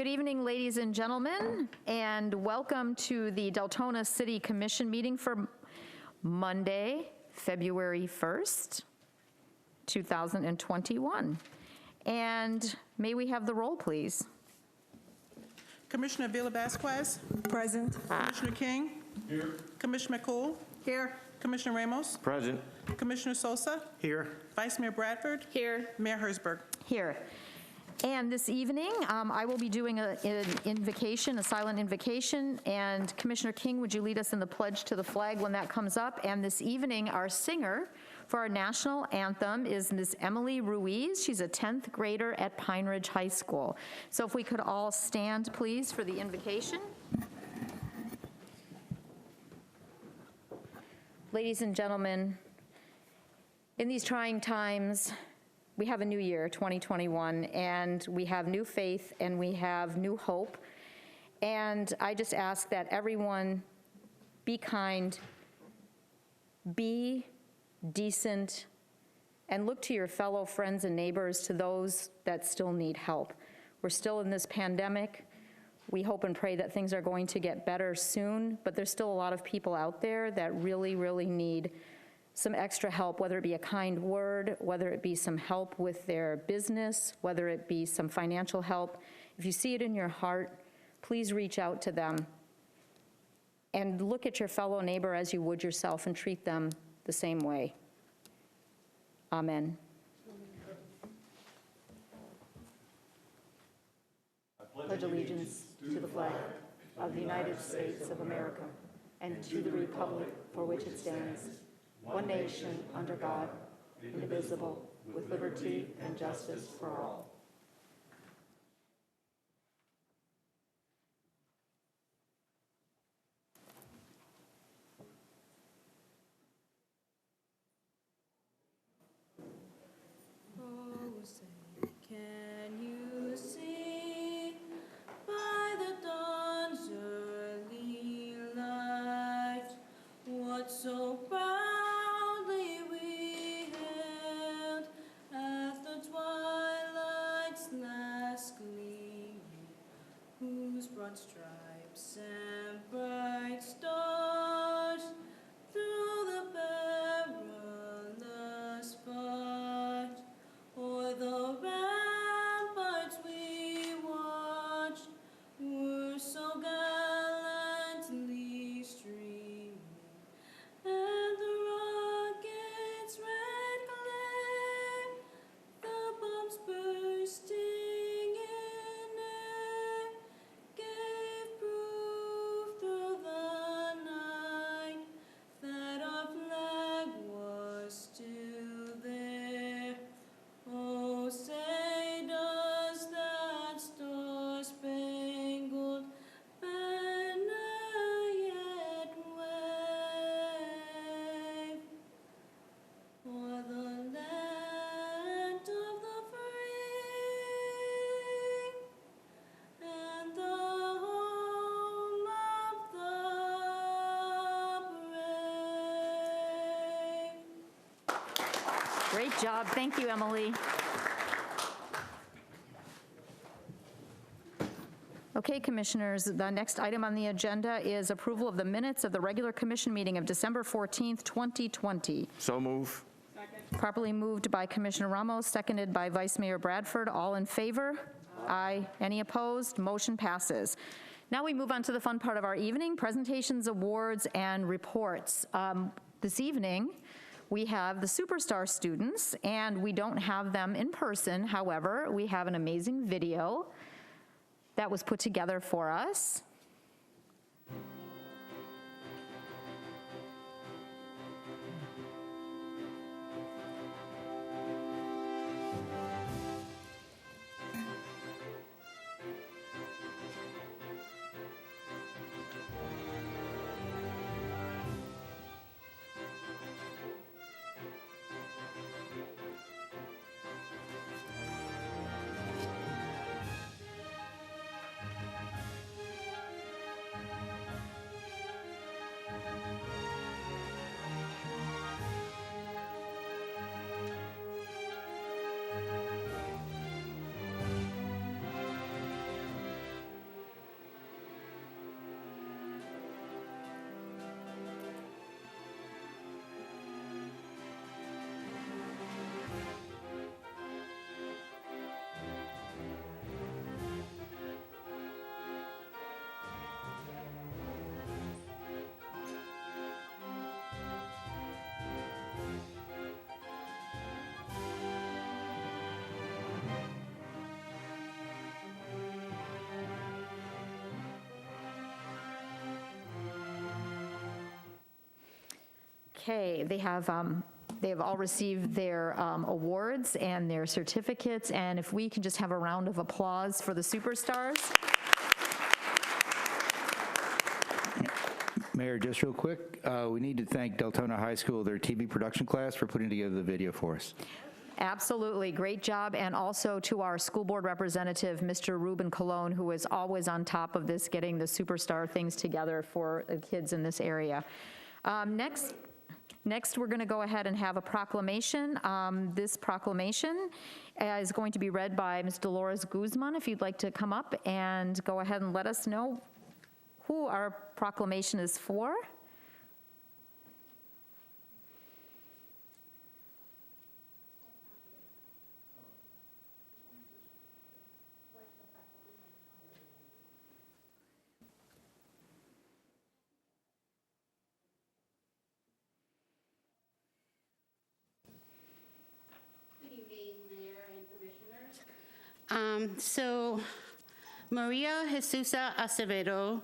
Good evening, ladies and gentlemen, and welcome to the Deltona City Commission meeting for Monday, February 1st, 2021. And may we have the roll, please? Commissioner Villa-Vasquez. Present. Commissioner King. Here. Commissioner McCool. Here. Commissioner Ramos. Present. Commissioner Sosa. Here. Vice Mayor Bradford. Here. Mayor Hersberg. Here. And this evening, I will be doing an invocation, a silent invocation, and Commissioner King, would you lead us in the pledge to the flag when that comes up? And this evening, our singer for our national anthem is Ms. Emily Ruiz. She's a 10th grader at Pine Ridge High School. So if we could all stand, please, for the invocation. Ladies and gentlemen, in these trying times, we have a new year, 2021, and we have new faith and we have new hope. And I just ask that everyone be kind, be decent, and look to your fellow friends and neighbors, to those that still need help. We're still in this pandemic. We hope and pray that things are going to get better soon, but there's still a lot of people out there that really, really need some extra help, whether it be a kind word, whether it be some help with their business, whether it be some financial help. If you see it in your heart, please reach out to them and look at your fellow neighbor as you would yourself and treat them the same way. Amen. I pledge allegiance to the flag of the United States of America and to the republic for which it stands, one nation, under God, indivisible, with liberty and justice for all. Oh, say, can you see by the dawn's early light what so proudly we hailed at the twilight's last gleaming, whose broad stripes and bright stars through the perilous fight o'er the ramparts we watched were so gallantly streaming, and the rocket's red glare, the bombs bursting in air, gave proof through the night that our flag was still there. Oh, say does that star-spangled banner yet wave o'er the land of the free and the home of the brave? Great job. Thank you, Emily. Okay, commissioners, the next item on the agenda is approval of the minutes of the regular commission meeting of December 14th, 2020. So move. Properly moved by Commissioner Ramos, seconded by Vice Mayor Bradford. All in favor? Aye. Any opposed? Motion passes. Now we move on to the fun part of our evening, presentations, awards, and reports. This evening, we have the Superstar students, and we don't have them in person. However, we have an amazing video that was put together for us. Okay, they have all received their awards and their certificates, and if we can just have a round of applause for the superstars. Mayor, just real quick, we need to thank Deltona High School, their TV production class, for putting together the video for us. Absolutely, great job, and also to our school board representative, Mr. Ruben Colon, who is always on top of this, getting the superstar things together for the kids in this area. Next, we're going to go ahead and have a proclamation. This proclamation is going to be read by Ms. Dolores Guzman. If you'd like to come up and go ahead and let us know who our proclamation is for. So Maria Jesusa Acevedo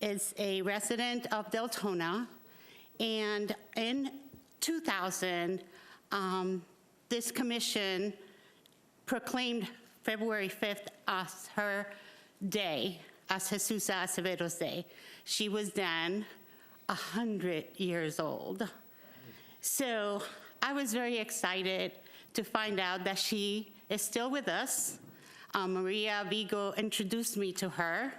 is a resident of Deltona, and in 2000, this commission proclaimed February 5th as her day, as Jesusa Acevedo's day. She was then 100 years old. So I was very excited to find out that she is still with us. Maria Vigo introduced me to her,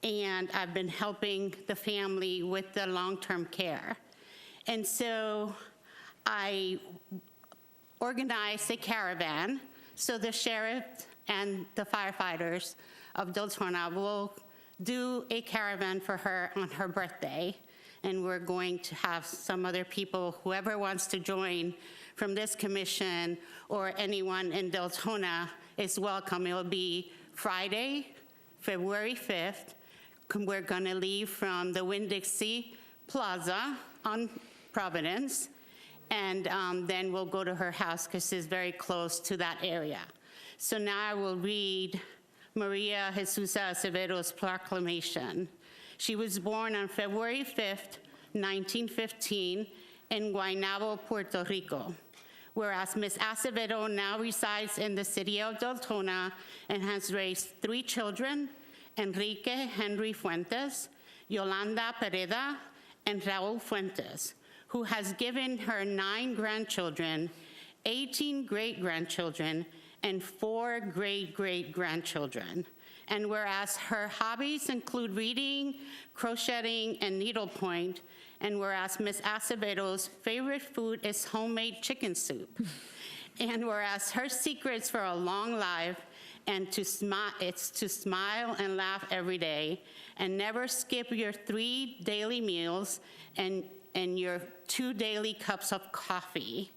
and I've been helping the family with the long-term care. And so I organized a caravan, so the sheriff and the firefighters of Deltona will do a caravan for her on her birthday, and we're going to have some other people, whoever wants to join from this commission or anyone in Deltona is welcome. It will be Friday, February 5th. We're going to leave from the Winn-Dixie Plaza on Providence, and then we'll go to her house because it's very close to that area. So now I will read Maria Jesusa Acevedo's proclamation. She was born on February 5th, 1915, in Guaynabo, Puerto Rico. Whereas Ms. Acevedo now resides in the city of Deltona and has raised 3 children, Enrique Henry Fuentes, Yolanda Pereda, and Raul Fuentes, who has given her 9 grandchildren, 18 great-grandchildren, and 4 great-great-grandchildren. And whereas her hobbies include reading, crocheting, and needlepoint, and whereas Ms. Acevedo's favorite food is homemade chicken soup, and whereas her secrets for a long life it's to smile and laugh every day, and never skip your 3 daily meals and your 2 daily cups of coffee.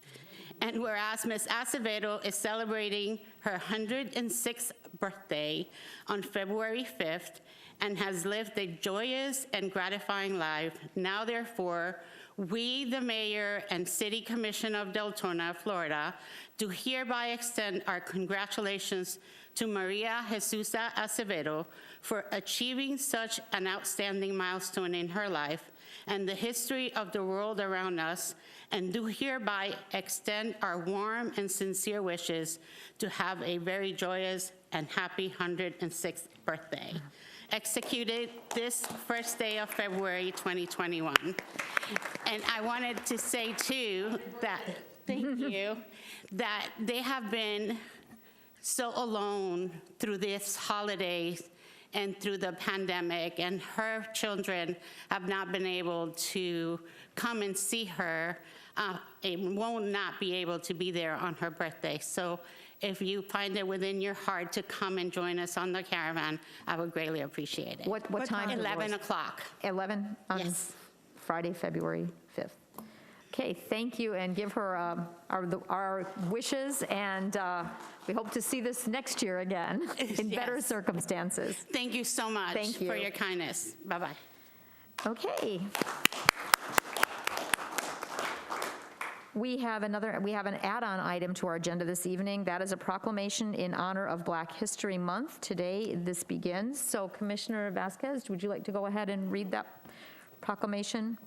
And whereas Ms. Acevedo is celebrating her 106th birthday on February 5th and has lived a joyous and gratifying life, now therefore, we, the Mayor and City Commission of Deltona, Florida, do hereby extend our congratulations to Maria Jesusa Acevedo for achieving such an outstanding milestone in her life and the history of the world around us, and do hereby extend our warm and sincere wishes to have a very joyous and happy 106th birthday. Executed this first day of February 2021. And I wanted to say too that, thank you, that they have been so alone through this holidays and through the pandemic, and her children have not been able to come and see her, and will not be able to be there on her birthday. So if you find it within your heart to come and join us on the caravan, I would greatly appreciate it. What time? 11 o'clock. 11 on Yes. Friday, February 5th. Okay, thank you, and give her our wishes, and we hope to see this next year again in better Yes. circumstances. Thank you so much Thank you. for your kindness. Bye-bye. Okay. We have an add-on item to our agenda this evening. That is a proclamation in honor of Black History Month. Today, this begins. So Commissioner Vasquez, would you like to go ahead and read that proclamation?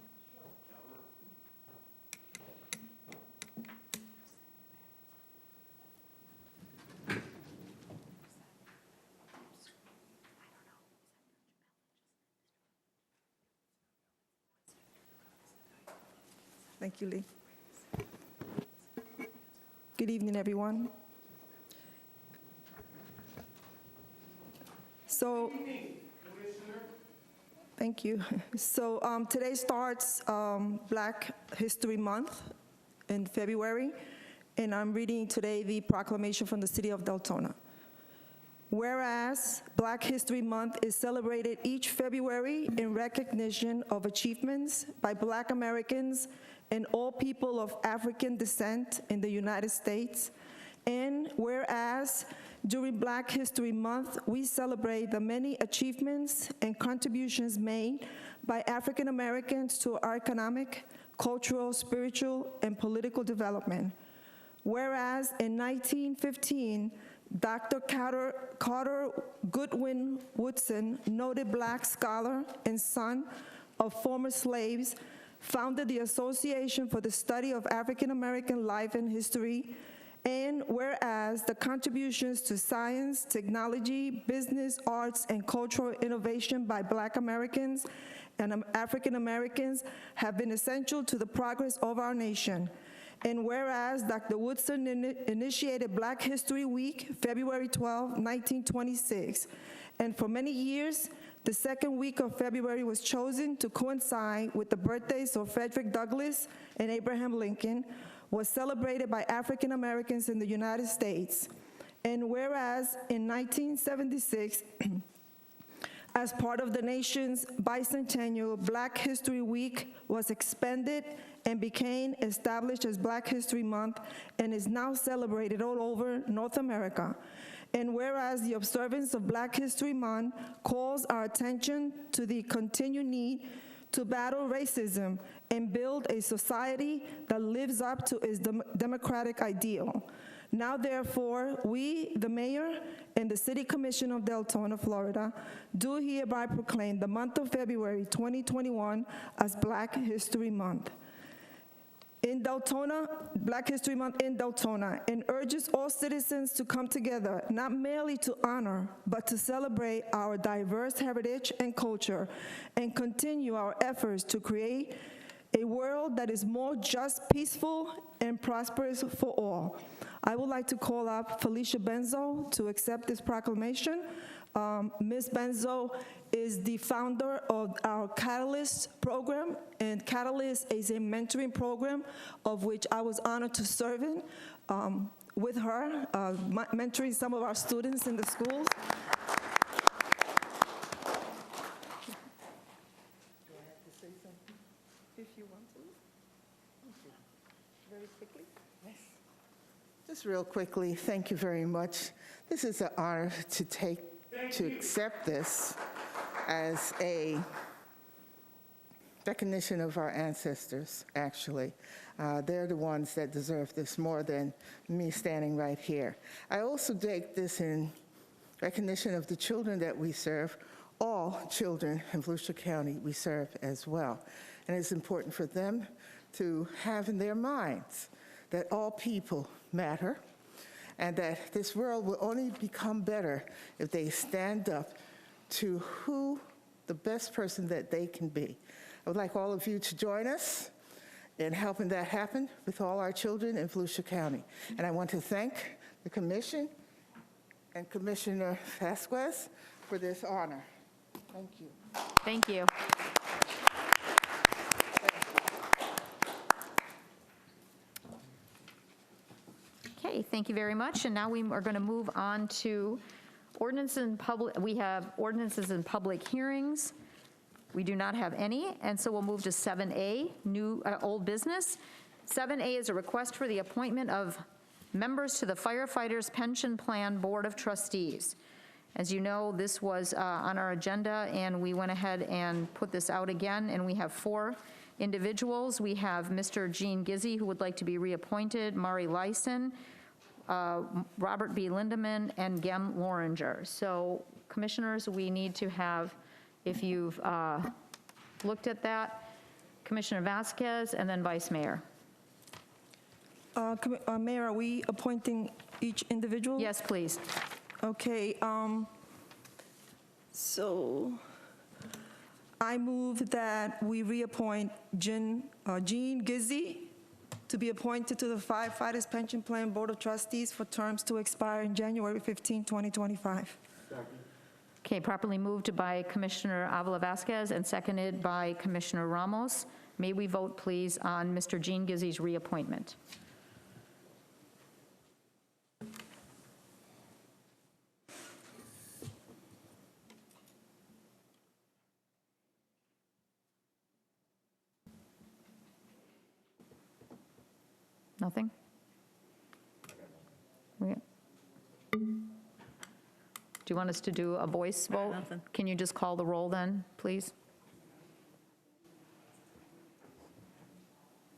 Thank you, Lee. Good evening, everyone. So, thank you. So today starts Black History Month in February, and I'm reading today the proclamation from the city of Deltona. Whereas Black History Month is celebrated each February in recognition of achievements by Black Americans and all people of African descent in the United States, and whereas during Black History Month, we celebrate the many achievements and contributions made by African Americans to our economic, cultural, spiritual, and political development. Whereas in 1915, Dr. Carter Goodwin Woodson, noted Black scholar and son of former slaves, founded the Association for the Study of African American Life and History. And whereas the contributions to science, technology, business, arts, and cultural innovation by Black Americans and African Americans have been essential to the progress of our nation. And whereas Dr. Woodson initiated Black History Week, February 12, 1926, and for many years, the second week of February was chosen to coincide with the birthdays of Frederick Douglass and Abraham Lincoln, was celebrated by African Americans in the United States. And whereas in 1976, as part of the nation's bicentennial, Black History Week was expanded and became established as Black History Month and is now celebrated all over North America. And whereas the observance of Black History Month calls our attention to the continued need to battle racism and build a society that lives up to its democratic ideal. Now, therefore, we, the mayor and the City Commission of Deltona, Florida, do hereby proclaim the month of February 2021 as Black History Month. In Deltona, Black History Month in Deltona, and urges all citizens to come together, not merely to honor, but to celebrate our diverse heritage and culture, and continue our efforts to create a world that is more just, peaceful, and prosperous for all. I would like to call up Felicia Benzo to accept this proclamation. Ms. Benzo is the founder of our Catalyst program, and Catalyst is a mentoring program of which I was honored to serve in with her, mentoring some of our students in the schools. If you want to. Very quickly. Just real quickly, thank you very much. This is an honor to accept this as a recognition of our ancestors, actually. They're the ones that deserve this more than me standing right here. I also take this in recognition of the children that we serve. All children in Volusia County we serve as well. And it's important for them to have in their minds that all people matter, and that this world will only become better if they stand up to who the best person that they can be. I would like all of you to join us in helping that happen with all our children in Volusia County. And I want to thank the Commission and Commissioner Vasquez for this honor. Thank you. Thank you. Okay, thank you very much. And now we are going to move on to ordinances in public. We have ordinances in public hearings. We do not have any, and so we'll move to 7A, old business. 7A is a request for the appointment of members to the Firefighters Pension Plan Board of Trustees. As you know, this was on our agenda, and we went ahead and put this out again, and we have 4 individuals. We have Mr. Gene Gizzi, who would like to be reappointed, Mari Lyson, Robert B. Lindeman, and Gem Loringer. So, commissioners, we need to have, if you've looked at that, Commissioner Vasquez, and then Vice Mayor. Mayor, are we appointing each individual? Yes, please. Okay, so I move that we reappoint Jean Gizzi to be appointed to the Firefighters Pension Plan Board of Trustees for terms to expire in January 15, 2025. Okay, properly moved by Commissioner Avila Vasquez and seconded by Commissioner Ramos. May we vote, please, on Mr. Jean Gizzi's reappointment? Nothing? Do you want us to do a voice vote? nothing. Can you just call the roll then, please?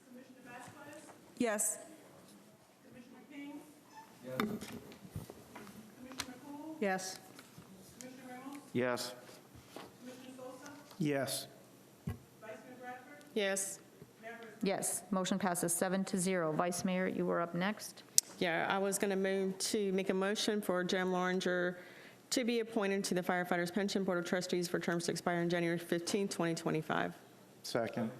Commissioner Vasquez? Yes. Commissioner King? Commissioner McCool? Yes. Commissioner Ramos? Yes. Commissioner Sosa? Yes. Vice Mayor Bradford? Yes. Mayor Briscoe? Yes, motion passes 7-0. Vice Mayor, you were up next. Yeah, I was going to move to make a motion for Jim Loringer to be appointed to the Firefighters Pension Board of Trustees for terms to expire on January 15, 2025. Second.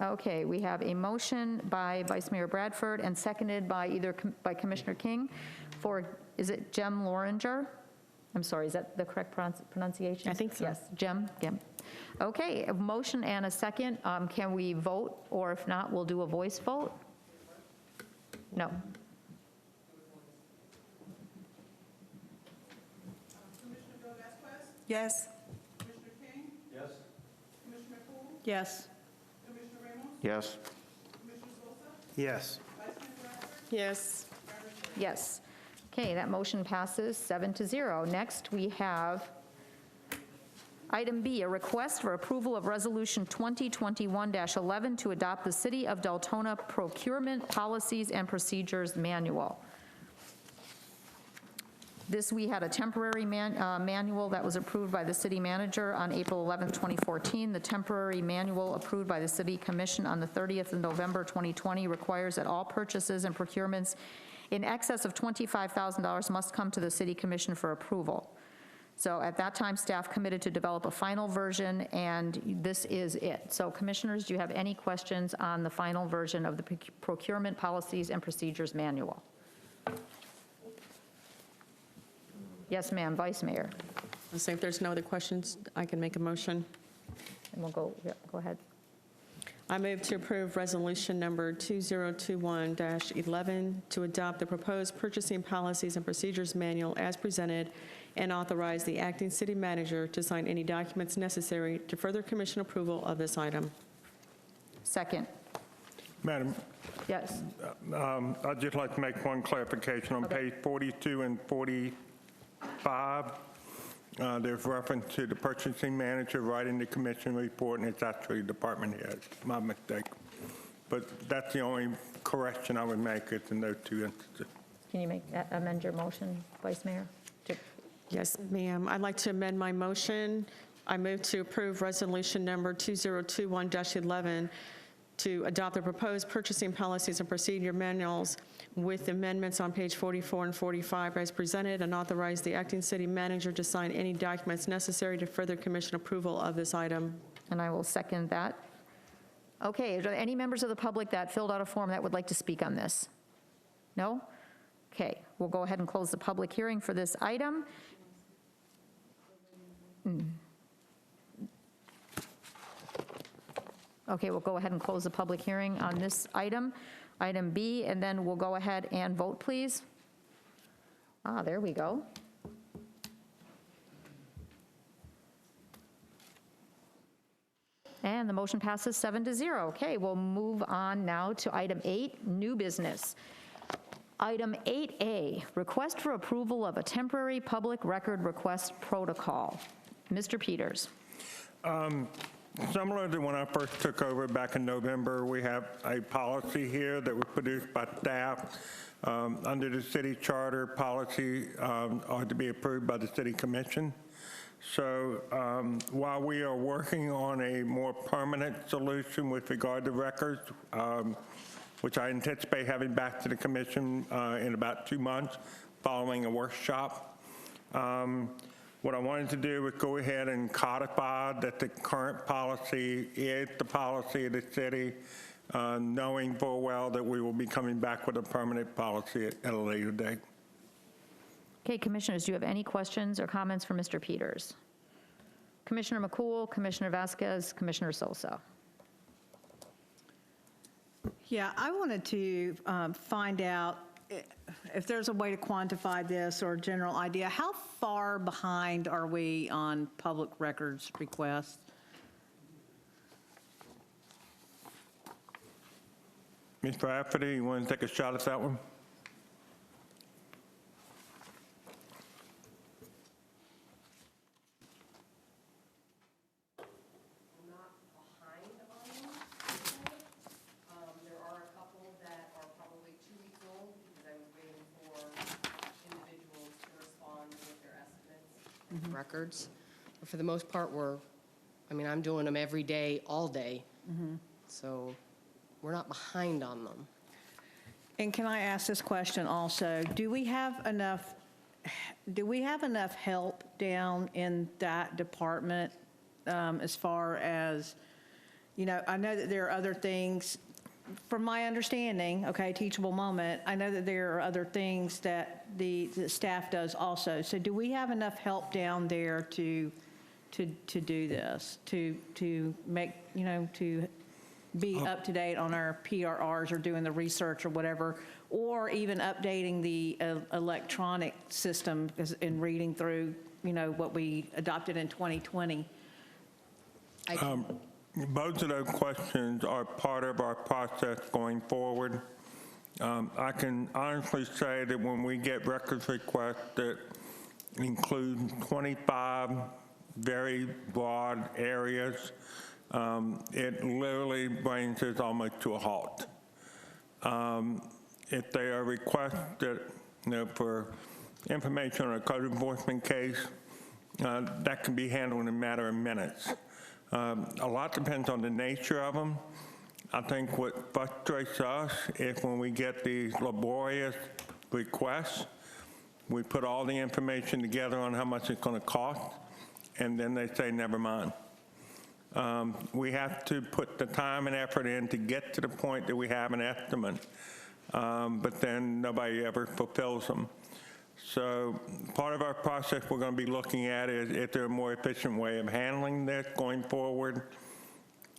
Okay, we have a motion by Vice Mayor Bradford and seconded by by Commissioner King for, is it Jem Loringer? I'm sorry, is that the correct pronunciation? I think so. Yes, Jem. Okay, a motion and a second. Can we vote, or if not, we'll do a voice vote? No. Commissioner Bill Vasquez? Yes. Commissioner King? Yes. Commissioner McCool? Yes. Commissioner Ramos? Yes. Commissioner Sosa? Yes. Vice Mayor Bradford? Yes. Mayor Briscoe? Yes. Okay, that motion passes 7-0. Next, we have item B, a request for approval of Resolution 2021-11 to adopt the City of Deltona Procurement Policies and Procedures Manual. This, we had a temporary manual that was approved by the city manager on April 11, 2014. The temporary manual approved by the City Commission on the 30th of November 2020 requires that all purchases and procurements in excess of $25,000 must come to the City Commission for approval. So at that time, staff committed to develop a final version, and this is it. So commissioners, do you have any questions on the final version of the Procurement Policies and Procedures Manual? Yes, ma'am, Vice Mayor. I'll say if there's no other questions, I can make a motion. And we'll go, yeah, go ahead. I move to approve resolution number 2021-11 to adopt the proposed purchasing policies and procedures manual as presented and authorize the acting city manager to sign any documents necessary to further commission approval of this item. Second. Madam, Yes. I'd just like to make one clarification. On Okay. page 42 and 45, there's reference to the purchasing manager writing the commission report, and it's actually department head. My mistake. But that's the only correction I would make is in those two instances. Can you amend your motion, Vice Mayor? Yes, ma'am. I'd like to amend my motion. I move to approve resolution number 2021-11 to adopt the proposed purchasing policies and procedure manuals with amendments on page 44 and 45 as presented, and authorize the acting city manager to sign any documents necessary to further commission approval of this item. And I will second that. Okay, are there any members of the public that filled out a form that would like to speak on this? No? Okay, we'll go ahead and close the public hearing for this item. Okay, we'll go ahead and close the public hearing on this item, item B, and then we'll go ahead and vote, please. There we go. And the motion passes 7-0. Okay, we'll move on now to item 8, new business. Item 8A, request for approval of a temporary public record request protocol. Mr. Peters. Similar to when I first took over back in November, we have a policy here that was produced by staff. Under the city charter, policy are to be approved by the city commission. So while we are working on a more permanent solution with regard to records, which I anticipate having back to the commission in about 2 months following a workshop, What I wanted to do was go ahead and codify that the current policy is the policy of the city, knowing full well that we will be coming back with a permanent policy at a later date. Okay, commissioners, do you have any questions or comments for Mr. Peters? Commissioner McCool, Commissioner Vasquez, Commissioner Sosa. Yeah, I wanted to find out if there's a way to quantify this or a general idea. How far behind are we on public records requests? Mr. Rafferty, you want to take a shot at that one? Not behind on them. There are a couple that are probably 2 weeks old because I was waiting for individuals to respond with their estimates. Records. But for the most part, I'm doing them every day, all day. So we're not behind on them. And can I ask this question also? Do we have enough help down in that department as far as, I know that there are other things, from my understanding, okay, teachable moment, I know that there are other things that the staff does also. So do we have enough help down there to do this, to make, to be up to date on our PRRs or doing the research or whatever, or even updating the electronic system in reading through, what we adopted in 2020? Both of those questions are part of our process going forward. I can honestly say that when we get records requests that include 25 very broad areas, it literally brings us almost to a halt. If they are requests that, for information on a code enforcement case, that can be handled in a matter of minutes. A lot depends on the nature of them. I think what frustrates us is when we get these laborious requests, we put all the information together on how much it's going to cost, and then they say, never mind. We have to put the time and effort in to get to the point that we have an estimate, but then nobody ever fulfills them. So part of our process we're going to be looking at is there a more efficient way of handling this going forward,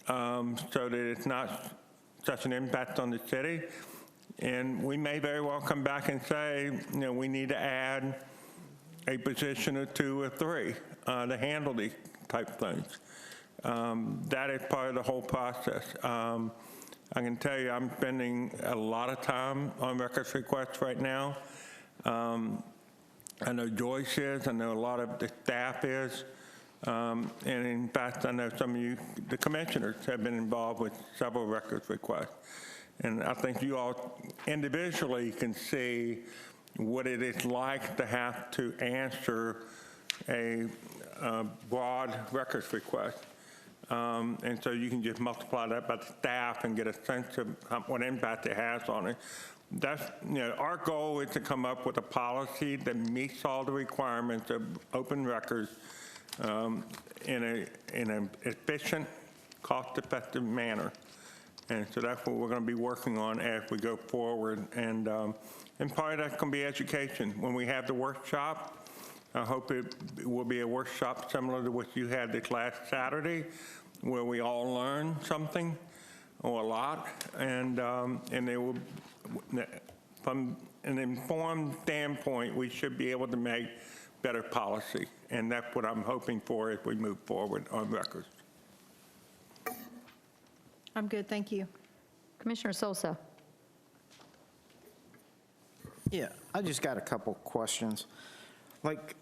so that it's not such an impact on the city. And we may very well come back and say, we need to add a position or 2 or 3 to handle these type things. That is part of the whole process. I can tell you I'm spending a lot of time on records requests right now. I know Joyce is, I know a lot of the staff is, and in fact, I know some of you, the commissioners, have been involved with several records requests. And I think you all individually can see what it is like to have to answer a broad records request. And so you can just multiply that by the staff and get a sense of what impact it has on it. That's, our goal is to come up with a policy that meets all the requirements of open records in an efficient, cost-effective manner. And so that's what we're going to be working on as we go forward. And part of that's going to be education. When we have the workshop, I hope it will be a workshop similar to what you had this last Saturday, where we all learn something or a lot, and they will, from an informed standpoint, we should be able to make better policy, and that's what I'm hoping for as we move forward on records. I'm good, thank you. Commissioner Sosa. Yeah, I just got a couple questions. Like,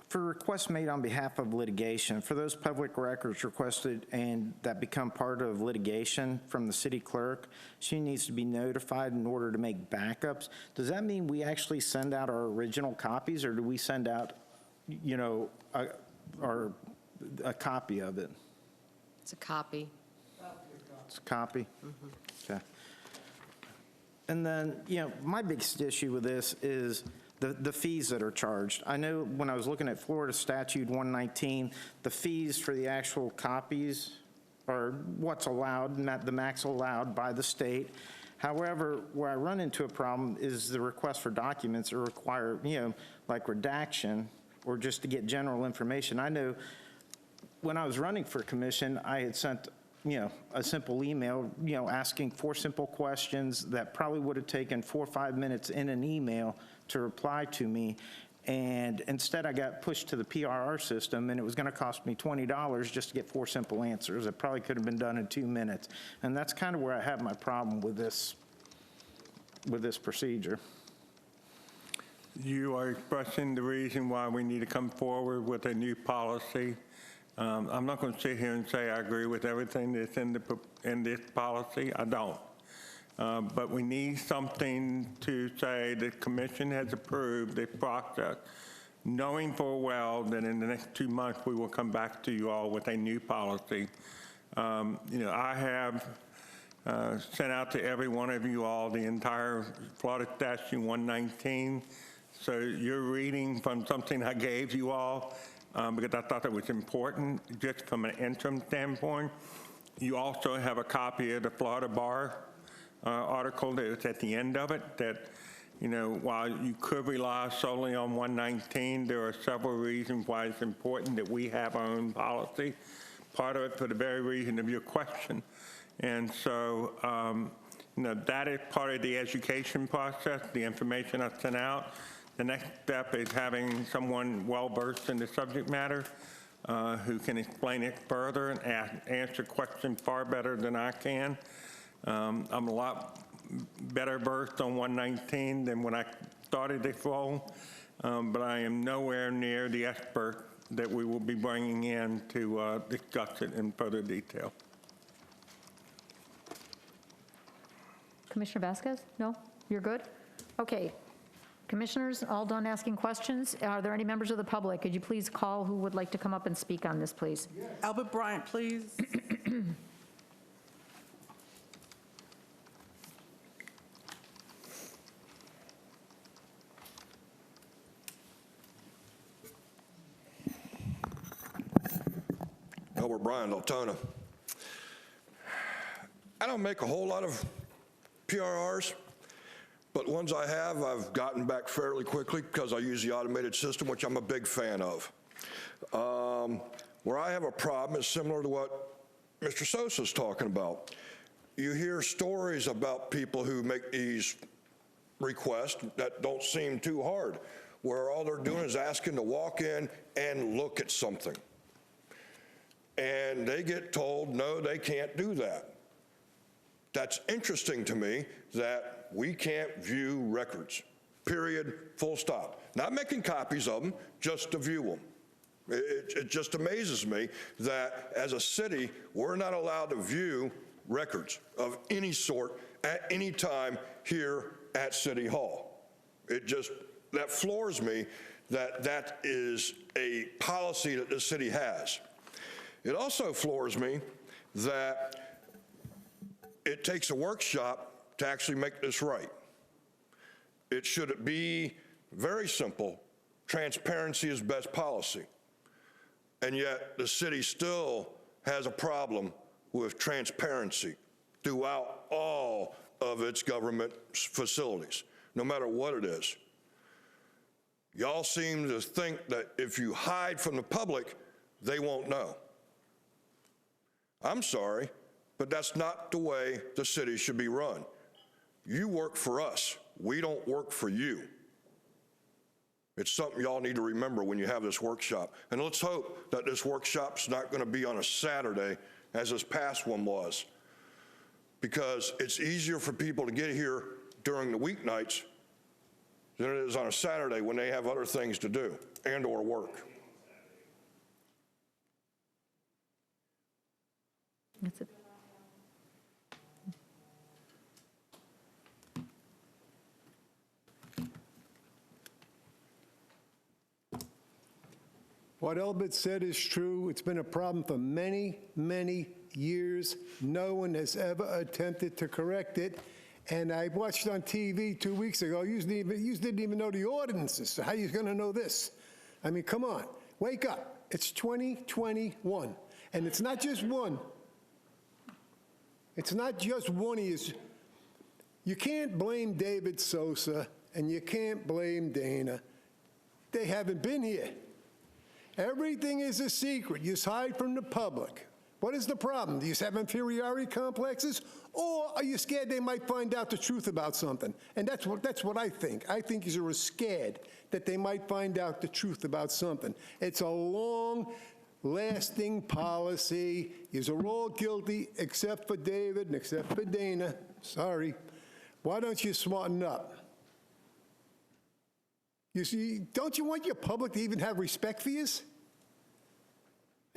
for requests made on behalf of litigation, for those public records requested and that become part of litigation from the city clerk, she needs to be notified in order to make backups. Does that mean we actually send out our original copies, or do we send out, a copy of it? It's a copy. It's a copy? Okay. And then, my biggest issue with this is, the fees that are charged. I know when I was looking at Florida Statute 119, the fees for the actual copies are what's allowed, the max allowed by the state. However, where I run into a problem is the request for documents or require, like redaction or just to get general information. I know when I was running for commission, I had sent, a simple email, asking 4 simple questions that probably would have taken 4 or 5 minutes in an email to reply to me. And instead I got pushed to the PRR system, and it was going to cost me $20 just to get 4 simple answers. It probably could have been done in 2 minutes. And that's kind of where I have my problem with this procedure. You are expressing the reason why we need to come forward with a new policy. I'm not going to sit here and say I agree with everything that's in this policy. I don't. But we need something to say the commission has approved this process, knowing full well that in the next 2 months we will come back to you all with a new policy. I have sent out to every one of you all the entire Florida Statute 119. So you're reading from something I gave you all because I thought that was important just from an interim standpoint. You also have a copy of the Florida Bar article that's at the end of it that, while you could rely solely on 119, there are several reasons why it's important that we have our own policy. Part of it for the very reason of your question. And so, that is part of the education process, the information I sent out. The next step is having someone well-versed in the subject matter who can explain it further and answer questions far better than I can. I'm a lot better versed on 119 than when I started this role, but I am nowhere near the expert that we will be bringing in to discuss it in further detail. Commissioner Vasquez? No? You're good? Okay. Commissioners, all done asking questions? Are there any members of the public? Could you please call who would like to come up and speak on this, please? Albert Bryant, please. Albert Bryan, Deltona. I don't make a whole lot of PRRs, but ones I have, I've gotten back fairly quickly because I use the automated system, which I'm a big fan of. Where I have a problem is similar to what Mr. Sosa's talking about. You hear stories about people who make these requests that don't seem too hard, where all they're doing is asking to walk in and look at something. And they get told, no, they can't do that. That's interesting to me that we can't view records, period, full stop. Not making copies of them, just to view them. It just amazes me that as a city, we're not allowed to view records of any sort at any time here at City Hall. That floors me that that is a policy that the city has. It also floors me that it takes a workshop to actually make this right. It should be very simple. Transparency is best policy. And yet the city still has a problem with transparency throughout all of its government facilities, no matter what it is. Y'all seem to think that if you hide from the public, they won't know. I'm sorry, but that's not the way the city should be run. You work for us. We don't work for you. It's something y'all need to remember when you have this workshop. And let's hope that this workshop's not going to be on a Saturday as this past one was, because it's easier for people to get here during the weeknights than it is on a Saturday when they have other things to do and or work. That's it. What Elbert said is true. It's been a problem for many, many years. No one has ever attempted to correct it. And I watched on TV 2 weeks ago, you didn't even know the ordinances, so how you going to know this? I mean, come on, wake up. It's 2021, and it's not just one. It's not just one. You can't blame David Sosa, and you can't blame Dana. They haven't been here. Everything is a secret. You hide from the public. What is the problem? Do you have inferiority complexes? Or are you scared they might find out the truth about something? And that's what I think. I think you're scared that they might find out the truth about something. It's a long-lasting policy. You're all guilty except for David and except for Dana. Sorry. Why don't you smarten up? You see, don't you want your public to even have respect for you?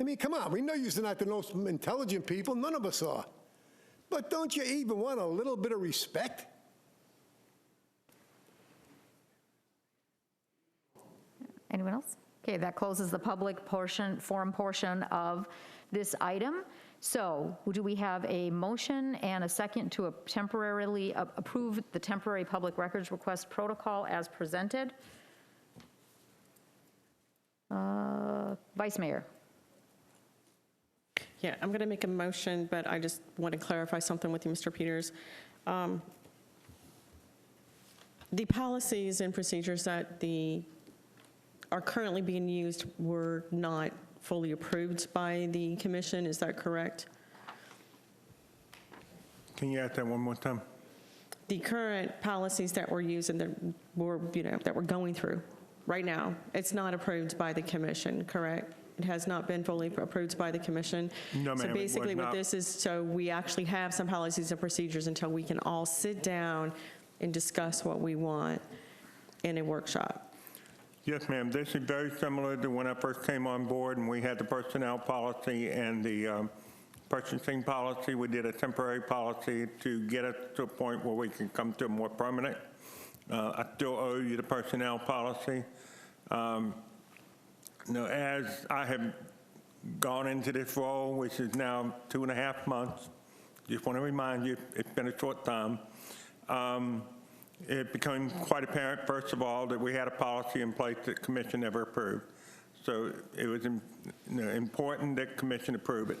I mean, come on, we know you're not the most intelligent people, none of us are. But don't you even want a little bit of respect? Anyone else? Okay, that closes the public forum portion of this item. So do we have a motion and a second to temporarily approve the temporary public records request protocol as presented? Vice Mayor. Yeah, I'm going to make a motion, but I just want to clarify something with you, Mr. Peters. The policies and procedures that are currently being used were not fully approved by the commission. Is that correct? Can you ask that one more time? The current policies that we're using that we're going through right now, it's not approved by the commission, correct? It has not been fully approved by the commission. No, ma'am, So it was basically what not. this is, so we actually have some policies and procedures until we can all sit down and discuss what we want in a workshop. Yes, ma'am. This is very similar to when I first came on board and we had the personnel policy and the purchasing policy. We did a temporary policy to get us to a point where we can come to a more permanent. I still owe you the personnel policy. As I have gone into this role, which is now 2.5 months, just want to remind you, it's been a short time. It became quite apparent, first of all, that we had a policy in place that the commission never approved. So it was important that the commission approve it.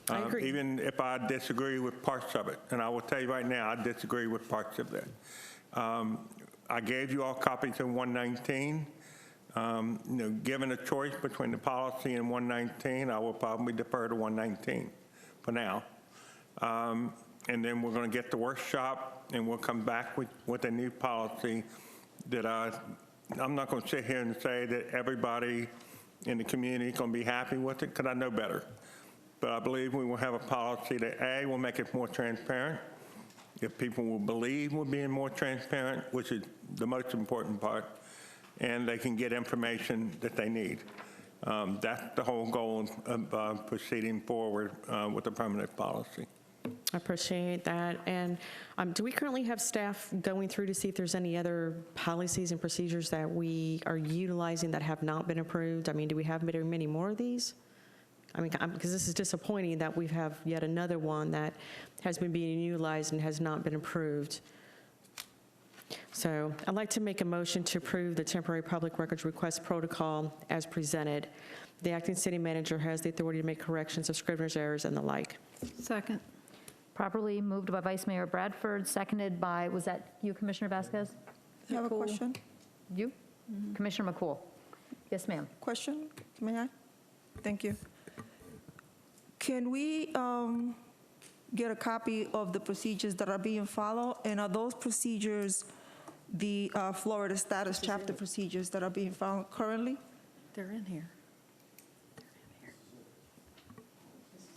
I agree. Even if I disagree with parts of it. And I will tell you right now, I disagree with parts of that. I gave you all copies of 119. Given a choice between the policy and 119, I will probably defer to 119 for now. And then we're going to get the workshop, and we'll come back with a new policy that I'm not going to sit here and say that everybody in the community is going to be happy with it, because I know better. But I believe we will have a policy that, A, will make it more transparent. If people will believe we're being more transparent, which is the most important part, and they can get information that they need. That's the whole goal of proceeding forward with the permanent policy. I appreciate that. And do we currently have staff going through to see if there's any other policies and procedures that we are utilizing that have not been approved? I mean, do we have many more of these? I mean, because this is disappointing that we have yet another one that has been being utilized and has not been approved. So I'd like to make a motion to approve the temporary public records request protocol as presented. The acting city manager has the authority to make corrections of scrivener's errors and the like. Second. Properly moved by Vice Mayor Bradford, seconded by, was that you, Commissioner Vasquez? You have a question? You? Commissioner McCool? Yes, ma'am. Question? May I? Thank you. Can we get a copy of the procedures that are being followed? And are those procedures the Florida status chapter procedures that are being followed currently? They're in here.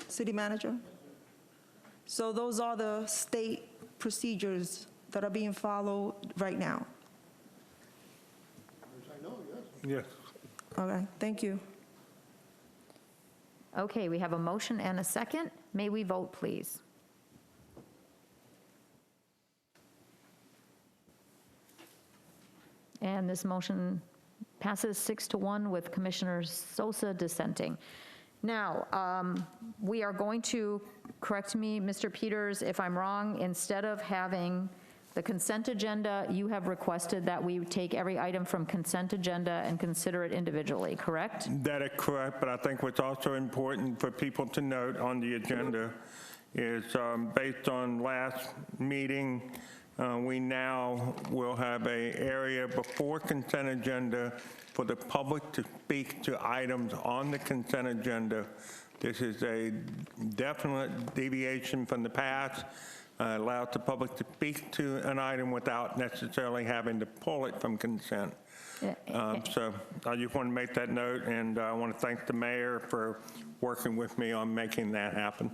City manager? So those are the state procedures that are being followed right now? Yes. Okay, thank you. Okay, we have a motion and a second. May we vote, please? And this motion passes 6-1 with Commissioner Sosa dissenting. Now, we are going to, correct me, Mr. Peters, if I'm wrong, instead of having the consent agenda, you have requested that we take every item from consent agenda and consider it individually, correct? That is correct, but I think what's also important for people to note on the agenda is based on last meeting, we now will have an area before consent agenda for the public to speak to items on the consent agenda. This is a definite deviation from the past. Allows the public to speak to an item without necessarily having to pull it from consent. So I just want to make that note, and I want to thank the mayor for working with me on making that happen.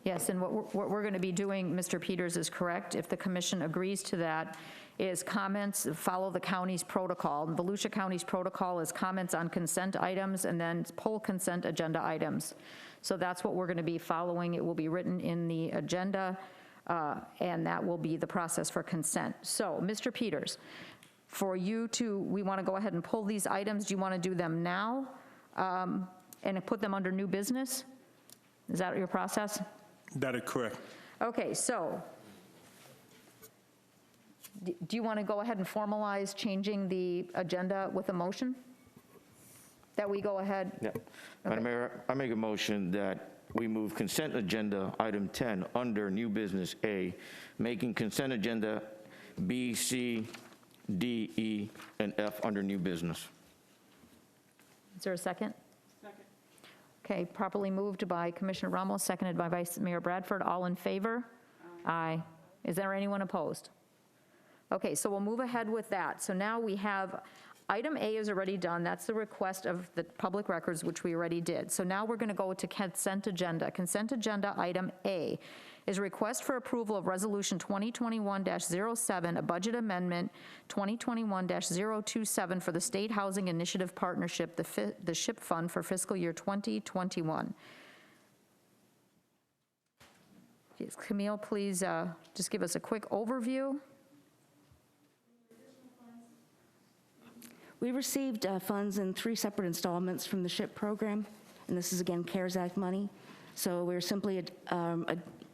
Yes, and what we're going to be doing, Mr. Peters, is correct, if the commission agrees to that, is comments, follow the county's protocol. Volusia County's protocol is comments on consent items and then pull consent agenda items. So that's what we're going to be following. It will be written in the agenda, and that will be the process for consent. So, Mr. Peters, for you to, we want to go ahead and pull these items. Do you want to do them now and put them under new business? Is that your process? That is correct. Okay, so do you want to go ahead and formalize changing the agenda with a motion? That we go ahead? Yeah. Madam Mayor, I make a motion that we move consent agenda item 10 under new business A, making consent agenda B, C, D, E, and F under new business. Is there a second? Second. Okay, properly moved by Commissioner Ramos, seconded by Vice Mayor Bradford. All in favor? Aye. Is there anyone opposed? Okay, so we'll move ahead with that. So now we have item A is already done. That's the request of the public records, which we already did. So now we're going to go to consent agenda. Consent agenda item A is a request for approval of Resolution 2021-07, a budget amendment 2021-027 for the State Housing Initiative Partnership, the SHIP Fund for fiscal year 2021. Yes, Camille, please just give us a quick overview. We received funds in 3 separate installments from the SHIP program, and this is, again, CARES Act money. So we're simply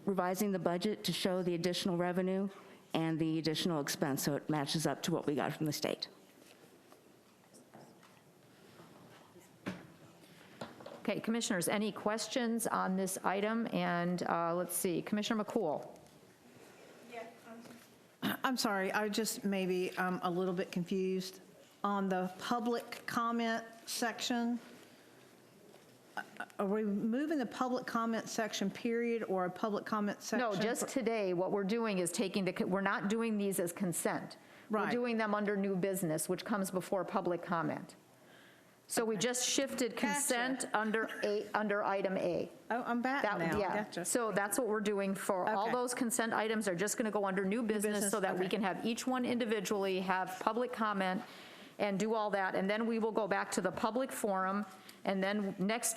revising the budget to show the additional revenue and the additional expense, so it matches up to what we got from the state. Okay, commissioners, any questions on this item? And let's see, Commissioner McCool. I'm sorry, I just maybe a little bit confused. On the public comment section, are we moving the public comment section period or a public comment section? No, just today, what we're doing is we're not doing these as consent. Right. We're doing them under new business, which comes before public comment. So we just shifted consent under item A. Oh, I'm back now. Yeah. Gotcha. So that's what we're doing for all Okay. those consent items are just going to go under new business so that we okay. can have each one individually, have public comment, and do all that, and then we will go back to the public forum, and then next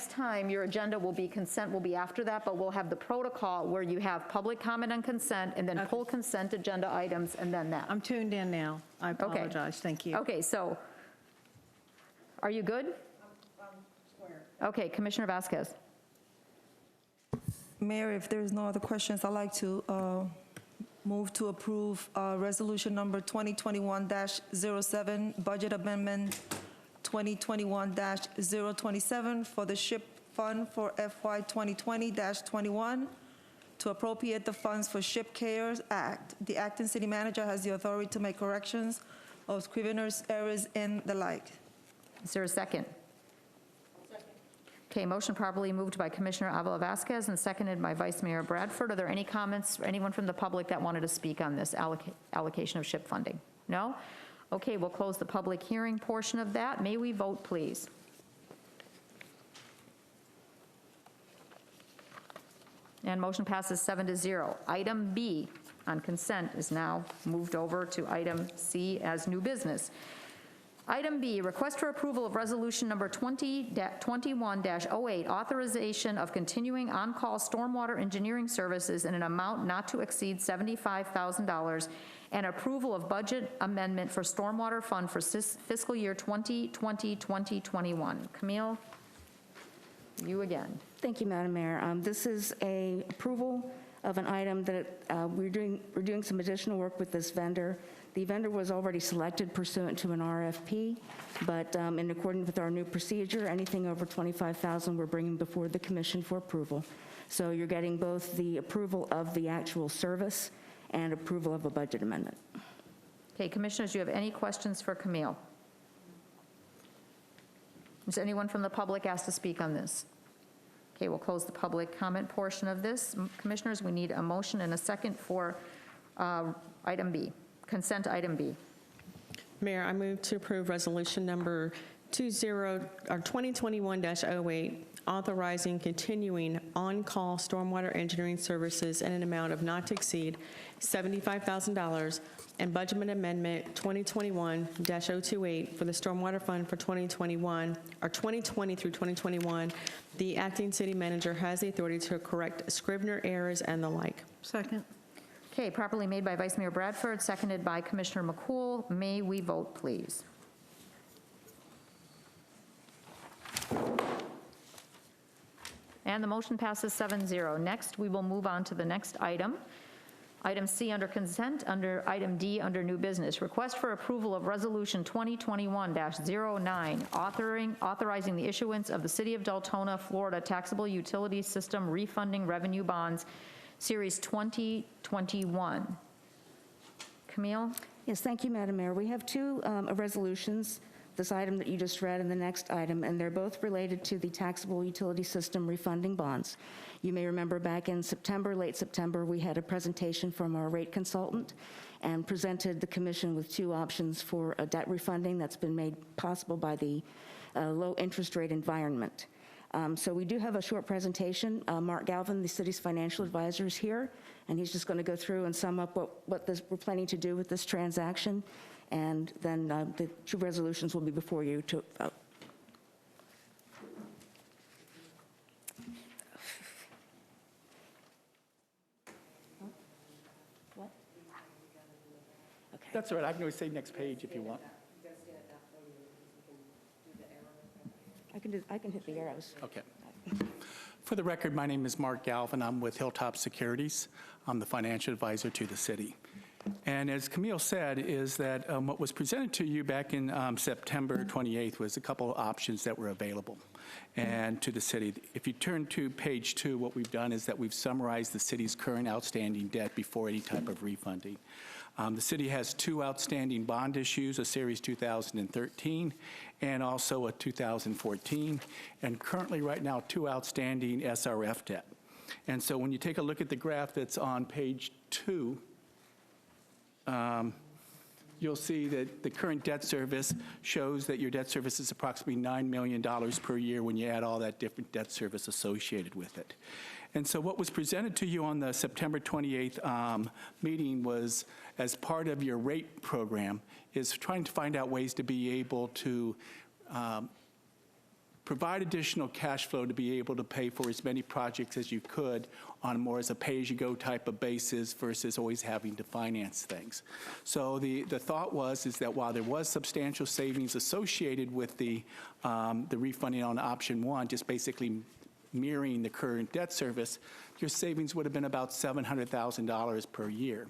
time, your agenda will be, consent will be after that, but we'll have the protocol where you have public comment on consent, and then pull consent agenda items, and then that. I'm tuned in now. I apologize. Thank you. Okay, so, are you good? Okay, Commissioner Vasquez. Mayor, if there's no other questions, I'd like to move to approve resolution number 2021-07, budget amendment 2021-027 for the SHIP Fund for FY 2020-21 to appropriate the funds for SHIP CARES Act. The acting city manager has the authority to make corrections of scrivener's errors and the like. Is there a second? Okay, motion properly moved by Commissioner Avila Vasquez and seconded by Vice Mayor Bradford. Are there any comments, anyone from the public that wanted to speak on this allocation of SHIP funding? No? Okay, we'll close the public hearing portion of that. May we vote, please? And motion passes 7-0. Item B on consent is now moved over to item C as new business. Item B, request for approval of resolution number 2021-08, authorization of continuing on-call stormwater engineering services in an amount not to exceed $75,000, and approval of budget amendment for stormwater fund for fiscal year 2020-2021. Camille, You again. Thank you, Madam Mayor. This is a approval of an item that we're doing some additional work with this vendor. The vendor was already selected pursuant to an RFP, but in accordance with our new procedure, anything over $25,000 we're bringing before the commission for approval. So you're getting both the approval of the actual service and approval of a budget amendment. Okay, commissioners, do you have any questions for Camille? Is anyone from the public asked to speak on this? Okay, we'll close the public comment portion of this. Commissioners, we need a motion and a second for item B, consent item B. Mayor, I move to approve resolution number 2021-08, authorizing continuing on-call stormwater engineering services in an amount of not to exceed $75,000 and budget amendment 2021-028 for the stormwater fund for 2021 or 2020 through 2021. The acting city manager has the authority to correct Scrivener errors and the like. Second. Okay, properly made by Vice Mayor Bradford, seconded by Commissioner McCool. May we vote, please? And the motion passes 7-0. Next, we will move on to the next item. Item C under consent, under item D under new business. Request for approval of Resolution 2021-09, authorizing the issuance of the City of Deltona, Florida Taxable Utility System Refunding Revenue Bonds, Series 2021. Camille? Yes, thank you, Madam Mayor. We have two resolutions, this item that you just read and the next item, and they're both related to the taxable utility system refunding bonds. You may remember back in September, late September, we had a presentation from our rate consultant and presented the commission with two options for a debt refunding that's been made possible by the low interest rate environment. So we do have a short presentation. Mark Galvin, the city's financial advisor, is here, and he's just going to go through and sum up what we're planning to do with this transaction, and then the two resolutions will be before you to vote. What? Okay. That's all right. I can always say next page if you want. I can hit the arrows. Okay. For the record, my name is Mark Galvin. I'm with Hilltop Securities. I'm the financial advisor to the city. And as Camille said, is that what was presented to you back in September 28th was a couple of options that were available and to the city. If you turn to page 2, what we've done is that we've summarized the city's current outstanding debt before any type of refunding. The city has two outstanding bond issues, a Series 2013 and also a 2014, and currently right now 2 outstanding SRF debt. And so when you take a look at the graph that's on page 2, you'll see that the current debt service shows that your debt service is approximately $9 million per year when you add all that different debt service associated with it. And so what was presented to you on the September 28th meeting was, as part of your rate program, is trying to find out ways to be able to provide additional cash flow to be able to pay for as many projects as you could on more as a pay-as-you-go type of basis versus always having to finance things. So the thought was is that while there was substantial savings associated with the refunding on option 1, just basically mirroring the current debt service, your savings would have been about $700,000 per year.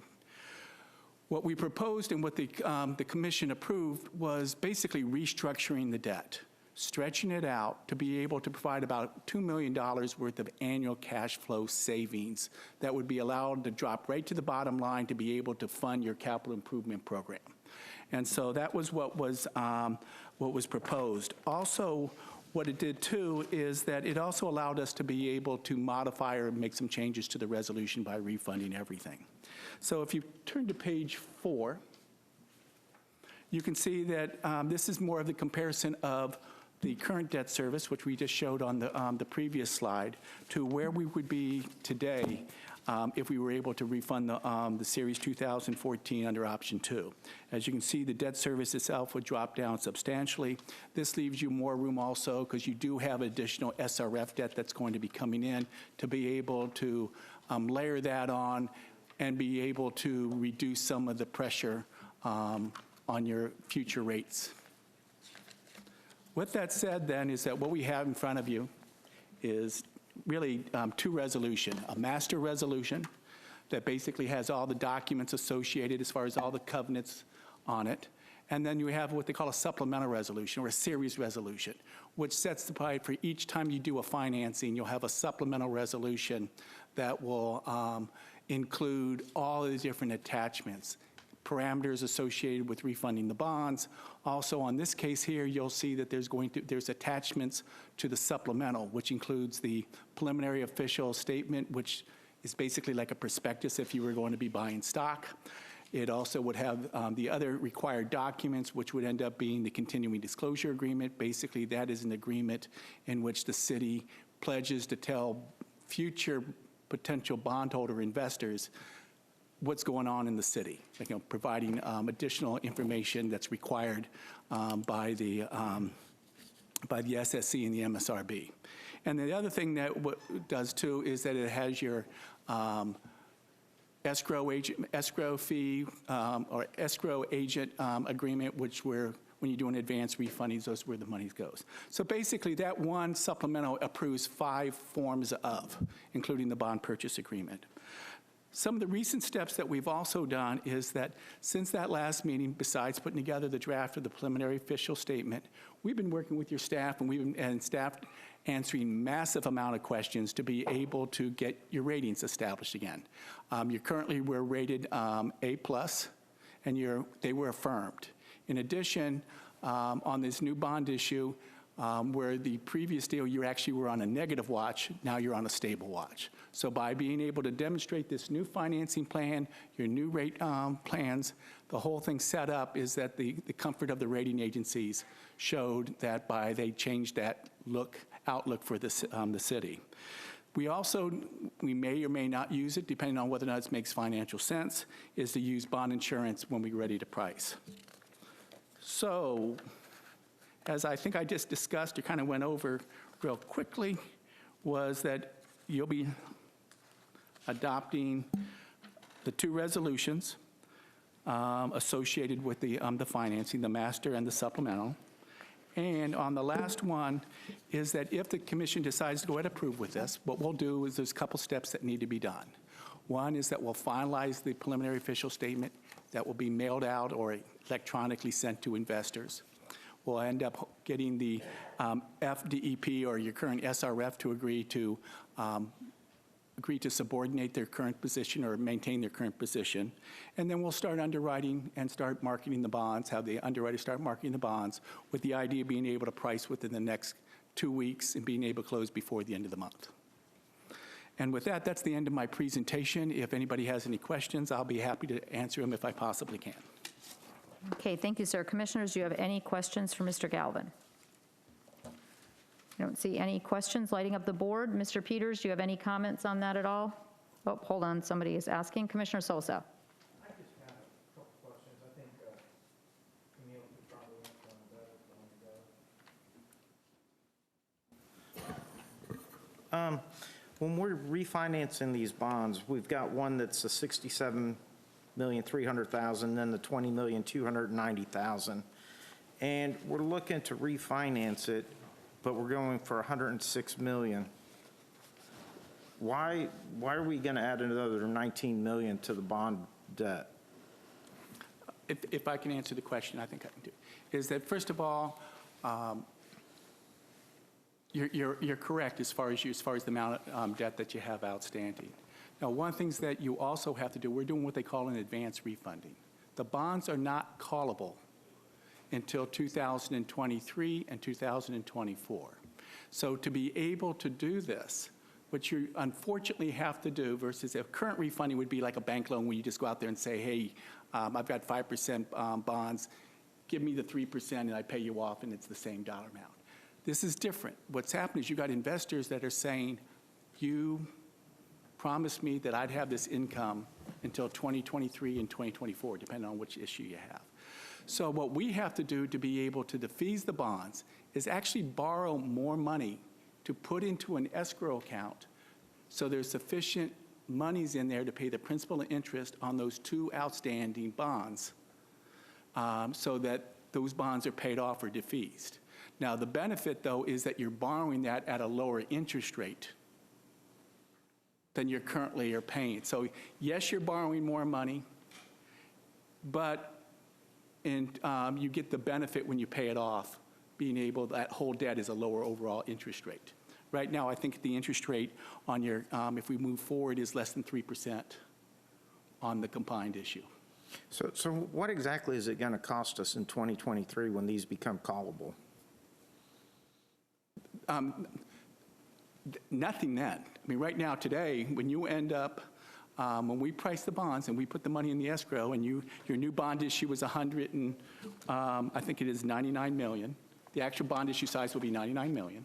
What we proposed and what the commission approved was basically restructuring the debt, stretching it out to be able to provide about $2 million worth of annual cash flow savings that would be allowed to drop right to the bottom line to be able to fund your capital improvement program. And so that was what was proposed. Also, what it did too is that it also allowed us to be able to modify or make some changes to the resolution by refunding everything. So if you turn to page 4, you can see that this is more of the comparison of the current debt service, which we just showed on the previous slide, to where we would be today if we were able to refund the Series 2014 under option 2. As you can see, the debt service itself would drop down substantially. This leaves you more room also because you do have additional SRF debt that's going to be coming in to be able to layer that on and be able to reduce some of the pressure on your future rates. With that said then is that what we have in front of you is really two resolutions. A master resolution that basically has all the documents associated as far as all the covenants on it. And then you have what they call a supplemental resolution or a series resolution, which sets the price for each time you do a financing, you'll have a supplemental resolution that will include all of the different attachments, parameters associated with refunding the bonds. Also, on this case here, you'll see that there's attachments to the supplemental, which includes the preliminary official statement, which is basically like a prospectus if you were going to be buying stock. It also would have the other required documents, which would end up being the continuing disclosure agreement. Basically, that is an agreement in which the city pledges to tell future potential bondholder investors what's going on in the city, providing additional information that's required by the SSC and the MSRB. And the other thing that it does too is that it has your escrow fee or escrow agent agreement, which when you do an advance refundings, those are where the money goes. So basically, that one supplemental approves 5 forms of, including the bond purchase agreement. Some of the recent steps that we've also done is that since that last meeting, besides putting together the draft of the preliminary official statement, we've been working with your staff and staff answering massive amount of questions to be able to get your ratings established again. You currently were rated A+, and they were affirmed. In addition, on this new bond issue, where the previous deal you actually were on a negative watch, now you're on a stable watch. So by being able to demonstrate this new financing plan, your new rate plans, the whole thing set up is that the comfort of the rating agencies showed that they changed that outlook for the city. We may or may not use it, depending on whether or not it makes financial sense, is to use bond insurance when we're ready to price. So, as I think I just discussed or kind of went over real quickly, was that you'll be adopting the 2 resolutions associated with the financing, the master and the supplemental. And on the last one is that if the commission decides to go ahead and approve with this, what we'll do is there's a couple steps that need to be done. One is that we'll finalize the preliminary official statement that will be mailed out or electronically sent to investors. We'll end up getting the FDEP or your current SRF to agree to subordinate their current position or maintain their current position. And then we'll start underwriting and start marketing the bonds, have the underwriters start marketing the bonds, with the idea of being able to price within the next 2 weeks and being able to close before the end of the month. And with that, that's the end of my presentation. If anybody has any questions, I'll be happy to answer them if I possibly can. Okay, thank you, sir. Commissioners, do you have any questions for Mr. Galvin? I don't see any questions lighting up the board. Mr. Peters, do you have any comments on that at all? Oh, hold on, somebody is asking. Commissioner Sosa. I just have a couple questions. I think Camille could probably answer them better. When we're refinancing these bonds, we've got one that's a $67,300,000, then the $20,290,000, and we're looking to refinance it, but we're going for $106 million. Why are we going to add another $19 million to the bond debt? If I can answer the question, I think I can do. Is that first of all, you're correct as far as the amount of debt that you have outstanding. Now, one of the things that you also have to do, we're doing what they call an advance refunding. The bonds are not callable until 2023 and 2024. So to be able to do this, what you unfortunately have to do versus a current refunding would be like a bank loan where you just go out there and say, hey, I've got 5% bonds, give me the 3% and I pay you off and it's the same dollar amount. This is different. What's happening is you've got investors that are saying, you promised me that I'd have this income until 2023 and 2024, depending on which issue you have. So what we have to do to be able to defease the bonds is actually borrow more money to put into an escrow account so there's sufficient monies in there to pay the principal and interest on those 2 outstanding bonds so that those bonds are paid off or defeased. Now, the benefit, though, is that you're borrowing that at a lower interest rate than you currently are paying. So yes, you're borrowing more money, but you get the benefit when you pay it off, being able, that whole debt is a lower overall interest rate. Right now, I think the interest rate on your, if we move forward, is less than 3% on the combined issue. So what exactly is it going to cost us in 2023 when these become callable? Nothing then. I mean, right now, today, when you end up, when we price the bonds and we put the money in the escrow, and your new bond issue was I think it is 99 million. The actual bond issue size will be 99 million,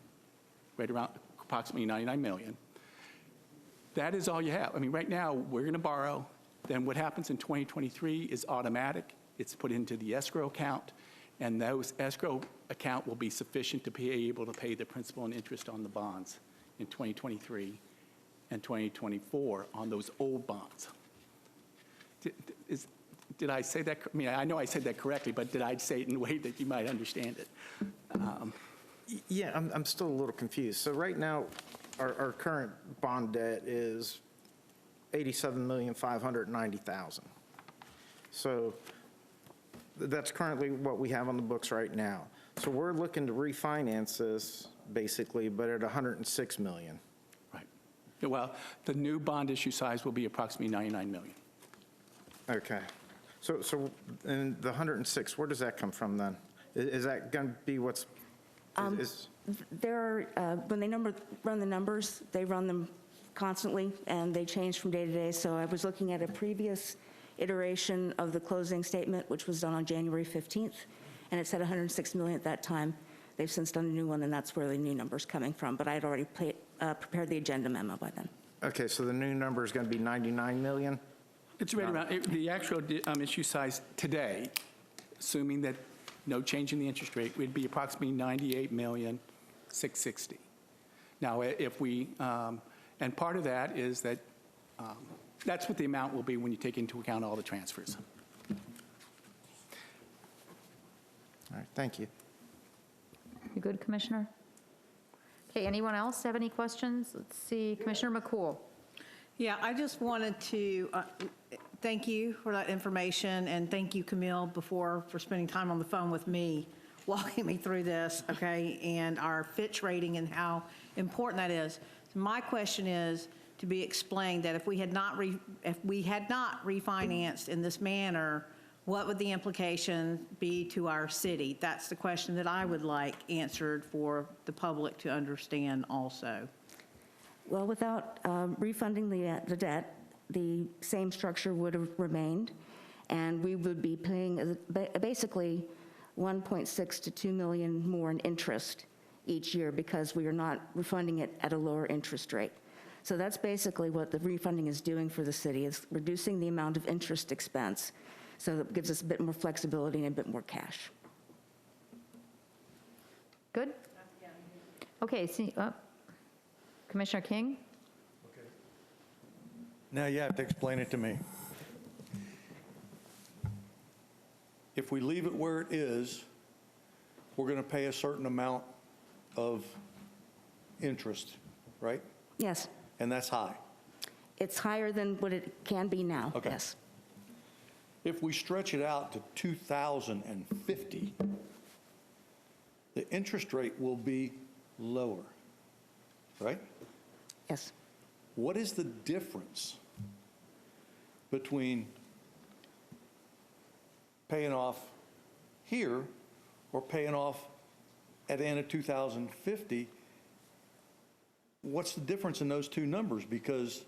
right around approximately 99 million. That is all you have. I mean, right now, we're going to borrow. Then what happens in 2023 is automatic. It's put into the escrow account, and those escrow account will be sufficient to be able to pay the principal and interest on the bonds in 2023 and 2024 on those old bonds. Did I say that? I mean, I know I said that correctly, but did I say it in a way that you might understand it? Yeah, I'm still a little confused. So right now, our current bond debt is $87,590,000. So that's currently what we have on the books right now. So we're looking to refinance this basically, but at $106 million. Right. Well, the new bond issue size will be approximately 99 million. Okay. So and the 106, where does that come from then? Is that going to be what's? When they run the numbers, they run them constantly, and they change from day to day. So I was looking at a previous iteration of the closing statement, which was done on January 15th, and it said 106 million at that time. They've since done a new one, and that's where the new number's coming from. But I had already prepared the agenda memo by then. Okay, so the new number is going to be 99 million? It's right around, the actual issue size today, assuming that no change in the interest rate, would be approximately 98,660,000. Now, if we, and part of that is that that's what the amount will be when you take into account all the transfers. All right, thank you. You good, Commissioner? Okay, anyone else have any questions? Let's see, Commissioner McCool. Yeah, I just wanted to thank you for that information, and thank you, Camille, for spending time on the phone with me, walking me through this, okay, and our Fitch rating and how important that is. So my question is to be explained that if we had not refinanced in this manner, what would the implication be to our city? That's the question that I would like answered for the public to understand also. Well, without refunding the debt, the same structure would have remained, and we would be paying basically 1.6 to 2 million more in interest each year because we are not refunding it at a lower interest rate. So that's basically what the refunding is doing for the city, is reducing the amount of interest expense. So that gives us a bit more flexibility and a bit more cash. Good? Okay, see, Commissioner King? Now you have to explain it to me. If we leave it where it is, we're going to pay a certain amount of interest, right? Yes. And that's high. It's higher than what it can be now, Okay. yes. If we stretch it out to 2050, the interest rate will be lower, right? Yes. What is the difference between paying off here or paying off at the end of 2050? What's the difference in those two numbers? Because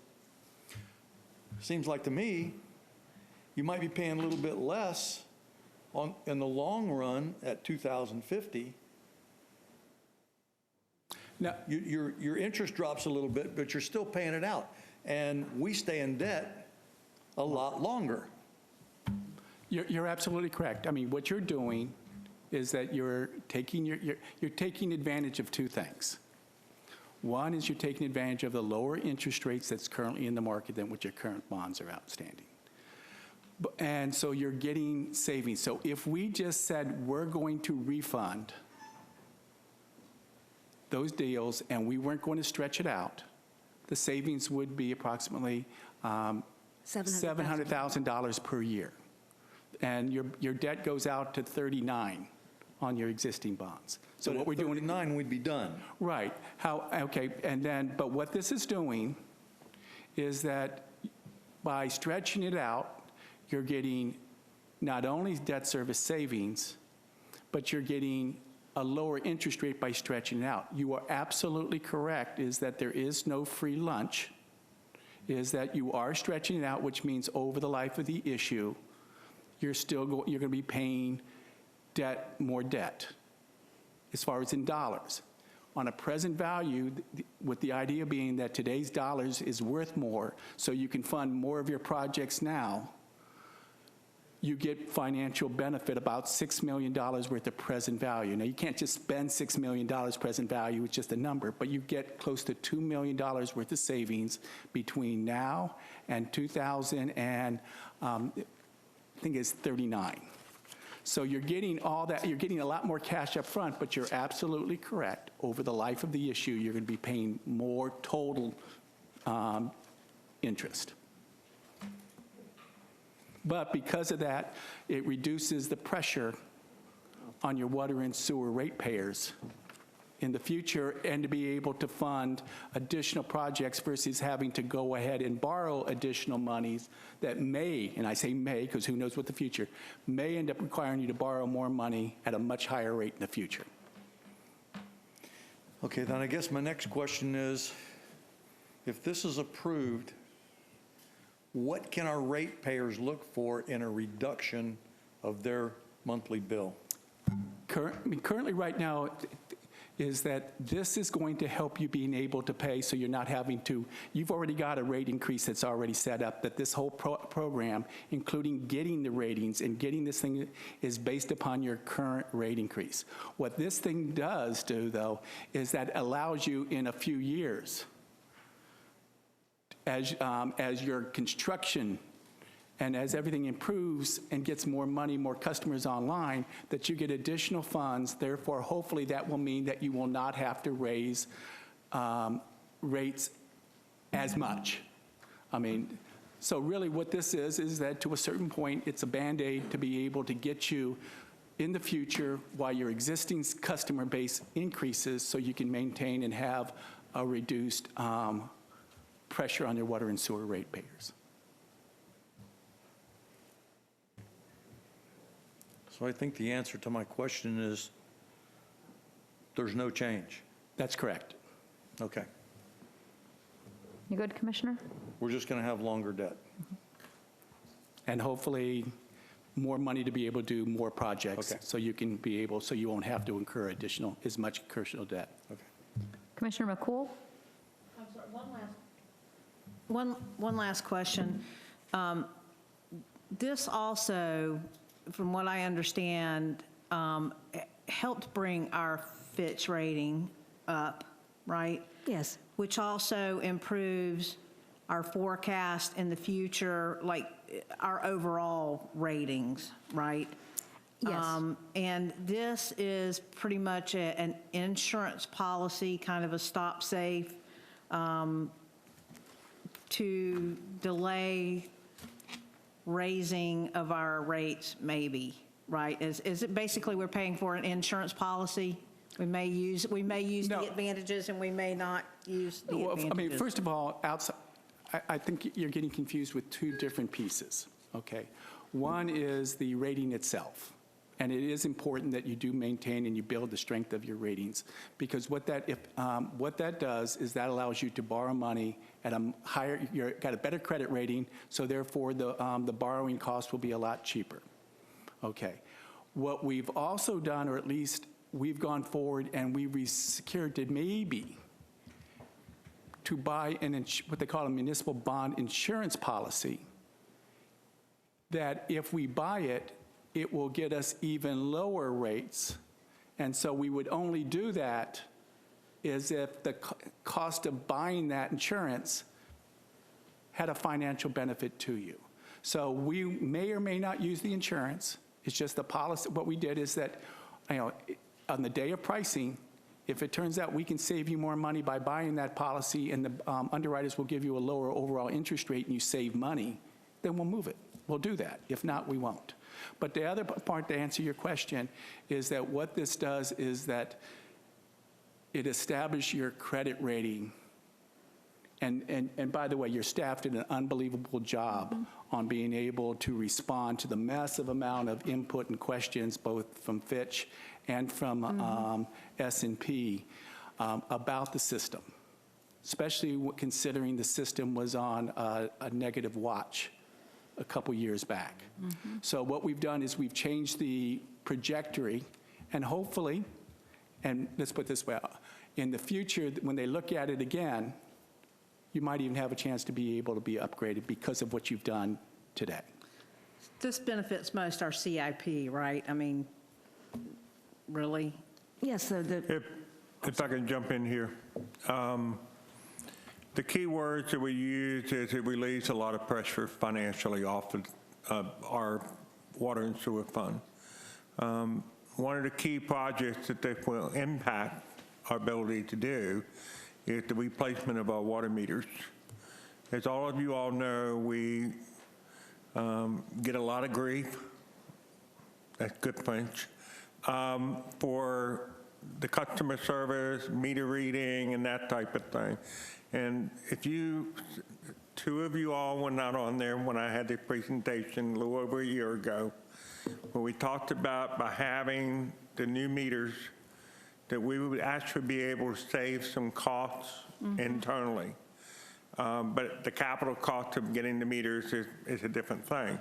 it seems like to me, you might be paying a little bit less in the long run at 2050. Now, your interest drops a little bit, but you're still paying it out. And we stay in debt a lot longer. You're absolutely correct. I mean, what you're doing is that you're taking advantage of two things. One is you're taking advantage of the lower interest rates that's currently in the market than what your current bonds are outstanding. And so you're getting savings. So if we just said we're going to refund those deals and we weren't going to stretch it out, the savings would be approximately $700,000 per year. And your debt goes out to 39 on your existing bonds. So But what at we're doing, 39, we'd be done. right? Okay, and then, but what this is doing is that by stretching it out, you're getting not only debt service savings, but you're getting a lower interest rate by stretching it out. You are absolutely correct, is that there is no free lunch, is that you are stretching it out, which means over the life of the issue, you're going to be paying more debt, as far as in dollars. On a present value, with the idea being that today's dollars is worth more, so you can fund more of your projects now, you get financial benefit, about $6 million worth of present value. Now, you can't just spend $6 million present value, it's just a number, but you get close to $2 million worth of savings between now and 2000 and I think it's 39. So you're getting all that, you're getting a lot more cash up front, but you're absolutely correct. Over the life of the issue, you're going to be paying more total interest. But because of that, it reduces the pressure on your water and sewer ratepayers in the future, and to be able to fund additional projects versus having to go ahead and borrow additional monies that may, and I say may because who knows what the future, may end up requiring you to borrow more money at a much higher rate in the future. Okay, then I guess my next question is, if this is approved, what can our ratepayers look for in a reduction of their monthly bill? Currently, right now, is that this is going to help you being able to pay, so you're not having to, you've already got a rate increase that's already set up, that this whole program, including getting the ratings and getting this thing, is based upon your current rate increase. What this thing does do, though, is that allows you in a few years, as your construction and as everything improves and gets more money, more customers online, that you get additional funds. Therefore, hopefully that will mean that you will not have to raise rates as much. I mean, so really what this is that to a certain point, it's a Band-Aid to be able to get you in the future while your existing customer base increases, so you can maintain and have a reduced pressure on your water and sewer ratepayers. So I think the answer to my question is there's no change. That's correct. Okay. You good, Commissioner? We're just going to have longer debt. And hopefully more money to be able to do more projects, Okay. so you can be able, so you won't have to incur as much additional debt. Okay. Commissioner McCool? I'm sorry, one last question. This also, from what I understand, helped bring our Fitch rating up, right? Yes. Which also improves our forecast in the future, like our overall ratings, right? Yes. And this is pretty much an insurance policy, kind of a stop-safe, to delay raising of our rates, maybe, right? Is it basically we're paying for an insurance policy? We may use No. the advantages and we may not use the advantages. I mean, first of all, I think you're getting confused with two different pieces, okay? One is the rating itself, and it is important that you do maintain and you build the strength of your ratings, because what that does is that allows you to borrow money at a higher, you've got a better credit rating, so therefore the borrowing cost will be a lot cheaper. Okay. What we've also done, or at least we've gone forward and we secured it maybe to buy what they call a municipal bond insurance policy, that if we buy it, it will get us even lower rates. And so we would only do that is if the cost of buying that insurance had a financial benefit to you. So we may or may not use the insurance. It's just the policy. What we did is that, on the day of pricing, If it turns out we can save you more money by buying that policy and the underwriters will give you a lower overall interest rate and you save money, then we'll move it. We'll do that. If not, we won't. But the other part to answer your question is that what this does is that it establishes your credit rating. And by the way, your staff did an unbelievable job on being able to respond to the massive amount of input and questions, both from Fitch and from S&P, about the system, especially considering the system was on a negative watch a couple years back. So what we've done is we've changed the trajectory, and hopefully, and let's put it this way, in the future, when they look at it again, you might even have a chance to be able to be upgraded because of what you've done today. This benefits most our CIP, right? I mean, really? Yes, so If I can jump in here. The key words that we use is it relieves a lot of pressure financially off of our water and sewer fund. One of the key projects that will impact our ability to do is the replacement of our water meters. As all of you all know, we get a lot of grief, that's good French, for the customer service, meter reading, and that type of thing. And if two of you all were not on there when I had the presentation a little over a year ago, where we talked about by having the new meters, that we would actually be able to save some costs internally. But the capital cost of getting the meters is a different thing.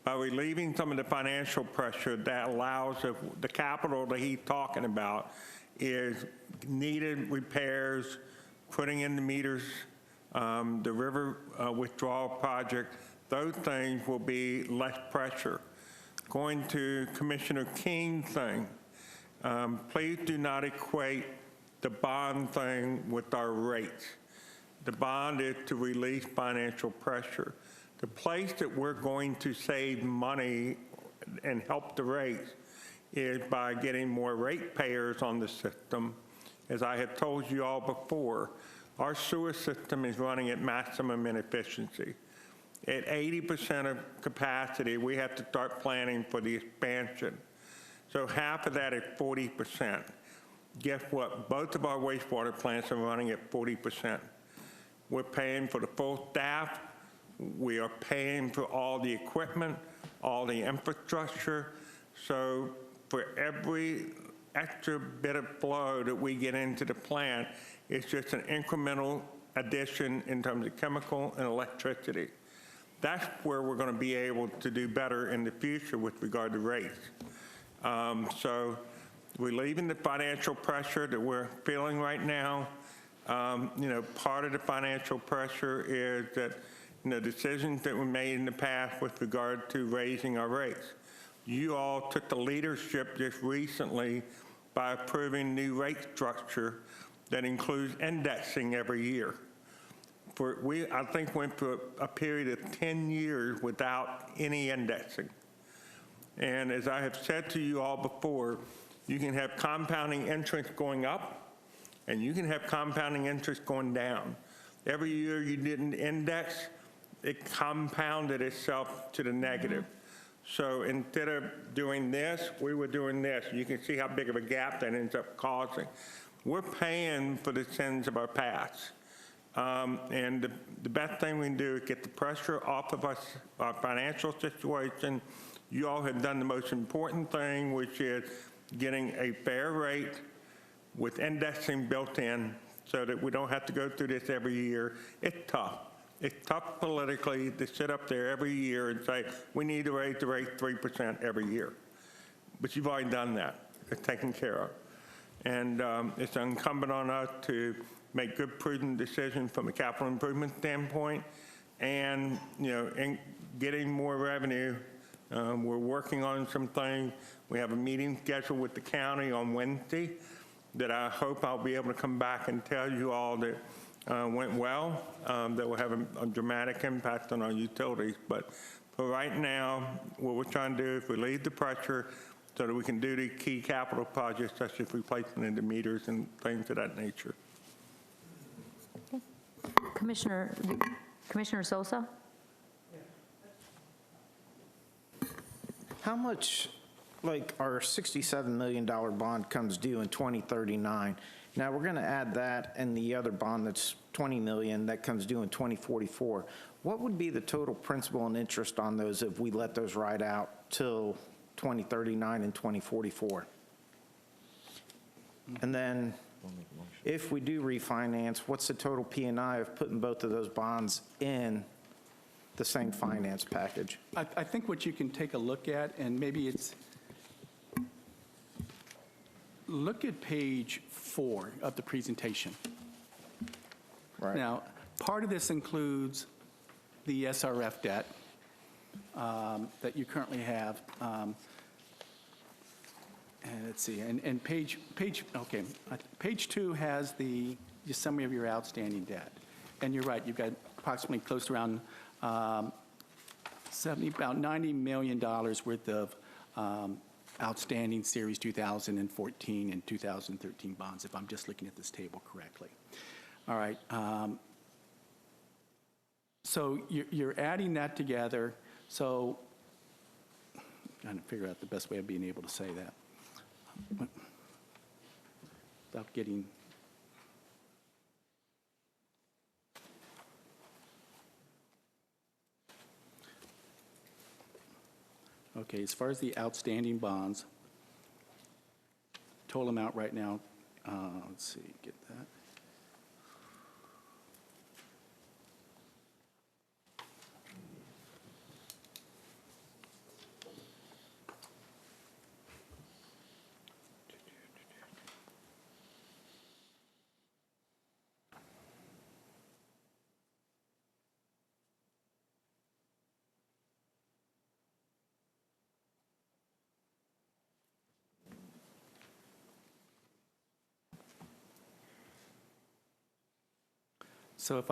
By relieving some of the financial pressure, that allows the capital that he's talking about is needed repairs, putting in the meters, the river withdrawal project, those things will be less pressure. Going to Commissioner King's thing, please do not equate the bond thing with our rates. The bond is to release financial pressure. The place that we're going to save money and help the rates is by getting more ratepayers on the system. As I have told you all before, our sewer system is running at maximum inefficiency. At 80% of capacity, we have to start planning for the expansion. So half of that is 40%. Guess what? Both of our wastewater plants are running at 40%. We're paying for the full staff. We are paying for all the equipment, all the infrastructure. So for every extra bit of flow that we get into the plant, it's just an incremental addition in terms of chemical and electricity. That's where we're going to be able to do better in the future with regard to rates. So relieving the financial pressure that we're feeling right now, part of the financial pressure is that, decisions that were made in the past with regard to raising our rates. You all took the leadership just recently by approving new rate structure that includes indexing every year. I think went through a period of 10 years without any indexing. And as I have said to you all before, you can have compounding interest going up, and you can have compounding interest going down. Every year you didn't index, it compounded itself to the negative. So instead of doing this, we were doing this. You can see how big of a gap that ends up causing. We're paying for the sins of our past. And the best thing we can do is get the pressure off of us, our financial situation. You all have done the most important thing, which is getting a fair rate with indexing built in so that we don't have to go through this every year. It's tough. It's tough politically to sit up there every year and say, we need to raise the rate 3% every year. But you've already done that. It's taken care of. And it's incumbent on us to make good, prudent decisions from a capital improvement standpoint and, in getting more revenue. We're working on some things. We have a meeting scheduled with the county on Wednesday that I hope I'll be able to come back and tell you all that went well, that will have a dramatic impact on our utilities. But for right now, what we're trying to do is relieve the pressure so that we can do the key capital projects such as replacement of the meters and things of that nature. Commissioner Sosa? How much, like, our $67 million bond comes due in 2039. Now, we're going to add that and the other bond that's $20 million that comes due in 2044. What would be the total principal and interest on those if we let those ride out till 2039 and 2044? And then, if we do refinance, what's the total P&I of putting both of those bonds in the same finance package? I think what you can take a look at, and maybe it's, look at page 4 of the presentation. Right. Now, part of this includes the SRF debt that you currently have. And let's see, and page 2 has the summary of your outstanding debt. And you're right, you've got approximately close to around about $90 million worth of outstanding Series 2014 and 2013 bonds, if I'm just looking at this table correctly. All right. So you're adding that together. So I'm trying to figure out the best way of being able to say that without getting. Okay, as far as the outstanding bonds, total amount right now, let's see, get that. So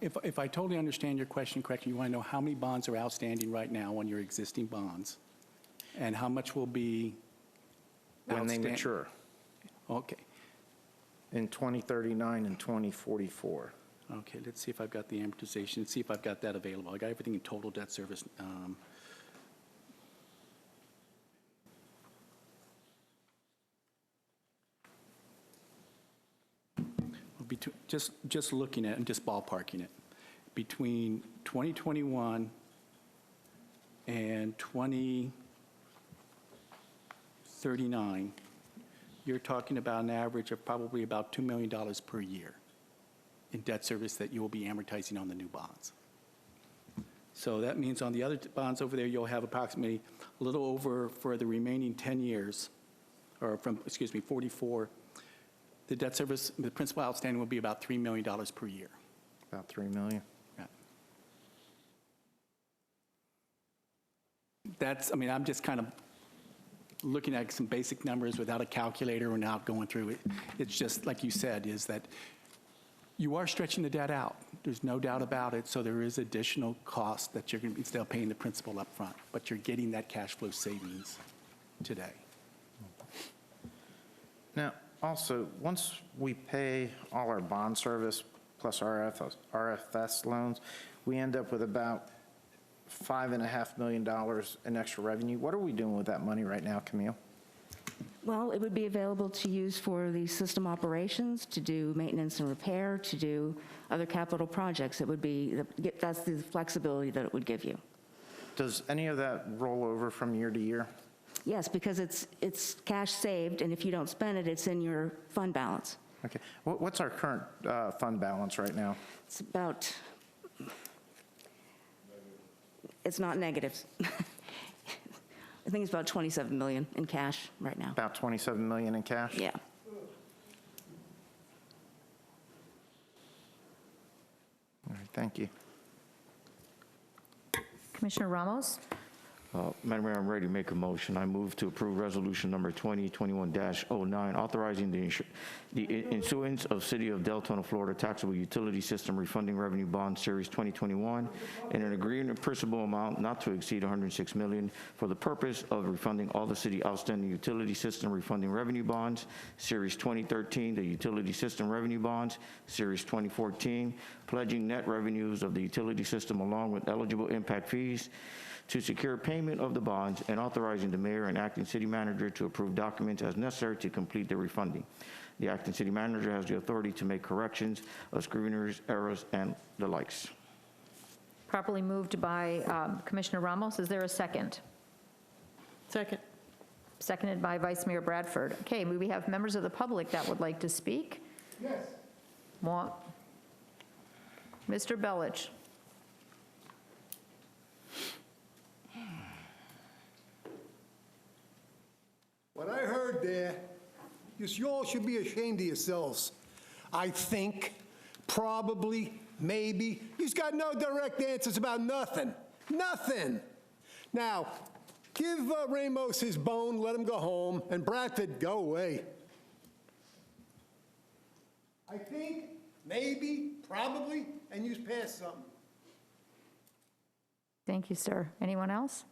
if I totally understand your question correctly, you want to know how many bonds are outstanding right now on your existing bonds, and how much will be When they mature. Okay. In 2039 and 2044. Okay, let's see if I've got the amortization, see if I've got that available. I got everything in total debt service. Just looking at it and just ballparking it, between 2021 and 2039, you're talking about an average of probably about $2 million per year in debt service that you will be amortizing on the new bonds. So that means on the other bonds over there, you'll have approximately a little over for the remaining 10 years, or from, 44, the debt service, the principal outstanding will be about $3 million per year. About $3 million. Yeah. That's, I'm just kind of looking at some basic numbers without a calculator or not going through it. It's just, like you said, is that you are stretching the debt out. There's no doubt about it. So there is additional cost that you're going to be still paying the principal up front, but you're getting that cash flow savings today. Now, also, once we pay all our bond service plus our RFS loans, we end up with about $5.5 million in extra revenue. What are we doing with that money right now, Camille? Well, it would be available to use for the system operations, to do maintenance and repair, to do other capital projects. It would be, that's the flexibility that it would give you. Does any of that roll over from year to year? Yes, because it's cash saved, and if you don't spend it, it's in your fund balance. Okay. What's our current fund balance right now? It's about, it's not negative. I think it's about 27 million in cash right now. About 27 million in cash? Yeah. All right, thank you. Commissioner Ramos? Madam Mayor, I'm ready to make a motion. I move to approve resolution number 2021-09, authorizing the issuance of City of Deltona, Florida taxable utility system refunding revenue bond series 2021 in an agreed principal amount not to exceed $106 million for the purpose of refunding all the city outstanding utility system refunding revenue bonds, series 2013, the utility system revenue bonds, series 2014, pledging net revenues of the utility system along with eligible impact fees to secure payment of the bonds, and authorizing the mayor and acting city manager to approve documents as necessary to complete the refunding. The acting city manager has the authority to make corrections of scrivener's errors and the likes. Properly moved by Commissioner Ramos. Is there a second? Second. Seconded by Vice Mayor Bradford. Okay, we have members of the public that would like to speak. Yes. Mr. Bellich. What I heard there, you all should be ashamed of yourselves. I think, probably, maybe. You've got no direct answers about nothing. Nothing. Now, give Ramos his bone, let him go home, and Bradford, go away. I think, maybe, probably, and you passed something. Thank you, sir. Anyone else?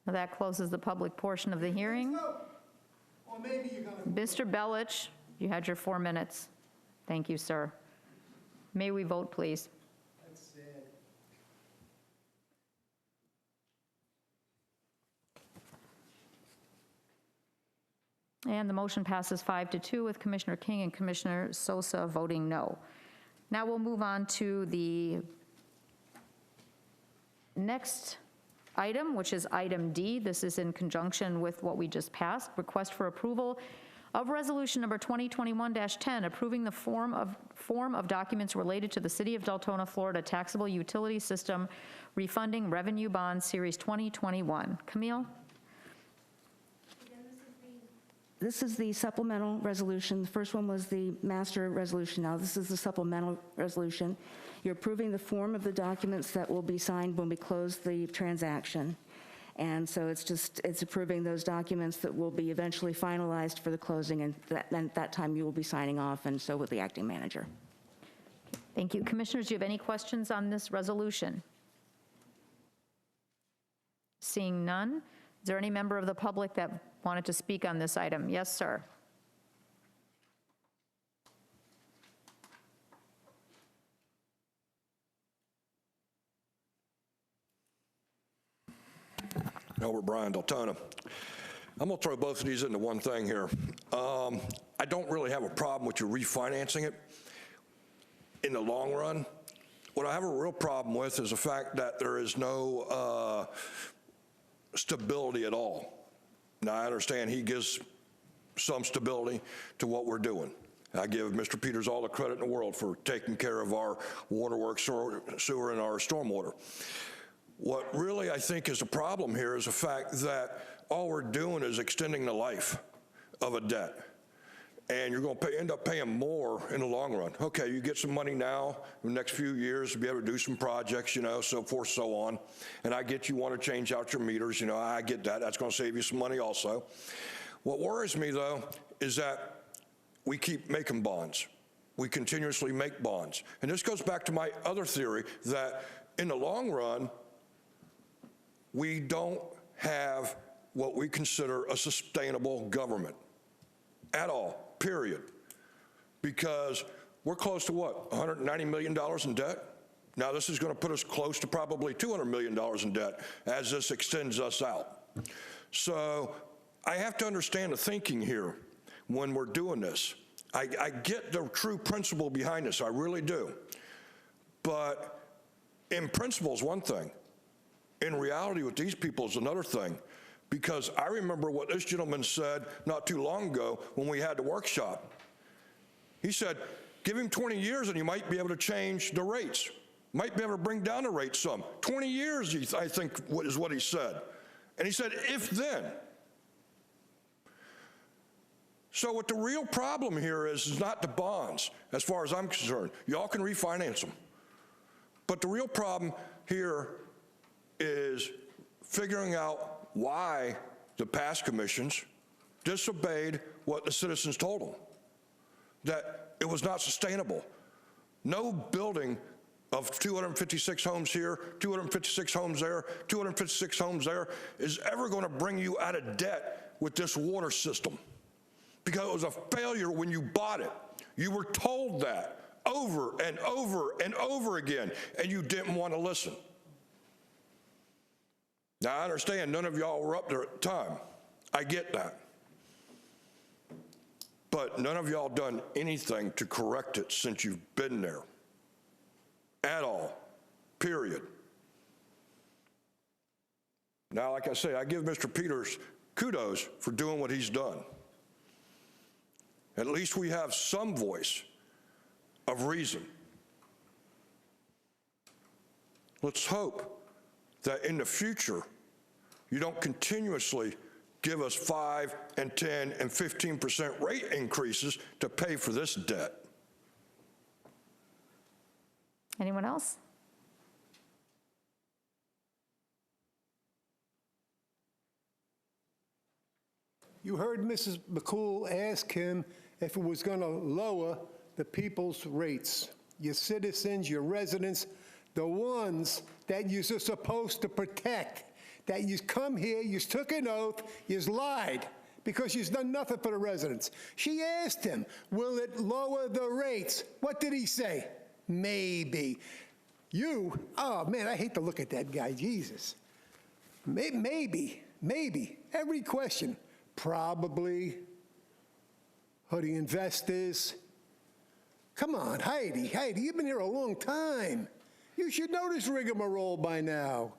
Well, that closes the public portion of the hearing. Or maybe you're gonna... Mr. Bellich, you had your 4 minutes. Thank you, sir. May we vote, please? That's sad. And the motion passes 5-2 with Commissioner King and Commissioner Sosa voting no. Now we'll move on to the next item, which is item D. This is in conjunction with what we just passed. Request for approval of resolution number 2021-10, approving the form of documents related to the City of Deltona, Florida taxable utility system refunding revenue bond series 2021. Camille? This is the supplemental resolution. The first one was the master resolution. Now this is the supplemental resolution. You're approving the form of the documents that will be signed when we close the transaction. And so it's approving those documents that will be eventually finalized for the closing, and at that time you will be signing off, and so will the acting manager. Thank you. Commissioners, do you have any questions on this resolution? Seeing none, is there any member of the public that wanted to speak on this item? Yes, sir. Albert Bryan, Deltona. I'm going to throw both of these into one thing here. I don't really have a problem with you refinancing it in the long run. What I have a real problem with is the fact that there is no stability at all. Now, I understand he gives some stability to what we're doing. I give Mr. Peters all the credit in the world for taking care of our waterworks, sewer, and our stormwater. What really I think is a problem here is the fact that all we're doing is extending the life of a debt. And you're going to end up paying more in the long run. Okay, you get some money now in the next few years to be able to do some projects, you know, so forth, so on. And I get you want to change out your meters, you know, I get that. That's going to save you some money also. What worries me, though, is that we keep making bonds. We continuously make bonds. And this goes back to my other theory that in the long run, we don't have what we consider a sustainable government at all, period. Because we're close to what, $190 million in debt? Now this is going to put us close to probably $200 million in debt as this extends us out. So I have to understand the thinking here when we're doing this. I get the true principle behind this, I really do. But in principle is one thing. In reality with these people is another thing, because I remember what this gentleman said not too long ago when we had the workshop. He said, give him 20 years and you might be able to change the rates. Might be able to bring down the rates some. 20 years, I think, is what he said. And he said, if then. So what the real problem here is not the bonds, as far as I'm concerned. Y'all can refinance them. But the real problem here is figuring out why the past commissions disobeyed what the citizens told them, that it was not sustainable. No building of 256 homes here, 256 homes there, 256 homes there is ever going to bring you out of debt with this water system, because it was a failure when you bought it. You were told that over and over and over again, and you didn't want to listen. Now, I understand none of y'all were up there at the time. I get that. But none of y'all done anything to correct it since you've been there. At all. Period. Now, like I say, I give Mr. Peters kudos for doing what he's done. At least we have some voice of reason. Let's hope that in the future, you don't continuously give us 5 and 10 and 15% rate increases to pay for this debt. Anyone else? You heard Mrs. McCool ask him if it was going to lower the people's rates, your citizens, your residents, the ones that you're supposed to protect, that you come here, you took an oath, you lied because you've done nothing for the residents. She asked him, will it lower the rates? What did he say? Maybe. You, oh man, I hate to look at that guy, Jesus. Maybe. Every question, probably. Who the investors? Come on, Heidi, you've been here a long time. You should know this rigmarole by now.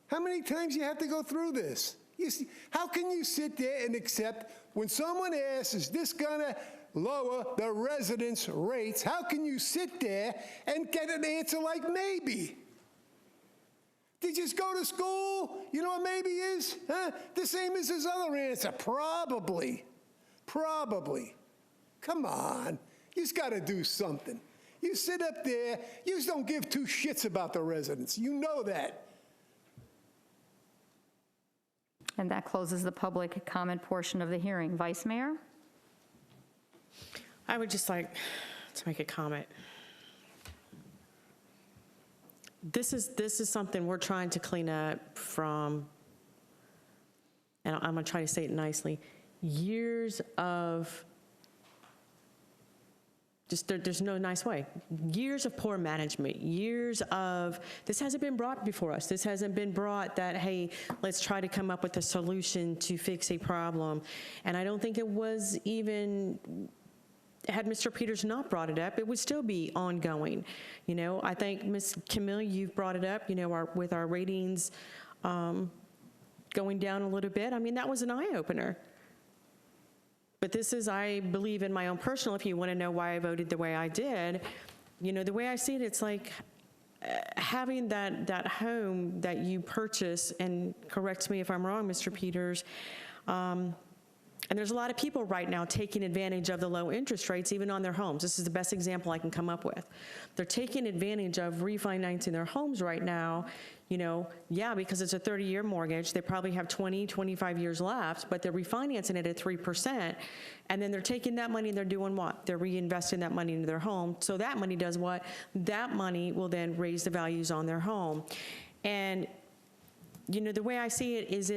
How many times you have to go through this? You see, how can you sit there and accept when someone asks, is this gonna lower the residents' rates? How can you sit there and get an answer like maybe? Did you just go to school? You know what maybe is? Huh? The same as his other answer, probably. Come on, you just gotta do something. You sit up there, you just don't give two shits about the residents. You know that. And that closes the public comment portion of the hearing. Vice Mayor? I would just like to make a comment. This is something we're trying to clean up from, and I'm gonna try to say it nicely, years of just, there's no nice way. Years of poor management, years of, this hasn't been brought before us. This hasn't been brought that, hey, let's try to come up with a solution to fix a problem. And I don't think it was even, had Mr. Peters not brought it up, it would still be ongoing. You know, I think, Ms. Camille, you've brought it up, you know, with our ratings going down a little bit. I mean, that was an eye-opener. But this is, I believe in my own personal, if you want to know why I voted the way I did, you know, the way I see it, it's like having that home that you purchase, and correct me if I'm wrong, Mr. Peters, and there's a lot of people right now taking advantage of the low interest rates, even on their homes. This is the best example I can come up with. They're taking advantage of refinancing their homes right now, you know, yeah, because it's a 30-year mortgage. They probably have 20, 25 years left, but they're refinancing it at 3%. And then they're taking that money and they're doing what? They're reinvesting that money into their home. So that money does what? That money will then raise the values on their home. And, you know, the way I see it is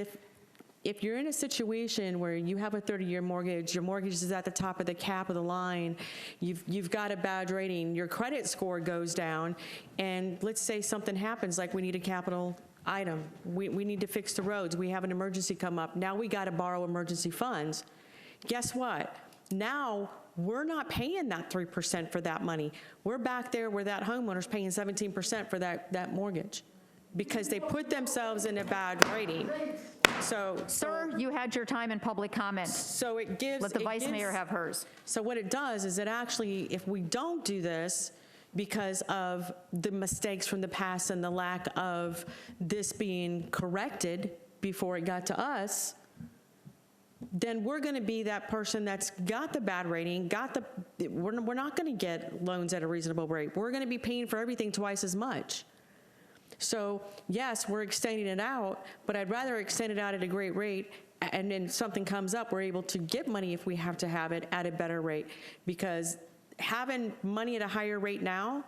if you're in a situation where you have a 30-year mortgage, your mortgage is at the top of the cap of the line, you've got a bad rating, your credit score goes down, and let's say something happens, like we need a capital item, we need to fix the roads, we have an emergency come up, now we got to borrow emergency funds. Guess what? Now we're not paying that 3% for that money. We're back there where that homeowner's paying 17% for that mortgage, because they put themselves in a bad rating. So, Sir, you had your time in public comment. So it gives. Let the Vice Mayor have hers. So what it does is it actually, if we don't do this because of the mistakes from the past and the lack of this being corrected before it got to us, then we're going to be that person that's got the bad rating, we're not going to get loans at a reasonable rate. We're going to be paying for everything twice as much. So yes, we're extending it out, but I'd rather extend it out at a great rate, and then something comes up, we're able to get money if we have to have it at a better rate. Because having money at a higher rate now,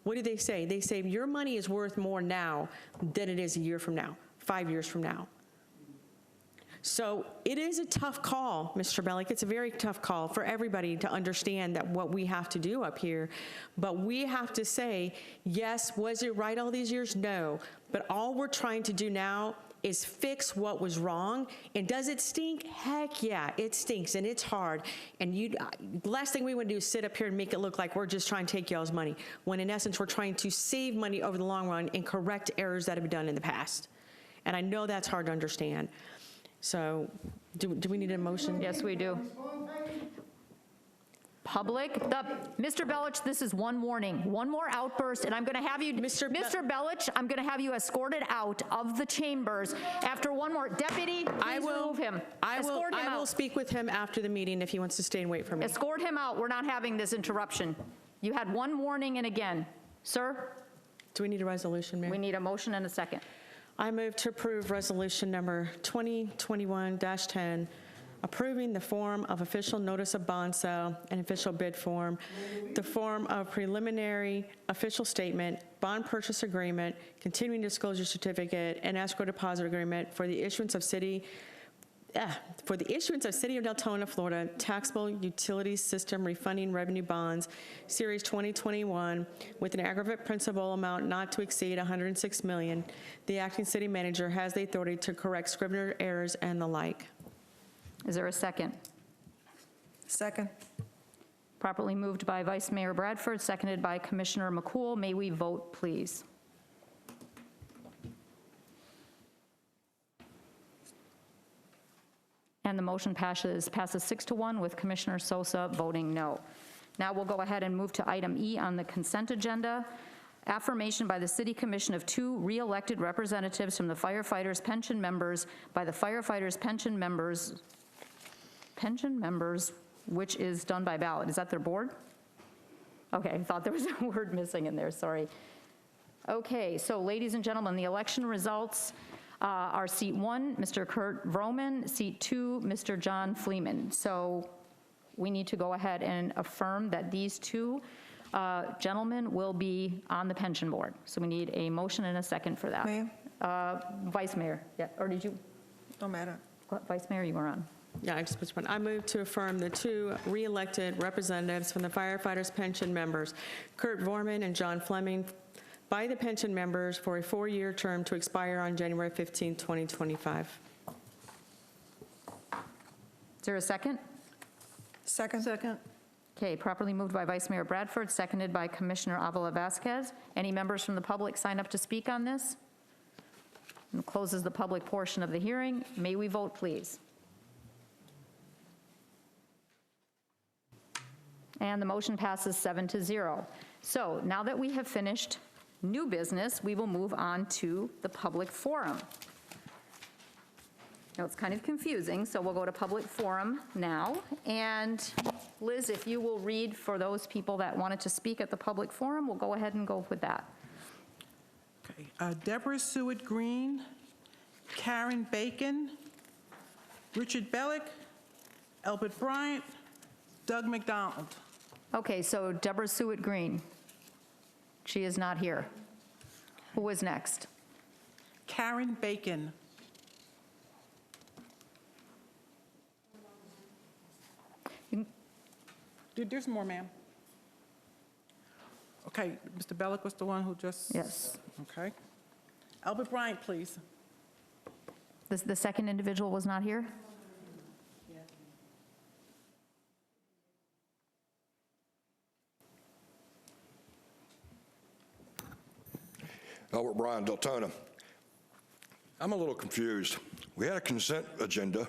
what do they say? They say your money is worth more now than it is a year from now, 5 years from now. So it is a tough call, Mr. Bellick. It's a very tough call for everybody to understand that what we have to do up here. But we have to say, yes, was it right all these years? No. But all we're trying to do now is fix what was wrong. And does it stink? Heck yeah, it stinks and it's hard. And the last thing we want to do is sit up here and make it look like we're just trying to take y'all's money, when in essence we're trying to save money over the long run and correct errors that have been done in the past. And I know that's hard to understand. So do we need a motion? Yes, we do. Public, Mr. Bellich, this is one warning, one more outburst, and I'm going to have you, Mr. Bellich, I'm going to have you escorted out of the chambers after one more. Deputy, please remove him. I will speak with him after the meeting if he wants to stay and wait for me. Escort him out. We're not having this interruption. You had one warning and again. Sir? Do we need a resolution, Mayor? We need a motion and a second. I move to approve resolution number 2021-10, approving the form of official notice of bond sale and official bid form, the form of preliminary official statement, bond purchase agreement, continuing disclosure certificate, and escrow deposit agreement for the issuance of City of Deltona, Florida, taxable utilities system refunding revenue bonds, Series 2021, with an aggregate principal amount not to exceed $106 million. The acting city manager has the authority to correct scrivener errors and the like. Is there a second? Second. Properly moved by Vice Mayor Bradford, seconded by Commissioner McCool. May we vote, please? And the motion passes 6-1 with Commissioner Sosa voting no. Now we'll go ahead and move to item E on the consent agenda. Affirmation by the City Commission of 2 re-elected representatives from the firefighters' pension members by the firefighters' pension members, which is done by ballot. Is that their board? Okay, I thought there was a word missing in there, sorry. Okay, so ladies and gentlemen, the election results are seat 1, Mr. Kurt Vroman, seat 2, Mr. John Fleeman. So we need to go ahead and affirm that these 2 gentlemen will be on the pension board. So we need a motion and a second for that. Mayor? Vice Mayor, yeah, or did you? Don't matter. Vice Mayor, you were on. Yeah, I just put one. I move to affirm the 2 re-elected representatives from the firefighters' pension members, Kurt Vorman and John Fleming, by the pension members for a 4-year term to expire on January 15, 2025. Is there a second? Second. Second. Okay, properly moved by Vice Mayor Bradford, seconded by Commissioner Avila Vasquez. Any members from the public sign up to speak on this? And closes the public portion of the hearing. May we vote, please? And the motion passes 7-0. So now that we have finished new business, we will move on to the public forum. Now, it's kind of confusing, so we'll go to public forum now. And Liz, if you will read for those people that wanted to speak at the public forum, we'll go ahead and go with that. Okay. Deborah Seward Green, Karen Bacon, Richard Bellick, Albert Bryant, Doug McDonald. Okay, so Deborah Seward Green. She is not here. Who is next? Karen Bacon. There's more, ma'am. Okay, Mr. Bellick was the one who just... Yes. Okay. Albert Bryant, please. The second individual was not here? Albert Bryan, Deltona. I'm a little confused. We had a consent agenda.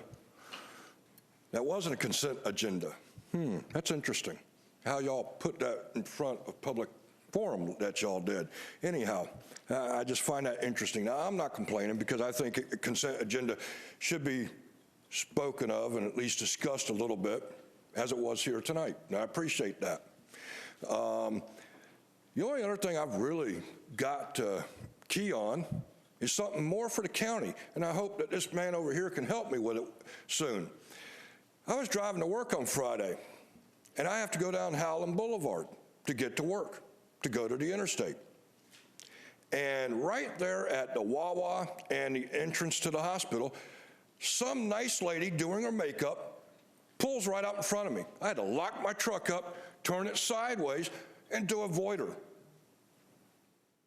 That wasn't a consent agenda. That's interesting, how y'all put that in front of public forum that y'all did. Anyhow, I just find that interesting. Now, I'm not complaining because I think a consent agenda should be spoken of and at least discussed a little bit as it was here tonight. And I appreciate that. The only other thing I've really got to key on is something more for the county, and I hope that this man over here can help me with it soon. I was driving to work on Friday, and I have to go down Howland Boulevard to get to work, to go to the interstate. And right there at the Wawa and the entrance to the hospital, some nice lady doing her makeup pulls right out in front of me. I had to lock my truck up, turn it sideways, and to avoid her.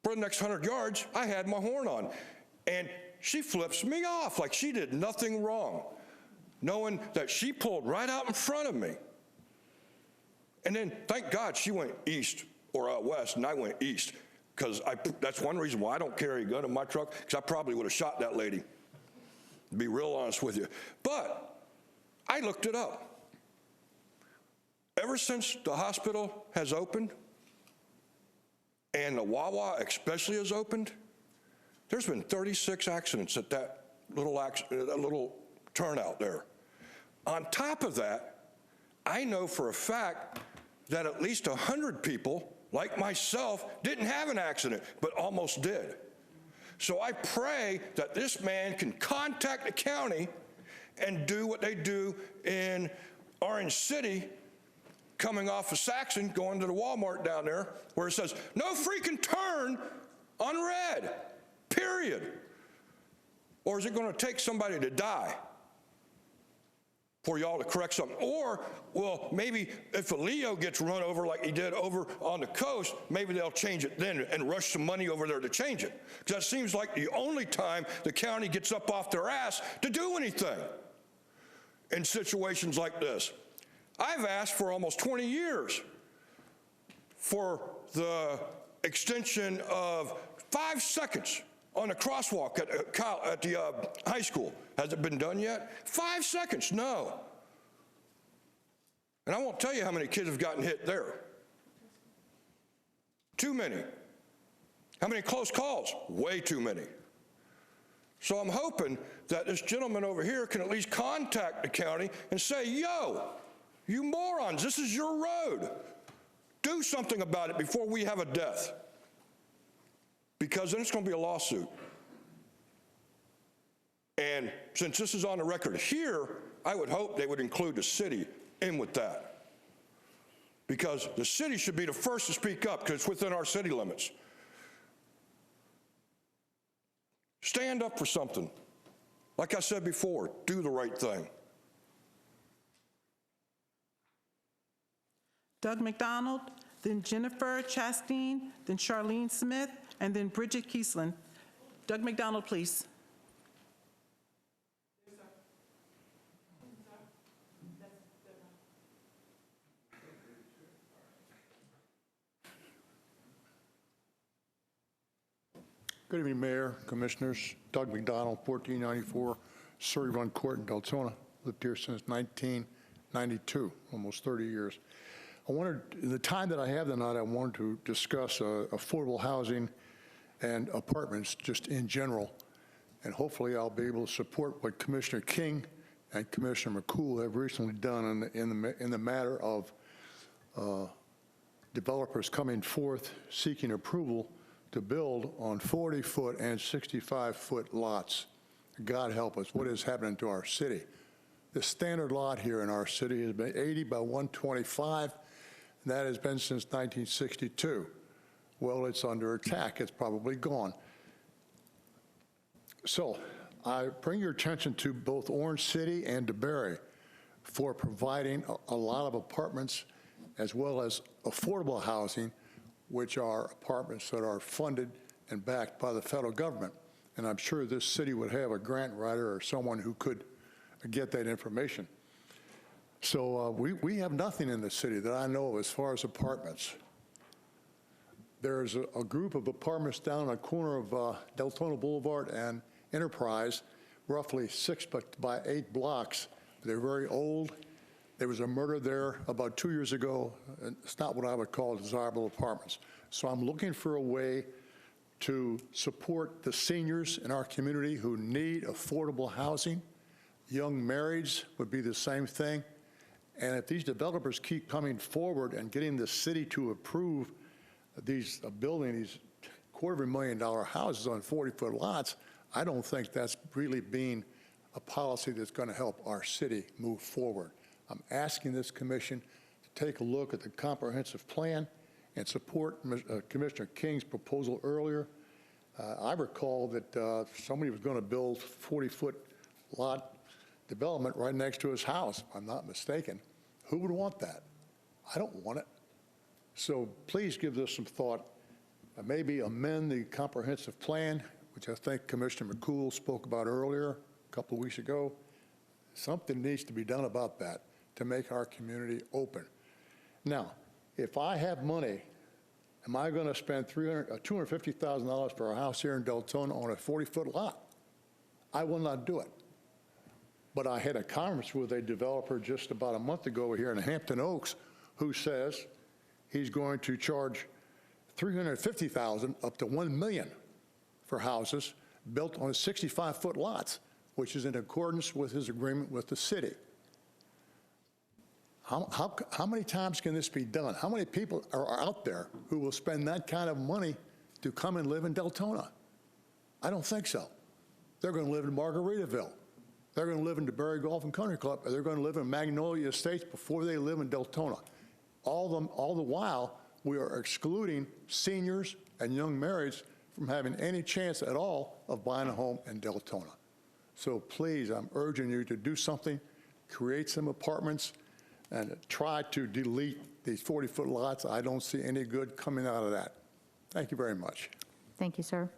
For the next 100 yards, I had my horn on, and she flips me off like she did nothing wrong, knowing that she pulled right out in front of me. And then, thank God, she went east or west, and I went east, because that's one reason why I don't carry a gun in my truck, because I probably would have shot that lady, to be real honest with you. But I looked it up. Ever since the hospital has opened, and the Wawa especially has opened, there's been 36 accidents at that little turnout there. On top of that, I know for a fact that at least 100 people, like myself, didn't have an accident, but almost did. So I pray that this man can contact the county and do what they do in Orange City, coming off of Saxon, going to the Walmart down there, where it says, no freaking turn on red, period. Or is it going to take somebody to die for y'all to correct something? Or, well, maybe if a Leo gets run over like he did over on the coast, maybe they'll change it then and rush some money over there to change it. Because that seems like the only time the county gets up off their ass to do anything in situations like this. I've asked for almost 20 years for the extension of 5 seconds on a crosswalk at the high school. Has it been done yet? 5 seconds, no. And I won't tell you how many kids have gotten hit there. Too many. How many close calls? Way too many. So I'm hoping that this gentleman over here can at least contact the county and say, yo, you morons, this is your road. Do something about it before we have a death. Because then it's going to be a lawsuit. And since this is on the record here, I would hope they would include the city in with that. Because the city should be the first to speak up, because it's within our city limits. Stand up for something. Like I said before, do the right thing. Doug McDonald, then Jennifer Chastain, then Charlene Smith, and then Bridget Kiesland. Doug McDonald, please. Good evening, Mayor, Commissioners. Doug McDonald, 1494 Surrey Run Court in Deltona. Lived here since 1992, almost 30 years. In the time that I have tonight, I wanted to discuss affordable housing and apartments just in general. And hopefully I'll be able to support what Commissioner King and Commissioner McCool have recently done in the matter of developers coming forth seeking approval to build on 40-foot and 65-foot lots. God help us, what is happening to our city? The standard lot here in our city has been 80 by 125, and that has been since 1962. Well, it's under attack, it's probably gone. So I bring your attention to both Orange City and DeBerry for providing a lot of apartments as well as affordable housing, which are apartments that are funded and backed by the federal government. And I'm sure this city would have a grant writer or someone who could get that information. So we have nothing in the city that I know of as far as apartments. There's a group of apartments down the corner of Deltona Boulevard and Enterprise, roughly 6 by 8 blocks. They're very old. There was a murder there about 2 years ago. It's not what I would call desirable apartments. So I'm looking for a way to support the seniors in our community who need affordable housing. Young marrieds would be the same thing. And if these developers keep coming forward and getting the city to approve these building these $250,000 houses on 40-foot lots, I don't think that's really being a policy that's going to help our city move forward. I'm asking this commission to take a look at the comprehensive plan and support Commissioner King's proposal earlier. I recall that somebody was going to build 40-foot lot development right next to his house, if I'm not mistaken. Who would want that? I don't want it. So please give this some thought. Maybe amend the comprehensive plan, which I think Commissioner McCool spoke about earlier a couple of weeks ago. Something needs to be done about that to make our community open. Now, if I have money, am I going to spend $250,000 for a house here in Deltona on a 40-foot lot? I will not do it. But I had a conference with a developer just about a month ago here in Hampton Oaks who says he's going to charge $350,000 up to $1 million for houses built on 65-foot lots, which is in accordance with his agreement with the city. How many times can this be done? How many people are out there who will spend that kind of money to come and live in Deltona? I don't think so. They're going to live in Margaritaville. They're going to live in DeBerry Golf and Country Club, or they're going to live in Magnolia Estates before they live in Deltona. All the while, we are excluding seniors and young marrieds from having any chance at all of buying a home in Deltona. So please, I'm urging you to do something, create some apartments, and try to delete these 40-foot lots. I don't see any good coming out of that. Thank you very much. Thank you, sir.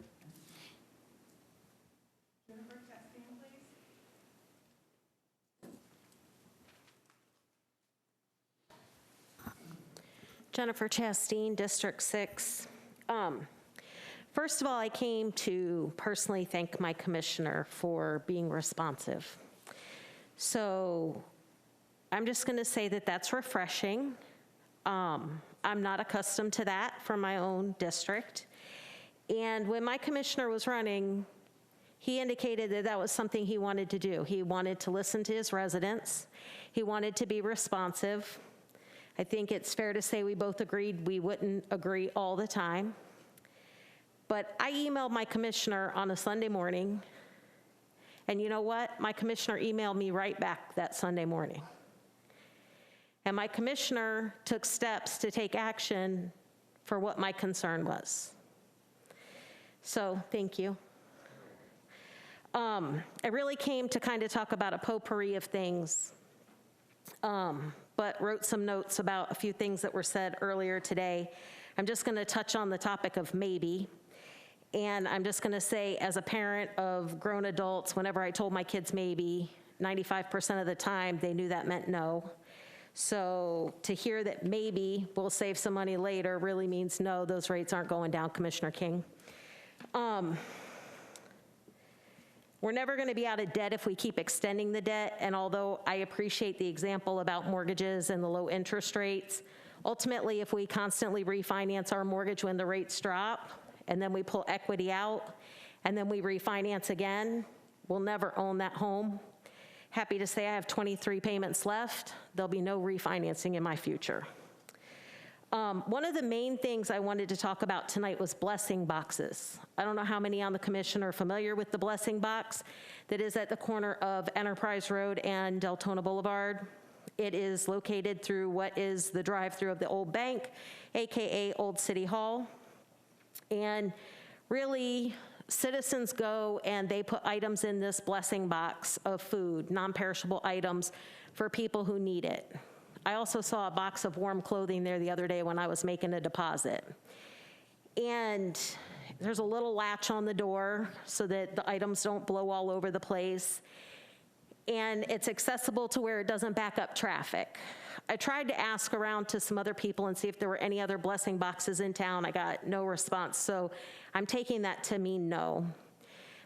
Jennifer Chastain, District 6. First of all, I came to personally thank my commissioner for being responsive. So I'm just going to say that that's refreshing. I'm not accustomed to that for my own district. And when my commissioner was running, he indicated that that was something he wanted to do. He wanted to listen to his residents. He wanted to be responsive. I think it's fair to say we both agreed we wouldn't agree all the time. But I emailed my commissioner on a Sunday morning, and you know what? My commissioner emailed me right back that Sunday morning. And my commissioner took steps to take action for what my concern was. So, thank you. I really came to kind of talk about a potpourri of things. But wrote some notes about a few things that were said earlier today. I'm just going to touch on the topic of maybe. And I'm just going to say, as a parent of grown adults, whenever I told my kids maybe, 95% of the time they knew that meant no. So to hear that maybe we'll save some money later really means no, those rates aren't going down, Commissioner King. We're never going to be out of debt if we keep extending the debt, and although I appreciate the example about mortgages and the low interest rates, ultimately if we constantly refinance our mortgage when the rates drop, and then we pull equity out, and then we refinance again, we'll never own that home. Happy to say I have 23 payments left. There'll be no refinancing in my future. One of the main things I wanted to talk about tonight was blessing boxes. I don't know how many on the commission are familiar with the blessing box that is at the corner of Enterprise Road and Deltona Boulevard. It is located through what is the drive-through of the old bank, AKA Old City Hall. And really, citizens go and they put items in this blessing box of food, non-perishable items for people who need it. I also saw a box of warm clothing there the other day when I was making a deposit. And there's a little latch on the door so that the items don't blow all over the place. And it's accessible to where it doesn't back up traffic. I tried to ask around to some other people and see if there were any other blessing boxes in town. I got no response, so I'm taking that to mean no.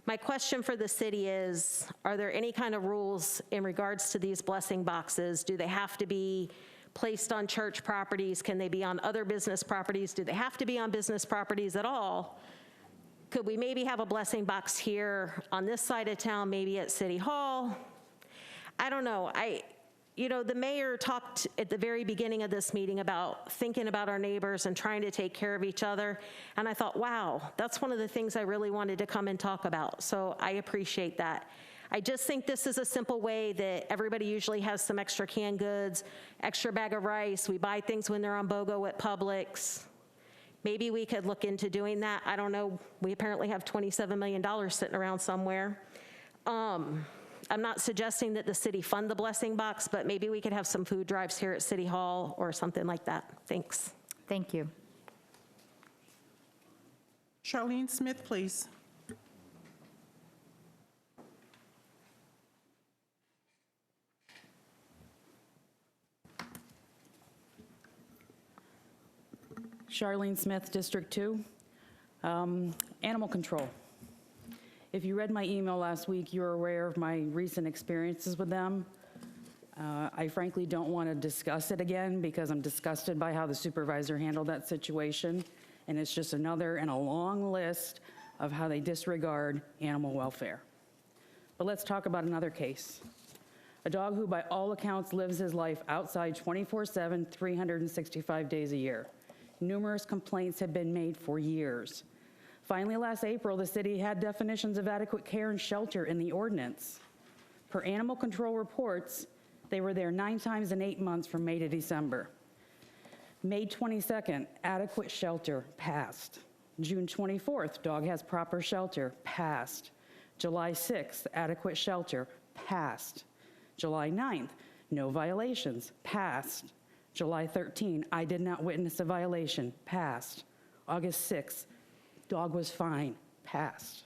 My question for the city is, are there any kind of rules in regards to these blessing boxes? Do they have to be placed on church properties? Can they be on other business properties? Do they have to be on business properties at all? Could we maybe have a blessing box here on this side of town, maybe at City Hall? I don't know. You know, the mayor talked at the very beginning of this meeting about thinking about our neighbors and trying to take care of each other. And I thought, wow, that's one of the things I really wanted to come and talk about. So I appreciate that. I just think this is a simple way that everybody usually has some extra canned goods, extra bag of rice. We buy things when they're on BOGO at Publix. Maybe we could look into doing that. I don't know. We apparently have $27 million sitting around somewhere. I'm not suggesting that the city fund the blessing box, but maybe we could have some food drives here at City Hall or something like that. Thanks. Thank you. Charlene Smith, please. Charlene Smith, District 2. Animal control. If you read my email last week, you're aware of my recent experiences with them. I frankly don't want to discuss it again because I'm disgusted by how the supervisor handled that situation, and it's just another in a long list of how they disregard animal welfare. But let's talk about another case. A dog who by all accounts lives his life outside 24/7, 365 days a year. Numerous complaints have been made for years. Finally, last April, the city had definitions of adequate care and shelter in the ordinance. Per animal control reports, they were there 9 times in 8 months from May to December. May 22nd, adequate shelter, passed. June 24th, dog has proper shelter, passed. July 6th, adequate shelter, passed. July 9th, no violations, passed. July 13, I did not witness a violation, passed. August 6th, dog was fine, passed.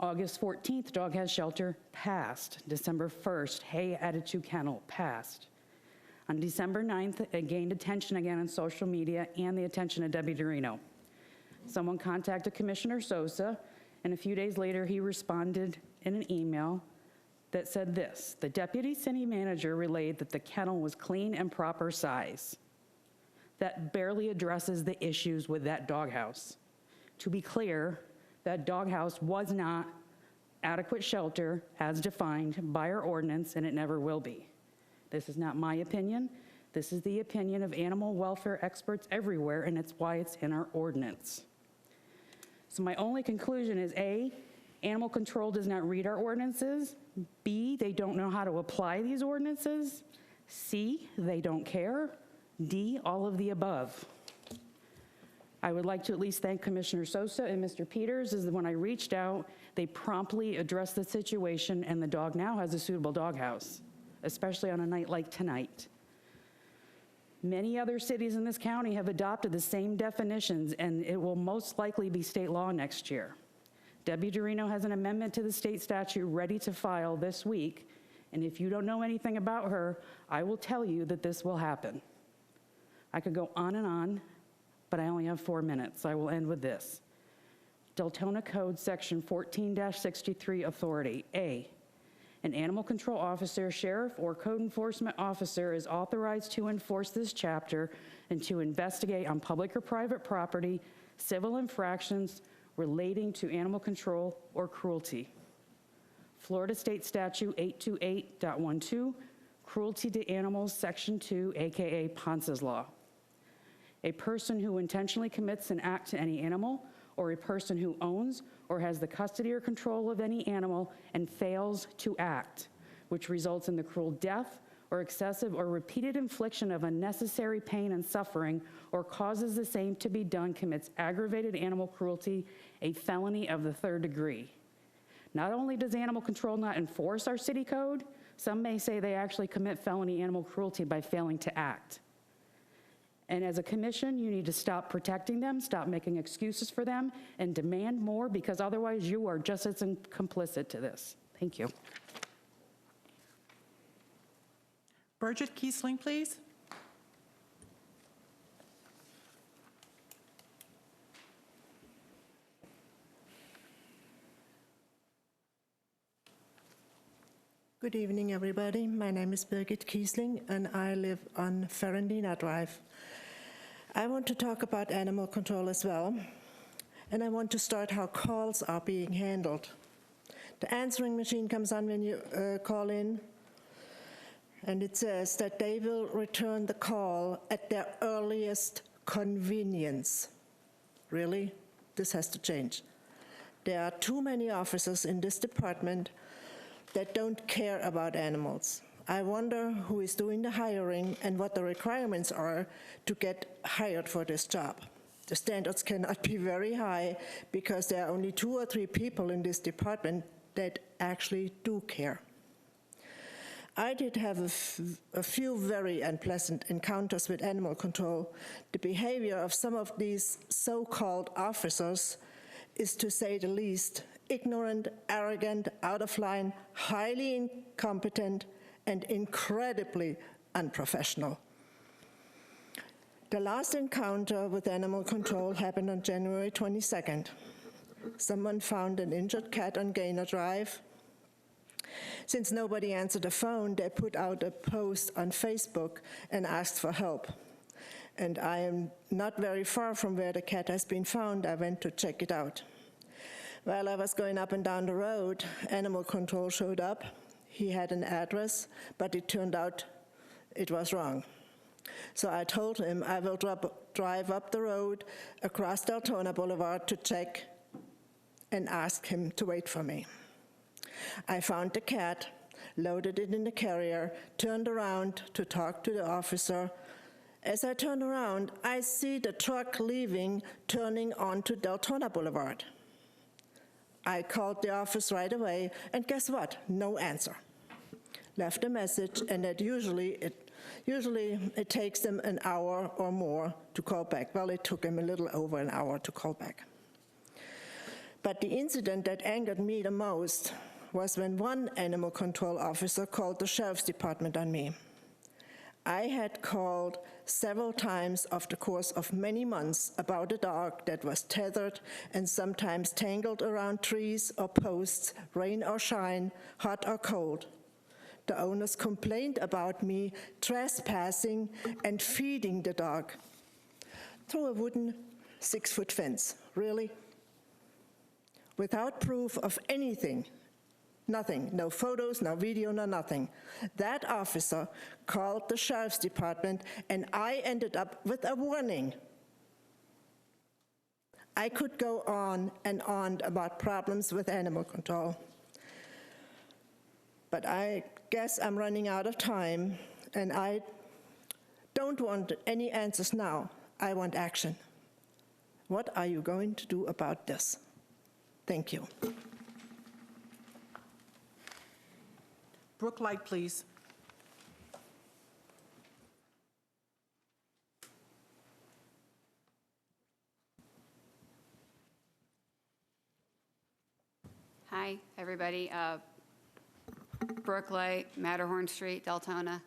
August 14th, dog has shelter, passed. December 1st, hay added to kennel, passed. On December 9th, it gained attention again on social media and the attention of Debbie Dorino. Someone contacted Commissioner Sosa, and a few days later, he responded in an email that said this: the deputy city manager relayed that the kennel was clean and proper size. That barely addresses the issues with that doghouse. To be clear, that doghouse was not adequate shelter as defined by our ordinance, and it never will be. This is not my opinion. This is the opinion of animal welfare experts everywhere, and it's why it's in our ordinance. So my only conclusion is A, animal control does not read our ordinances. B, they don't know how to apply these ordinances. C, they don't care. D, all of the above. I would like to at least thank Commissioner Sosa and Mr. Peters, as when I reached out, they promptly addressed the situation, and the dog now has a suitable doghouse, especially on a night like tonight. Many other cities in this county have adopted the same definitions, and it will most likely be state law next year. Debbie Dorino has an amendment to the state statute ready to file this week, and if you don't know anything about her, I will tell you that this will happen. I could go on, but I only have 4 minutes, so I will end with this. Deltona Code Section 14-63 Authority. A, an animal control officer, sheriff, or code enforcement officer is authorized to enforce this chapter and to investigate on public or private property civil infractions relating to animal control or cruelty. Florida State Statute 828.12, Cruelty to Animals, Section 2, AKA Ponce's Law. A person who intentionally commits an act to any animal, or a person who owns or has the custody or control of any animal and fails to act, which results in the cruel death or excessive or repeated infliction of unnecessary pain and suffering, or causes the same to be done, commits aggravated animal cruelty, a felony of the 3rd degree. Not only does animal control not enforce our city code, some may say they actually commit felony animal cruelty by failing to act. And as a commission, you need to stop protecting them, stop making excuses for them, and demand more, because otherwise you are just as complicit to this. Thank you. Bridget Kiesling, please. Good evening, everybody. My name is Birgit Kiesling, and I live on Ferrandina Drive. I want to talk about animal control as well, and I want to start how calls are being handled. The answering machine comes on when you call in. And it says that they will return the call at their earliest convenience. Really? This has to change. There are too many officers in this department that don't care about animals. I wonder who is doing the hiring and what the requirements are to get hired for this job. The standards cannot be very high because there are only 2 or 3 people in this department that actually do care. I did have a few very unpleasant encounters with animal control. The behavior of some of these so-called officers is, to say the least, ignorant, arrogant, out of line, highly incompetent, and incredibly unprofessional. The last encounter with animal control happened on January 22nd. Someone found an injured cat on Gaynor Drive. Since nobody answered the phone, they put out a post on Facebook and asked for help. And I am not very far from where the cat has been found. I went to check it out. While I was going up and down the road, animal control showed up. He had an address, but it turned out it was wrong. So I told him I will drive up the road across Deltona Boulevard to check and ask him to wait for me. I found the cat, loaded it in the carrier, turned around to talk to the officer. As I turned around, I see the truck leaving, turning onto Deltona Boulevard. I called the office right away, and guess what? No answer. Left a message, and that usually it takes them an hour or more to call back. Well, it took him a little over an hour to call back. But the incident that angered me the most was when one animal control officer called the sheriff's department on me. I had called several times over the course of many months about a dog that was tethered and sometimes tangled around trees or posts, rain or shine, hot or cold. The owners complained about me trespassing and feeding the dog through a wooden 6-foot fence. Really? Without proof of anything. Nothing, no photos, no video, no nothing. That officer called the sheriff's department, and I ended up with a warning. I could go on and on about problems with animal control. But I guess I'm running out of time, and I don't want any answers now. I want action. What are you going to do about this? Thank you. Brooke Light, please. Hi, everybody. Brooke Light, Matterhorn Street, Deltona.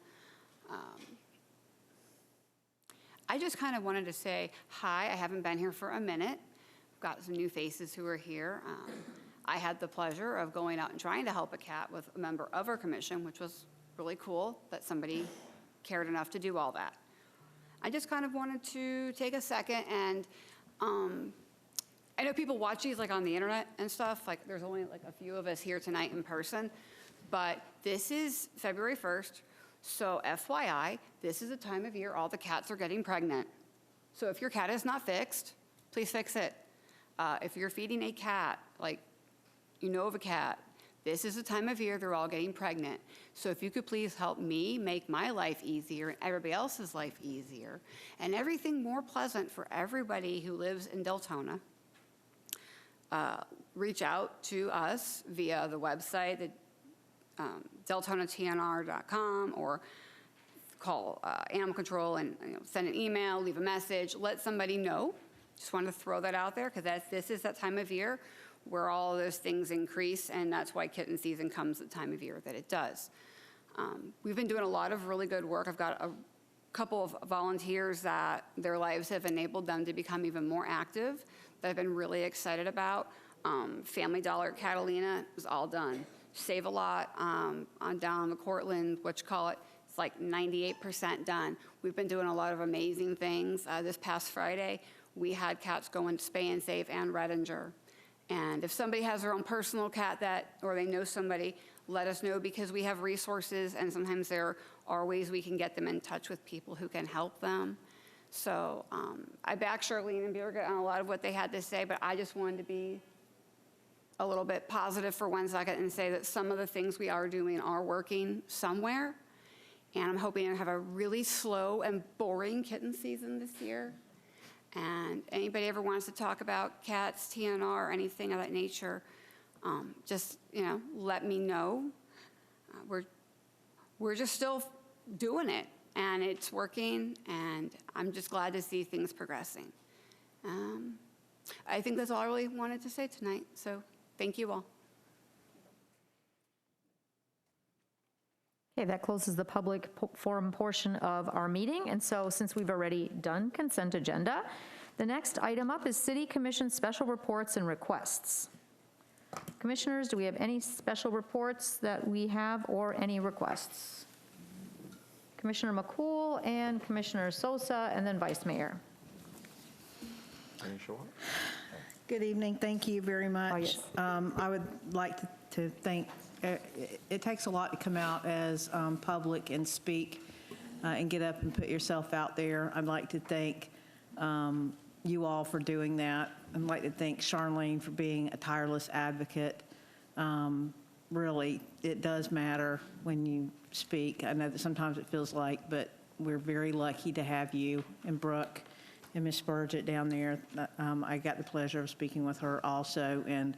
I just kind of wanted to say hi. I haven't been here for a minute. I've got some new faces who are here. I had the pleasure of going out and trying to help a cat with a member of our commission, which was really cool that somebody cared enough to do all that. I just kind of wanted to take a second and I know people watch these like on the internet and stuff, like there's only like a few of us here tonight in person, but this is February 1st, so FYI, this is the time of year all the cats are getting pregnant. So if your cat is not fixed, please fix it. If you're feeding a cat, like you know of a cat, this is the time of year they're all getting pregnant. So if you could please help me make my life easier and everybody else's life easier and everything more pleasant for everybody who lives in Deltona, reach out to us via the website, deltonatnr.com, or call animal control and send an email, leave a message, let somebody know. Just want to throw that out there because this is that time of year where all those things increase, and that's why kitten season comes at the time of year that it does. We've been doing a lot of really good work. I've got a couple of volunteers that their lives have enabled them to become even more active that I've been really excited about. Family Dollar at Catalina is all done. Save a Lot on down the Cortland, it's like 98% done. We've been doing a lot of amazing things. This past Friday, we had cats go into Spay and Save and Redinger. And if somebody has their own personal cat or they know somebody, let us know, because we have resources, and sometimes there are ways we can get them in touch with people who can help them. So I back Charlene and Birgit on a lot of what they had to say, but I just wanted to be a little bit positive for 1 second and say that some of the things we are doing are working somewhere. And I'm hoping to have a really slow and boring kitten season this year. And anybody ever wants to talk about cats, TNR, or anything of that nature, just, let me know. We're just still doing it, and it's working, and I'm just glad to see things progressing. I think that's all I really wanted to say tonight, so thank you all. Okay, that closes the public forum portion of our meeting. And so since we've already done consent agenda, the next item up is City Commission special reports and requests. Commissioners, do we have any special reports that we have or any requests? Commissioner McCool and Commissioner Sosa, and then Vice Mayor. Good evening. Thank you very much. I would like to thank, it takes a lot to come out as public and speak and get up and put yourself out there. I'd like to thank you all for doing that. I'd like to thank Charlene for being a tireless advocate. Really, it does matter when you speak. I know that sometimes it feels like, but we're very lucky to have you and Brooke and Miss Burgett down there. I got the pleasure of speaking with her also, and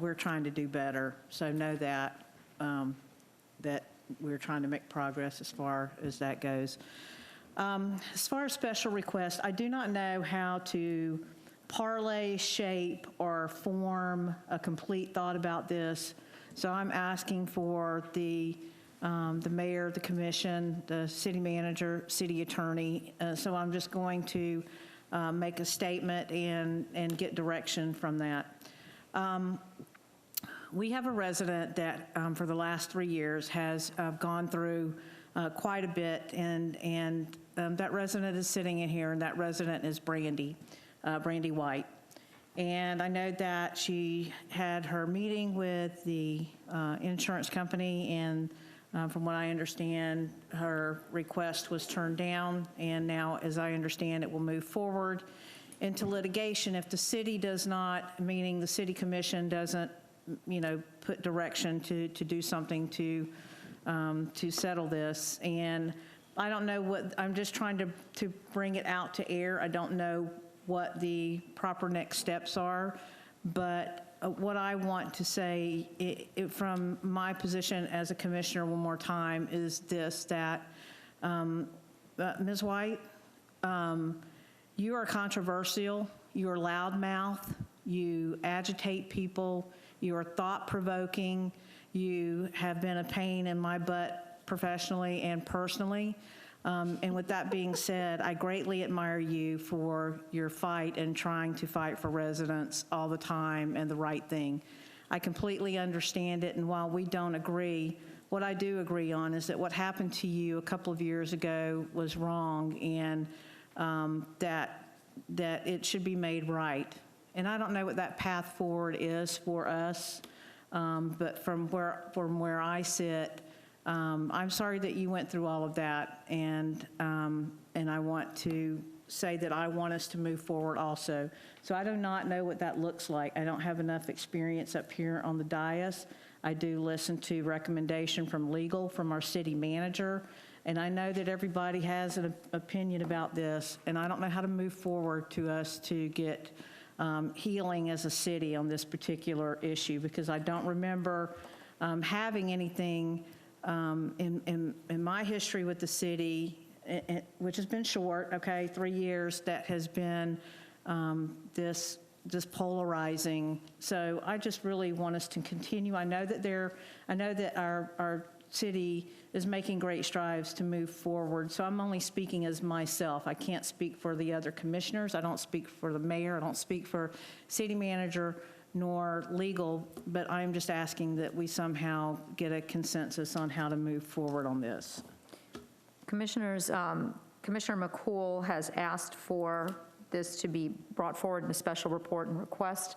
we're trying to do better. So know that, that we're trying to make progress as far as that goes. As far as special requests, I do not know how to parlay, shape, or form a complete thought about this. So I'm asking for the mayor, the commission, the city manager, city attorney. So I'm just going to make a statement and get direction from that. We have a resident that for the last 3 years has gone through quite a bit, and that resident is sitting in here, and that resident is Brandy White. And I know that she had her meeting with the insurance company, and from what I understand, her request was turned down, and now, as I understand, it will move forward into litigation if the city does not, meaning the city commission doesn't, put direction to do something to settle this. And I don't know what, I'm just trying to bring it out to air. I don't know what the proper next steps are, but what I want to say from my position as a commissioner one more time is this, that Ms. White, you are controversial, you are loudmouth, you agitate people, you are thought-provoking, you have been a pain in my butt professionally and personally. And with that being said, I greatly admire you for your fight and trying to fight for residents all the time and the right thing. I completely understand it, and while we don't agree, what I do agree on is that what happened to you a couple of years ago was wrong, and that it should be made right. And I don't know what that path forward is for us, but from where I sit, I'm sorry that you went through all of that, and I want to say that I want us to move forward also. So I do not know what that looks like. I don't have enough experience up here on the dais. I do listen to recommendation from legal, from our city manager, and I know that everybody has an opinion about this, and I don't know how to move forward to us to get healing as a city on this particular issue, because I don't remember having anything in my history with the city, which has been short, okay, 3 years, that has been this polarizing. So I just really want us to continue. I know that our city is making great strides to move forward. So I'm only speaking as myself. I can't speak for the other commissioners. I don't speak for the mayor. I don't speak for city manager nor legal, but I'm just asking that we somehow get a consensus on how to move forward on this. Commissioners, Commissioner McCool has asked for this to be brought forward in a special report and request.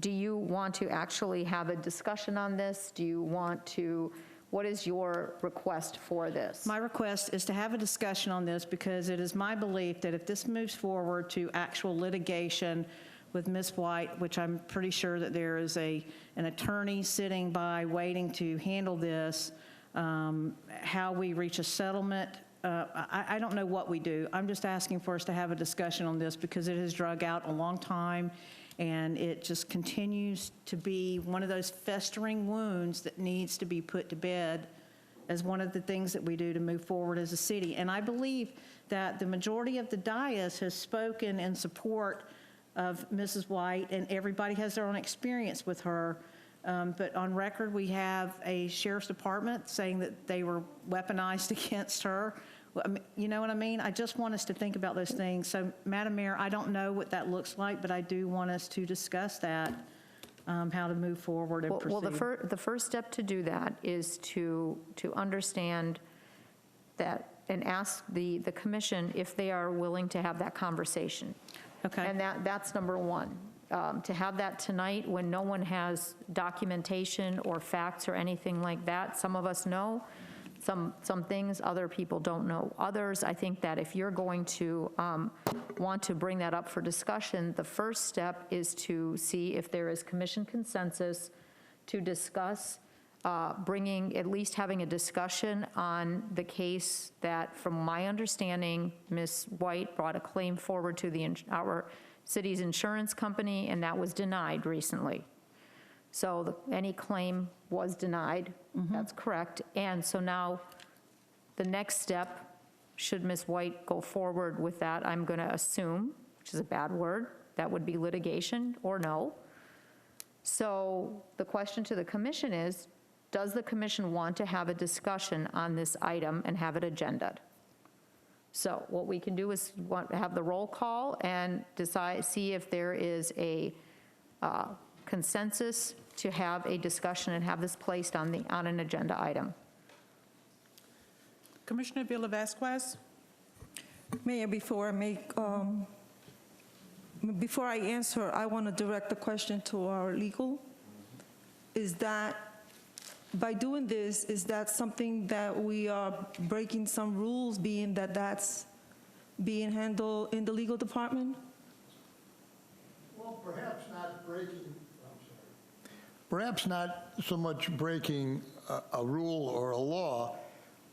do you want to actually have a discussion on this? Do you want to, what is your request for this? My request is to have a discussion on this because it is my belief that if this moves forward to actual litigation with Ms. White, which I'm pretty sure that there is an attorney sitting by waiting to handle this, how we reach a settlement, I don't know what we do. I'm just asking for us to have a discussion on this because it has drug out a long time, and it just continues to be one of those festering wounds that needs to be put to bed as one of the things that we do to move forward as a city. And I believe that the majority of the dais has spoken in support of Mrs. White, and everybody has their own experience with her. But on record, we have a sheriff's department saying that they were weaponized against her. You know what I mean? I just want us to think about those things. So, Madam Mayor, I don't know what that looks like, but I do want us to discuss that, how to move forward and proceed. Well, the first step to do that is to understand that and ask the commission if they are willing to have that conversation. Okay. And that's number one. To have that tonight when no one has documentation or facts or anything like that. Some of us know some things, other people don't know others. I think that if you're going to want to bring that up for discussion, the first step is to see if there is commission consensus to discuss at least having a discussion on the case that, from my understanding, Ms. White brought a claim forward to our city's insurance company, and that was denied recently. So any claim was denied. That's correct. And so now the next step, should Ms. White go forward with that, I'm going to assume, which is a bad word, that would be litigation or no. So the question to the commission is, does the commission want to have a discussion on this item and have it agenda'd? So what we can do is have the roll call and see if there is a consensus to have a discussion and have this placed on an agenda item. Commissioner Villa-Vasquez? Mayor, before I answer, I want to direct the question to our legal. Is that, by doing this, is that something that we are breaking some rules, being that that's being handled in the legal department? Well, perhaps not breaking, perhaps not so much breaking a rule or a law,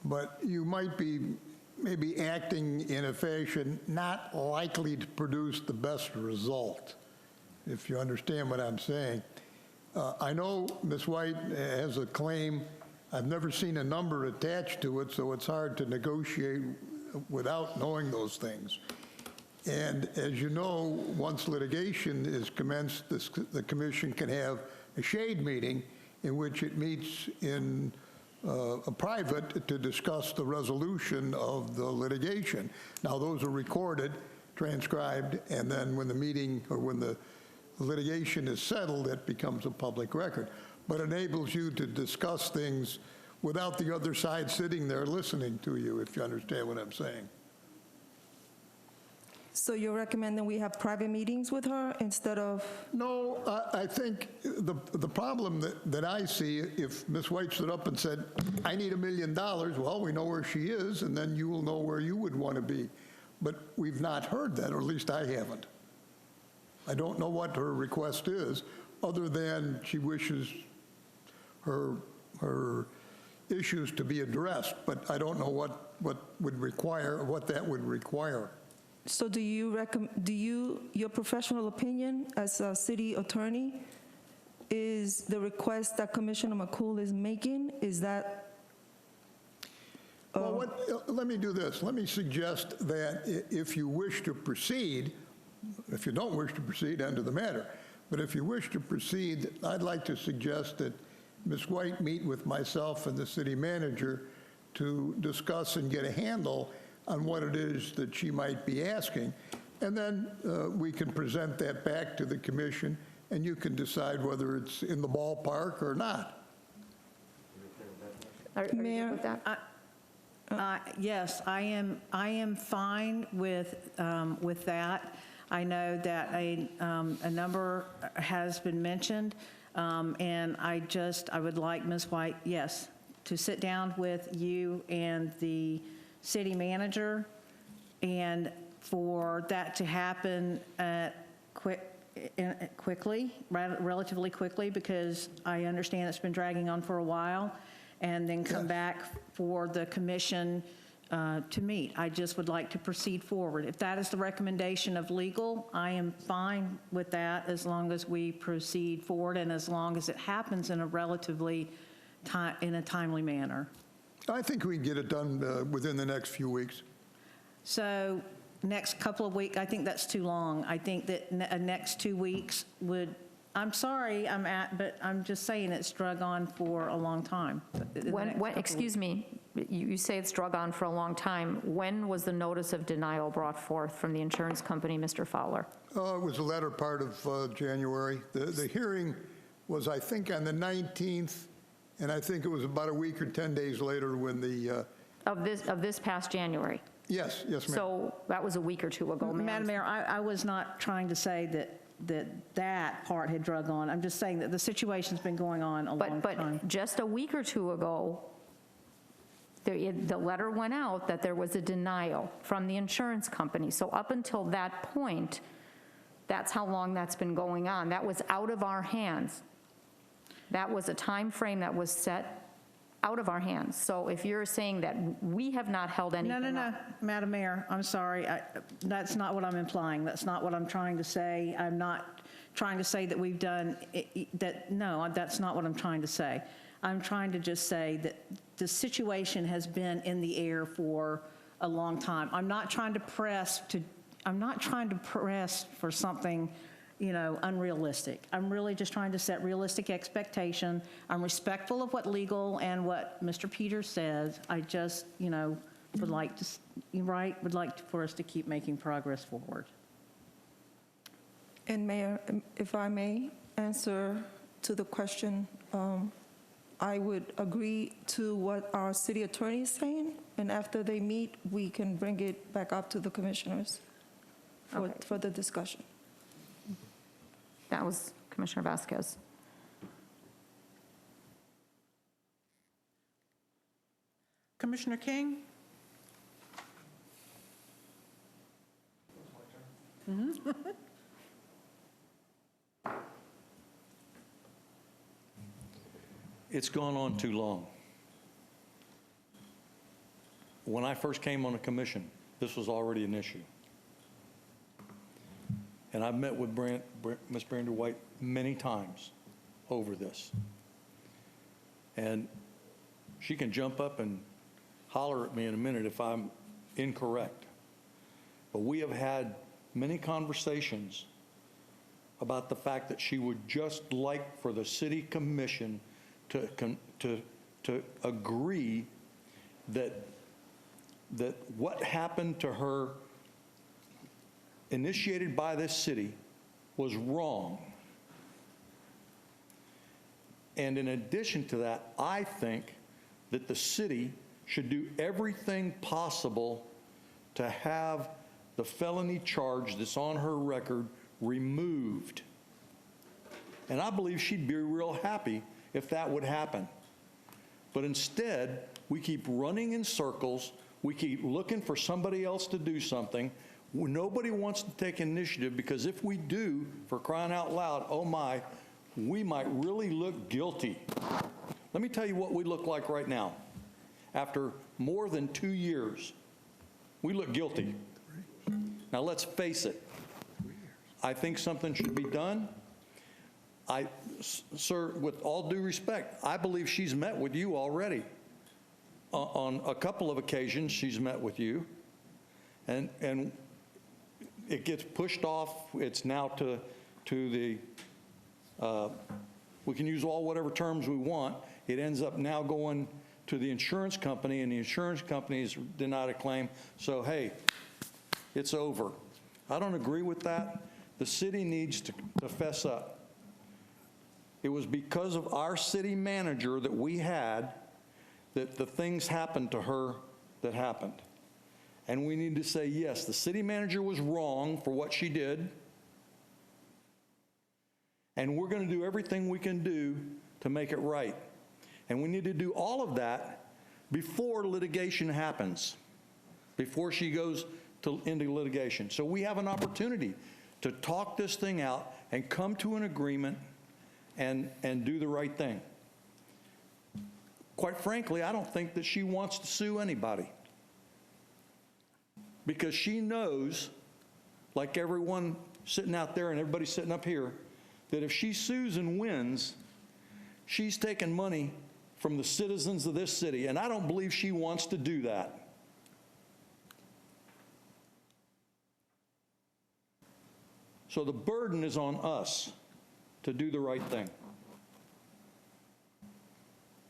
but you might be maybe acting in a fashion not likely to produce the best result, if you understand what I'm saying. I know Ms. White has a claim. I've never seen a number attached to it, so it's hard to negotiate without knowing those things. And as you know, once litigation is commenced, the commission can have a shade meeting in which it meets in a private to discuss the resolution of the litigation. Now, those are recorded, transcribed, and then when the meeting or when the litigation is settled, it becomes a public record, but enables you to discuss things without the other side sitting there listening to you, if you understand what I'm saying. So you're recommending we have private meetings with her instead of? No, I think the problem that I see, if Ms. White stood up and said, I need $1 million, well, we know where she is, and then you will know where you would want to be. But we've not heard that, or at least I haven't. I don't know what her request is, other than she wishes her issues to be addressed, but I don't know what that would require. So do you, your professional opinion as a city attorney, is the request that Commissioner McCool is making, is that? Well, let me do this. Let me suggest that if you wish to proceed, if you don't wish to proceed, end of the matter. But if you wish to proceed, I'd like to suggest that Ms. White meet with myself and the city manager to discuss and get a handle on what it is that she might be asking. And then we can present that back to the commission, and you can decide whether it's in the ballpark or not. Are you good with that? Yes, I am fine with that. I know that a number has been mentioned, and I would like Ms. White, yes, to sit down with you and the city manager, and for that to happen relatively quickly, because I understand it's been dragging on for a while, and then come back for the commission to meet. I just would like to proceed forward. If that is the recommendation of legal, I am fine with that as long as we proceed forward and as long as it happens in a relatively in a timely manner. I think we can get it done within the next few weeks. So next couple of weeks, I think that's too long. I think that next 2 weeks would, I'm sorry, but I'm just saying it's drug on for a long time. Excuse me, you say it's drug on for a long time. When was the notice of denial brought forth from the insurance company, Mr. Fowler? It was the latter part of January. The hearing was, I think, on the 19th, and I think it was about a week or 10 days later when the... Of this past January? Yes, ma'am. So that was a week or two ago, ma'am. Madam Mayor, I was not trying to say that part had drug on. I'm just saying that the situation's been going on a long time. But just a week or two ago, the letter went out that there was a denial from the insurance company. So up until that point, that's how long that's been going on. That was out of our hands. That was a time frame that was set out of our hands. So if you're saying that we have not held anything No, up. Madam Mayor, I'm sorry. That's not what I'm implying. That's not what I'm trying to say. I'm not trying to say that we've done that. No, that's not what I'm trying to say. I'm trying to just say that the situation has been in the air for a long time. I'm not trying to press for something, unrealistic. I'm really just trying to set realistic expectation. I'm respectful of what legal and what Mr. Peters says. I just, would like for us to keep making progress forward. And Mayor, if I may answer to the question, I would agree to what our city attorney is saying, and after they meet, we can bring it back up to the commissioners for the discussion. That was Commissioner Vasquez. Commissioner King? It's gone on too long. When I first came on the commission, this was already an issue. And I've met with Ms. Brenda White many times over this. And she can jump up and holler at me in a minute if I'm incorrect. But we have had many conversations about the fact that she would just like for the city commission to agree that what happened to her initiated by this city was wrong. And in addition to that, I think that the city should do everything possible to have the felony charge that's on her record removed. And I believe she'd be real happy if that would happen. But instead, we keep running in circles. We keep looking for somebody else to do something. Nobody wants to take initiative, because if we do, for crying out loud, oh my, we might really look guilty. Let me tell you what we look like right now. After more than 2 years, we look guilty. Now let's face it. I think something should be done. Sir, with all due respect, I believe she's met with you already. On a couple of occasions, she's met with you. And it gets pushed off. It's now to the, we can use whatever terms we want. It ends up now going to the insurance company, and the insurance company has denied a claim. So, hey, it's over. I don't agree with that. The city needs to fess up. It was because of our city manager that we had that the things happened to her that happened. and we need to say, yes, the city manager was wrong for what she did, and we're going to do everything we can do to make it right. And we need to do all of that before litigation happens, before she goes into litigation. So we have an opportunity to talk this thing out and come to an agreement and do the right thing. Quite frankly, I don't think that she wants to sue anybody, because she knows, like everyone sitting out there and everybody sitting up here, that if she sues and wins, she's taking money from the citizens of this city, and I don't believe she wants to do that. So the burden is on us to do the right thing.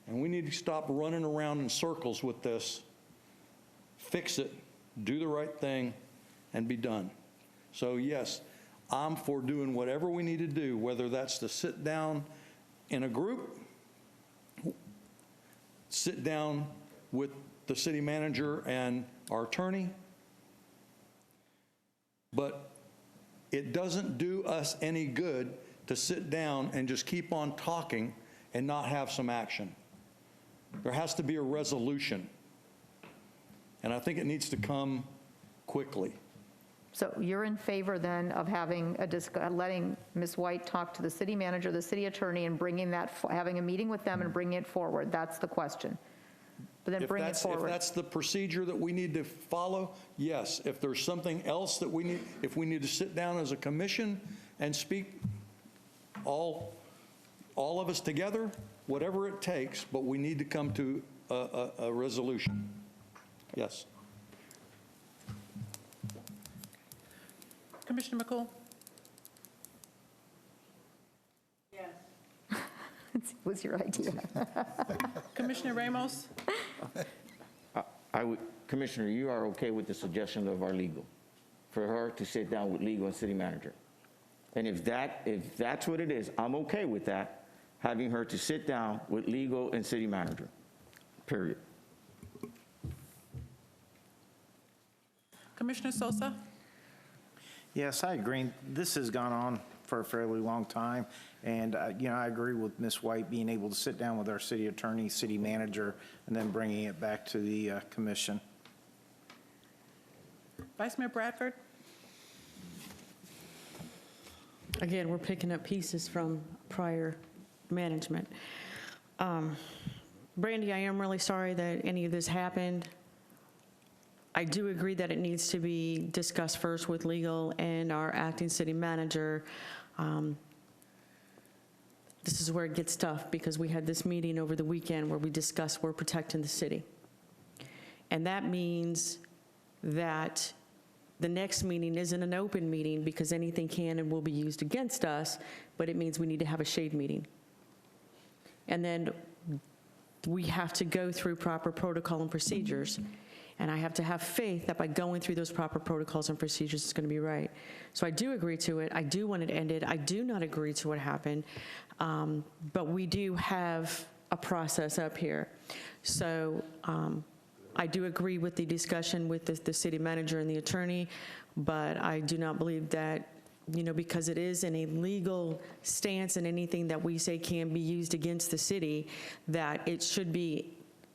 And we need to stop running around in circles with this, fix it, do the right thing, and be done. So yes, I'm for doing whatever we need to do, whether that's to sit down in a group, sit down with the city manager and our attorney, but it doesn't do us any good to sit down and just keep on talking and not have some action. There has to be a resolution, and I think it needs to come quickly. So you're in favor then of having letting Ms. White talk to the city manager, the city attorney, and bringing that, having a meeting with them and bringing it forward? That's the question. But then bring it forward. If that's the procedure that we need to follow, yes. If there's something else that we need, if we need to sit down as a commission and speak, all of us together, whatever it takes, but we need to come to a resolution. Yes. Commissioner McCool? Yes. It was your idea. Commissioner Ramos? Commissioner, you are okay with the suggestion of our legal, for her to sit down with legal and city manager? And if that's what it is, I'm okay with that, having her to sit down with legal and city manager, period. Commissioner Sosa? Yes, I agree. This has gone on for a fairly long time, and I agree with Ms. White being able to sit down with our city attorney, city manager, and then bringing it back to the commission. Vice Mayor Bradford? Again, we're picking up pieces from prior management. Brandy, I am really sorry that any of this happened. I do agree that it needs to be discussed first with legal and our acting city manager. This is where it gets tough, because we had this meeting over the weekend where we discussed we're protecting the city. And that means that the next meeting isn't an open meeting, because anything can and will be used against us, but it means we need to have a shade meeting. And then we have to go through proper protocol and procedures. And I have to have faith that by going through those proper protocols and procedures, it's going to be right. So I do agree to it. I do want it ended. I do not agree to what happened. But we do have a process up here. So I do agree with the discussion with the city manager and the attorney, but I do not believe that, because it is in a legal stance and anything that we say can be used against the city, that it should be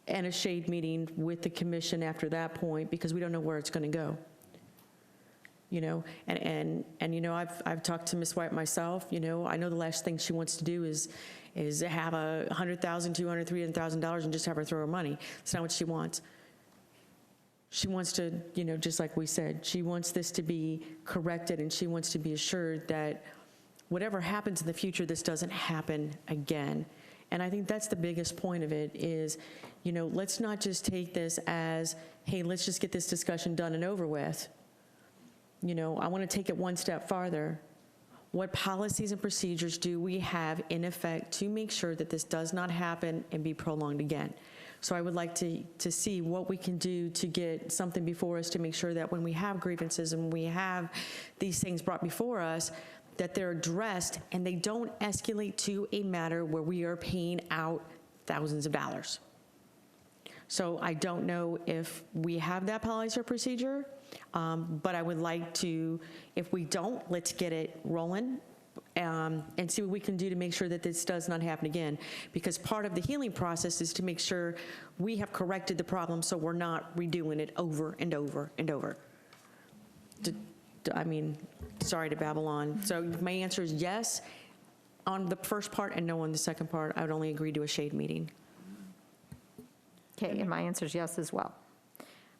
in a shade meeting with the commission after that point, because we don't know where it's going to go. I've talked to Ms. White myself. I know the last thing she wants to do is have $100,000, $200,000, $300,000 and just have her throw her money. It's not what she wants. She wants to, just like we said, she wants this to be corrected, and she wants to be assured that whatever happens in the future, this doesn't happen again. And I think that's the biggest point of it is, let's not just take this as, hey, let's just get this discussion done and over with. I want to take it one step farther. What policies and procedures do we have in effect to make sure that this does not happen and be prolonged again? So I would like to see what we can do to get something before us to make sure that when we have grievances and we have these things brought before us, that they're addressed and they don't escalate to a matter where we are paying out thousands of dollars. So I don't know if we have that policy or procedure, but I would like to, if we don't, let's get it rolling and see what we can do to make sure that this does not happen again. Because part of the healing process is to make sure we have corrected the problem so we're not redoing it over and over and over. I mean, sorry to babble on. So my answer is yes on the first part and no on the second part. I would only agree to a shade meeting. Okay, and my answer is yes as well.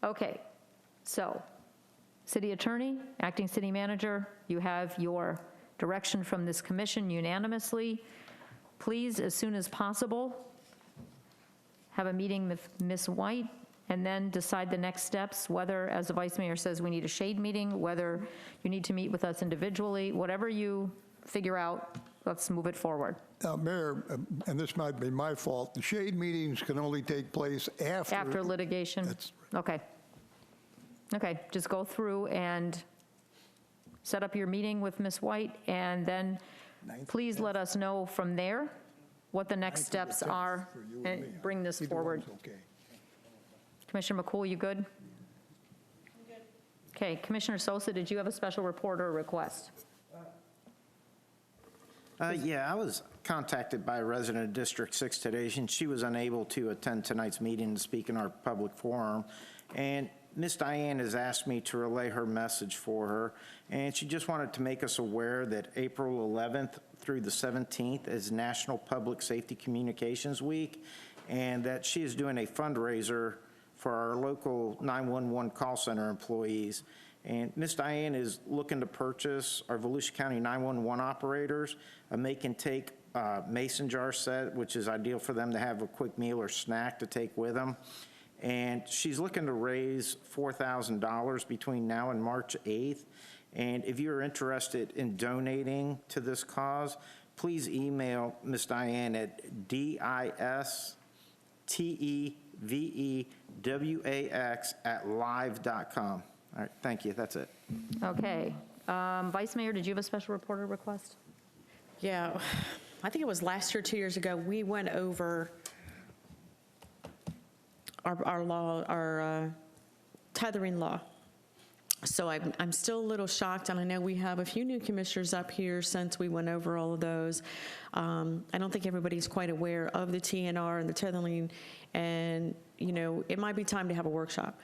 Okay, so city attorney, acting city manager, you have your direction from this commission unanimously. Please, as soon as possible, have a meeting with Ms. White and then decide the next steps, whether, as the vice mayor says, we need a shade meeting, whether you need to meet with us individually, whatever you figure out, let's move it forward. Now, Mayor, and this might be my fault, the shade meetings can only take place after. After litigation? Okay. Okay, just go through and set up your meeting with Ms. White, and then please let us know from there what the next steps are, and bring this forward. Commissioner McCool, you good? I'm good. Okay, Commissioner Sosa, did you have a special report or a request? Yeah, I was contacted by a resident of District 6 today, and she was unable to attend tonight's meeting to speak in our public forum. And Ms. Diane has asked me to relay her message for her, and she just wanted to make us aware that April 11th through the 17th is National Public Safety Communications Week, and that she is doing a fundraiser for our local 911 call center employees. And Ms. Diane is looking to purchase our Volusia County 911 operators a make-and-take mason jar set, which is ideal for them to have a quick meal or snack to take with them. And she's looking to raise $4,000 between now and March 8th. And if you're interested in donating to this cause, please email Ms. Diane at distevewax@live.com. All right, thank you, that's it. Okay. Vice Mayor, did you have a special report or request? Yeah, I think it was last year, 2 years ago, we went over our law, our tethering law. So I'm still a little shocked, and I know we have a few new commissioners up here since we went over all of those. I don't think everybody's quite aware of the TNR and the tethering, and, you know, it might be time to have a workshop.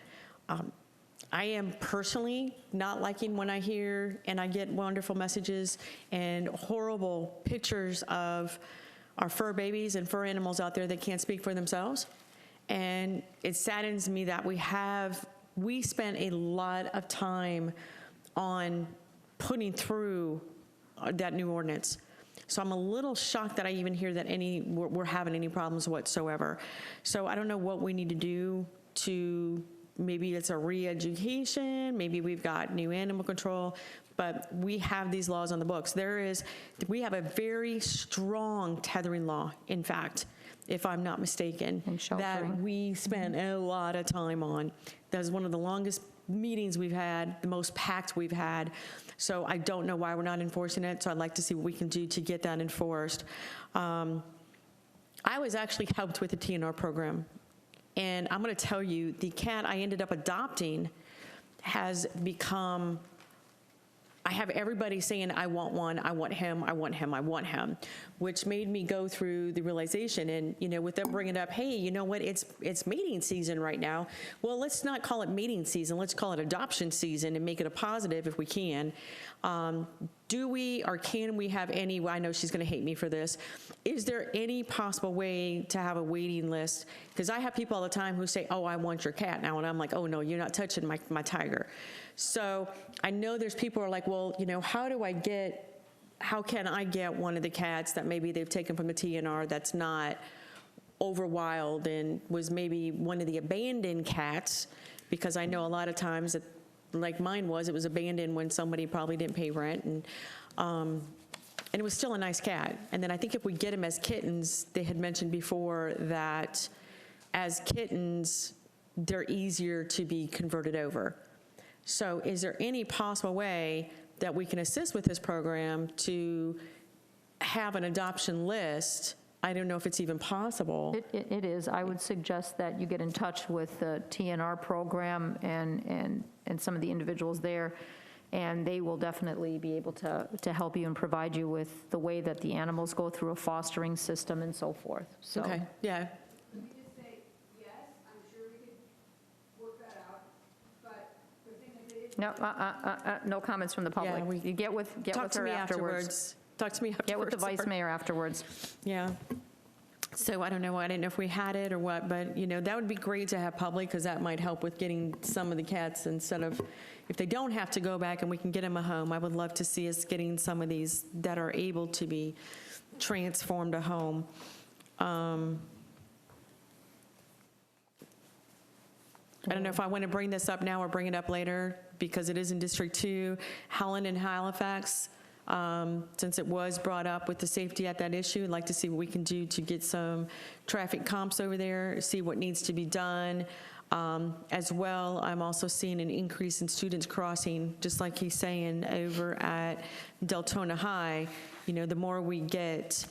I am personally not liking when I hear and I get wonderful messages and horrible pictures of our fur babies and fur animals out there that can't speak for themselves. And it saddens me that we spent a lot of time on putting through that new ordinance. So I'm a little shocked that I even hear that we're having any problems whatsoever. So I don't know what we need to do to, maybe it's a re-education, maybe we've got new animal control, but we have these laws on the books. We have a very strong tethering law, in fact, if I'm not mistaken, that we spent a lot of time on. That was one of the longest meetings we've had, the most packed we've had. So I don't know why we're not enforcing it, so I'd like to see what we can do to get that enforced. I was actually helped with the TNR program. And I'm going to tell you, the cat I ended up adopting has become, I have everybody saying, I want one, I want him, I want him, I want him, which made me go through the realization. And, you know, with them bringing up, hey, you know what, it's mating season right now. Well, let's not call it mating season, let's call it adoption season and make it a positive if we can. Do we or can we have any, well, I know she's going to hate me for this, is there any possible way to have a waiting list? Because I have people all the time who say, oh, I want your cat now, and I'm like, oh no, you're not touching my tiger. So I know there's people who are like, well, you know, how can I get one of the cats that maybe they've taken from the TNR that's not over wild and was maybe one of the abandoned cats? Because I know a lot of times that, like mine was, it was abandoned when somebody probably didn't pay rent, and it was still a nice cat. And then I think if we get them as kittens, they had mentioned before that as kittens, they're easier to be converted over. So is there any possible way that we can assist with this program to have an adoption list? I don't know if it's even possible. It is. I would suggest that you get in touch with the TNR program and some of the individuals there, and they will definitely be able to help you and provide you with the way that the animals go through a fostering system and so forth. So. Okay, yeah. We just say, yes, I'm sure we could work that out, but the thing is that it. No comments from the public. Yeah, You get with her afterwards. Talk to me afterwards. Get with the vice mayor afterwards. Yeah. So I don't know. I didn't know if we had it or what, but, that would be great to have public, because that might help with getting some of the cats, instead of, if they don't have to go back and we can get them a home, I would love to see us getting some of these that are able to be transformed a home. I don't know if I want to bring this up now or bring it up later, because it is in District 2, Howland and Halifax. Since it was brought up with the safety at that issue, I'd like to see what we can do to get some traffic comps over there, see what needs to be done. As well, I'm also seeing an increase in students crossing, just like he's saying over at Deltona High. The more we get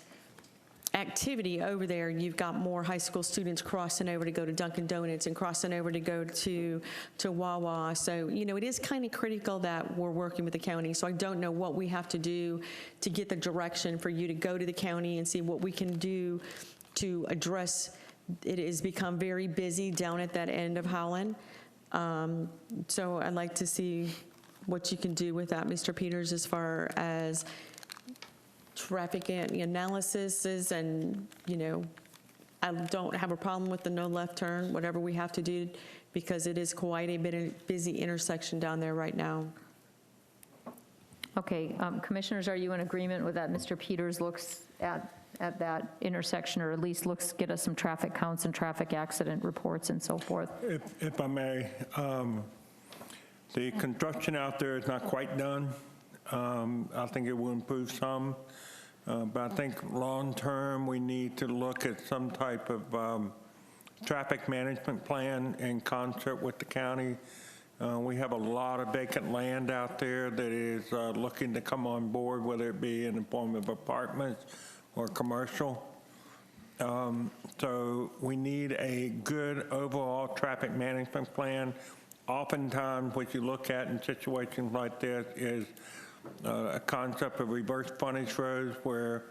activity over there, you've got more high school students crossing over to go to Dunkin' Donuts and crossing over to go to Wawa. So, it is kind of critical that we're working with the county. So I don't know what we have to do to get the direction for you to go to the county and see what we can do to address. It has become very busy down at that end of Howland. So I'd like to see what you can do with that, Mr. Peters, as far as traffic analysis, and, I don't have a problem with the no left turn, whatever we have to do, because it is quite a bit of busy intersection down there right now. Okay, commissioners, are you in agreement with that? Mr. Peters looks at that intersection, or at least get us some traffic counts and traffic accident reports and so forth. If I may, the construction out there is not quite done. I think it will improve some, but I think long-term we need to look at some type of traffic management plan in concert with the county. We have a lot of vacant land out there that is looking to come on board, whether it be in the form of apartments or commercial. So we need a good overall traffic management plan. Oftentimes what you look at in situations like this is a concept of reverse frontage roads, where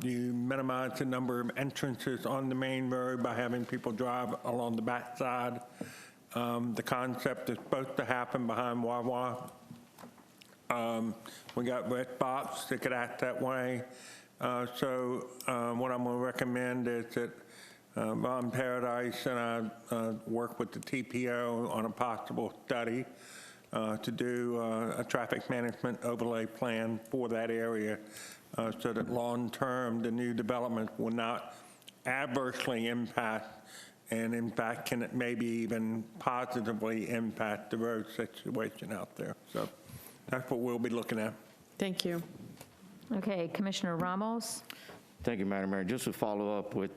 you minimize the number of entrances on the main road by having people drive along the backside. The concept is supposed to happen behind Wawa. We got red spots that could act that way. So what I'm going to recommend is that Von Paradise and I work with the TPO on a possible study to do a traffic management overlay plan for that area, so that long-term the new development will not adversely impact, and in fact can maybe even positively impact the road situation out there. So that's what we'll be looking at. Thank you. Okay, Commissioner Ramos. Thank you, Madam Mayor. Just to follow up with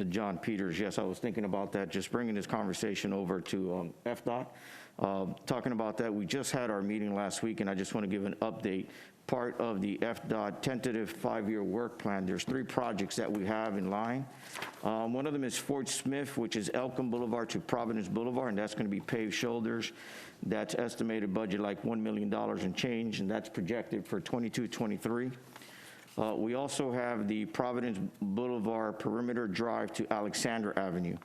John Peters, yes, I was thinking about that, just bringing this conversation over to FDOT. Talking about that, we just had our meeting last week, and I just want to give an update. Part of the FDOT tentative 5-year work plan, there's 3 projects that we have in line. One of them is Fort Smith, which is Elkham Boulevard to Providence Boulevard, and that's going to be paved shoulders. That's estimated budget like $1 million and change, and that's projected for 22-23. We also have the Providence Boulevard Perimeter Drive to Alexander Avenue.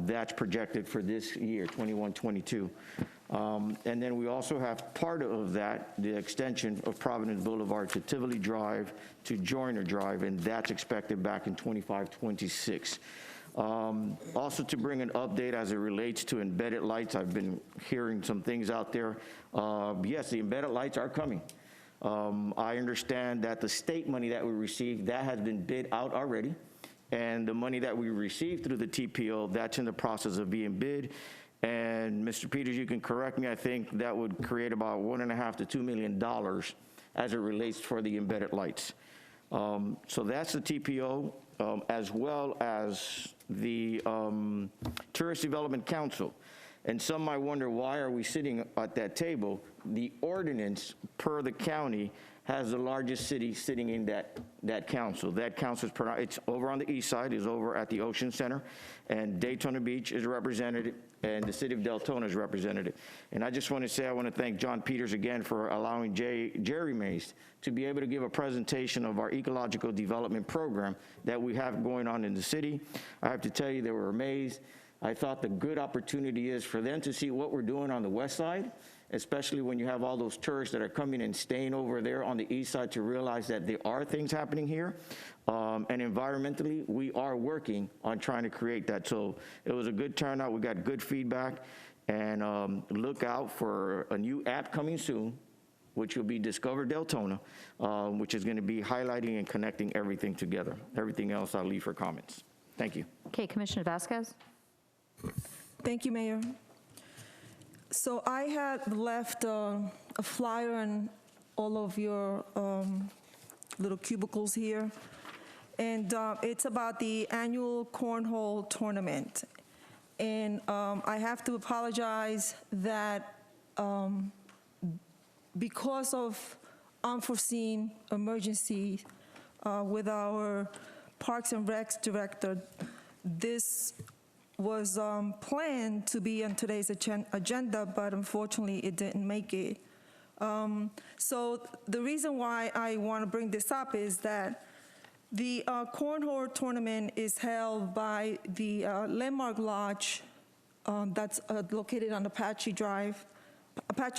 That's projected for this year, 21-22. And then we also have part of that, the extension of Providence Boulevard to Tivoli Drive to Joyner Drive, and that's expected back in 25-26. Also to bring an update as it relates to embedded lights, I've been hearing some things out there. Yes, the embedded lights are coming. I understand that the state money that we received, that has been bid out already. And the money that we received through the TPO, that's in the process of being bid. And Mr. Peters, you can correct me, I think that would create about $1.5 to $2 million as it relates for the embedded lights. So that's the TPO, as well as the Tourist Development Council. And some might wonder, why are we sitting at that table? The ordinance per the county has the largest city sitting in that council. That council is, it's over on the east side, is over at the Ocean Center, and Daytona Beach is represented, and the city of Deltona is represented. And I just want to say, I want to thank John Peters again for allowing Jerry Mays to be able to give a presentation of our ecological development program that we have going on in the city. I have to tell you, they were amazed. I thought the good opportunity is for them to see what we're doing on the west side, especially when you have all those tourists that are coming and staying over there on the east side, to realize that there are things happening here. And environmentally, we are working on trying to create that. So it was a good turnout. We got good feedback. And look out for a new app coming soon, which will be Discover Deltona, which is going to be highlighting and connecting everything together. Everything else I'll leave for comments. Thank you. Okay, Commissioner Vasquez. Thank you, Mayor. So I had left a flyer in all of your little cubicles here, and it's about the annual cornhole tournament. And I have to apologize that because of unforeseen emergencies with our Parks and Recs director, this was planned to be on today's agenda, but unfortunately it didn't make it. So the reason why I want to bring this up is that the cornhole tournament is held by the Landmark Lodge that's located on Apache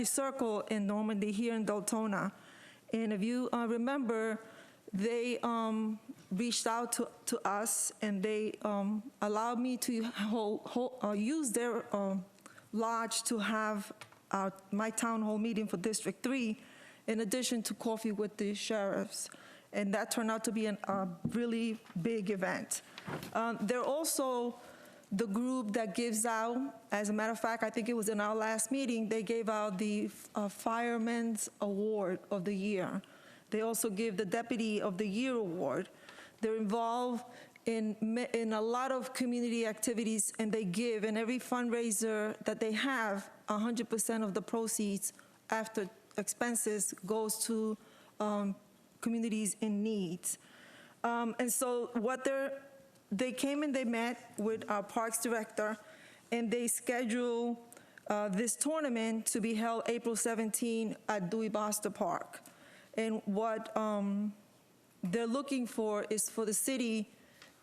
Circle in Normandy here in Deltona. And if you remember, they reached out to us, and they allowed me to use their lodge to have my town hall meeting for District 3, in addition to coffee with the sheriffs. And that turned out to be a really big event. They're also the group that gives out, as a matter of fact, I think it was in our last meeting, they gave out the Fireman's Award of the Year. They also give the Deputy of the Year award. They're involved in a lot of community activities, and they give, in every fundraiser that they have, 100% of the proceeds after expenses goes to communities in need. And so they came and they met with our Parks Director, and they scheduled this tournament to be held April 17 at Dewey Boster Park. And what they're looking for is for the city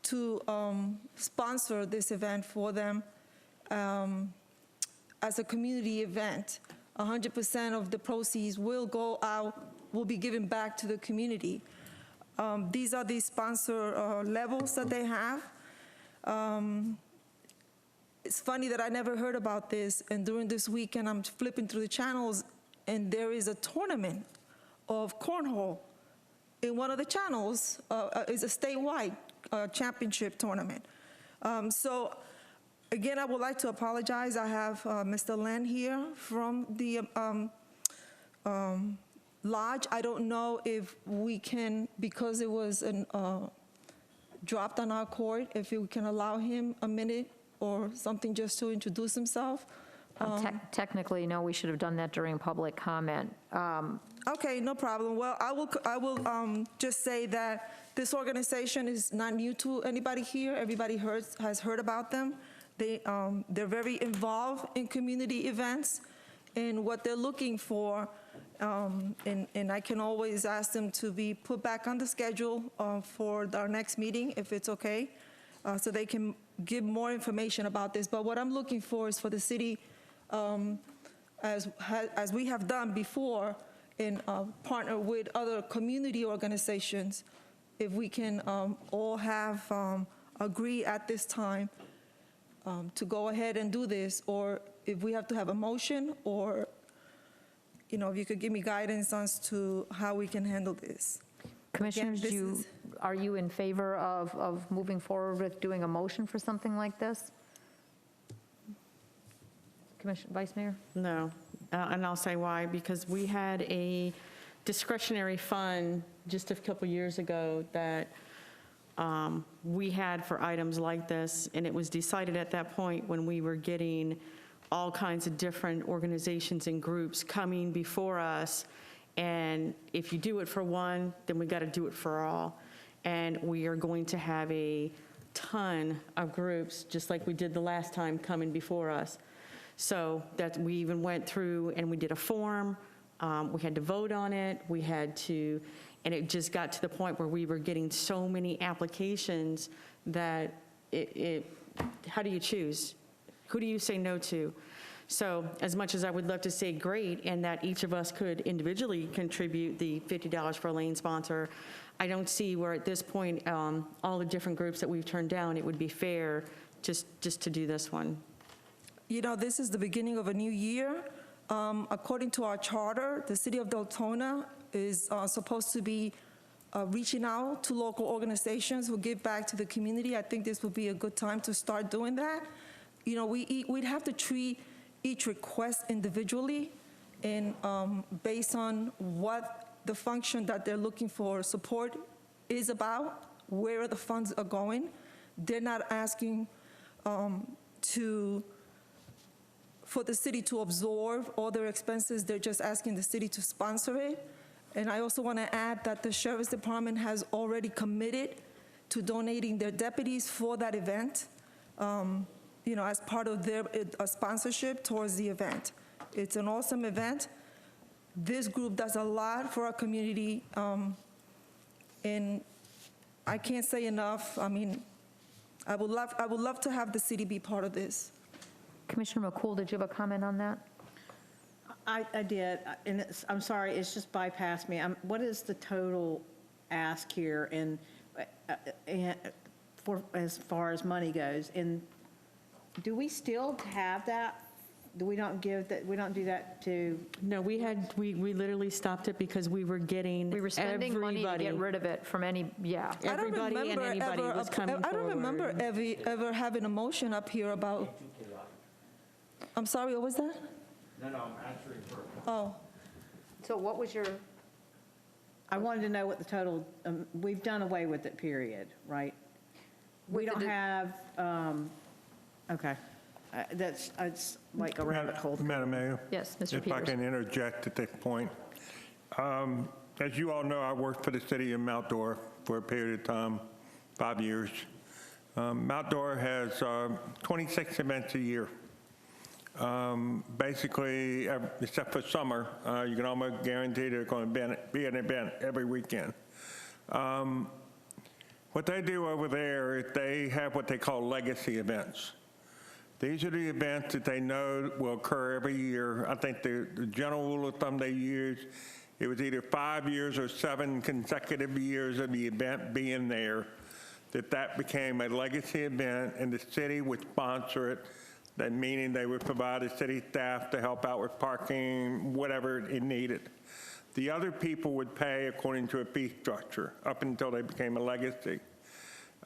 to sponsor this event for them as a community event. 100% of the proceeds will go out, will be given back to the community. These are the sponsor levels that they have. It's funny that I never heard about this, and during this weekend I'm flipping through the channels, and there is a tournament of cornhole in one of the channels. Is a statewide championship tournament. So again, I would like to apologize. I have Mr. Len here from the lodge. I don't know if we can, because it was dropped on our court, if we can allow him a minute or something just to introduce himself. Technically, no, we should have done that during public comment. Okay, no problem. Well, I will just say that this organization is not new to anybody here. Everybody has heard about them. They're very involved in community events, and what they're looking for, and I can always ask them to be put back on the schedule for our next meeting, if it's okay, so they can give more information about this. But what I'm looking for is for the city, as we have done before, and partner with other community organizations, if we can all have agree at this time to go ahead and do this, or if we have to have a motion, or if you could give me guidance as to how we can handle this. Commissioners, are you in favor of moving forward with doing a motion for something like this? Vice Mayor? No, and I'll say why. Because we had a discretionary fund just a couple years ago that we had for items like this, and it was decided at that point when we were getting all kinds of different organizations and groups coming before us. And if you do it for one, then we got to do it for all. And we are going to have a ton of groups, just like we did the last time, coming before us. So that we even went through and we did a form. We had to vote on it. We had to, and it just got to the point where we were getting so many applications that how do you choose? Who do you say no to? So as much as I would love to say great, and that each of us could individually contribute the $50 for a lane sponsor, I don't see where at this point, all the different groups that we've turned down, it would be fair just to do this one. You know, this is the beginning of a new year. According to our charter, the city of Deltona is supposed to be reaching out to local organizations who give back to the community. I think this would be a good time to start doing that. You know, we'd have to treat each request individually and based on what the function that they're looking for support is about, where the funds are going. They're not asking for the city to absorb all their expenses. They're just asking the city to sponsor it. And I also want to add that the Sheriff's Department has already committed to donating their deputies for that event, you know, as part of their sponsorship towards the event. It's an awesome event. This group does a lot for our community, and I can't say enough. I mean, I would love to have the city be part of this. Commissioner McCool, did you have a comment on that? I did, and I'm sorry, it's just bypassed me. What is the total ask here and for as far as money goes? And do we still have that? We don't give that? We don't do that to? No, we literally stopped it because we were getting We were spending money to get rid of it from any, yeah. Everybody and anybody was coming forward. I don't remember ever having a motion up here about, I'm sorry, what was that? No, I'm answering for. Oh. So what was your? I wanted to know what the total, we've done away with it, period, right? We don't have, okay. That's, it's like a rabbit hole. Madam Mayor? Yes, Mr. If I Peters. can interject at this point. As you all know, I worked for the city of Mount Dora for a period of time, 5 years. Mount Dora has 26 events a year. Basically, except for summer, you can almost guarantee there's going to be an event every weekend. What they do over there is they have what they call legacy events. These are the events that they know will occur every year. I think the general rule of thumb they use, it was either 5 years or 7 consecutive years of the event being there, that became a legacy event, and the city would sponsor it. That meaning they would provide the city staff to help out with parking, whatever it needed. The other people would pay according to a fee structure up until they became a legacy.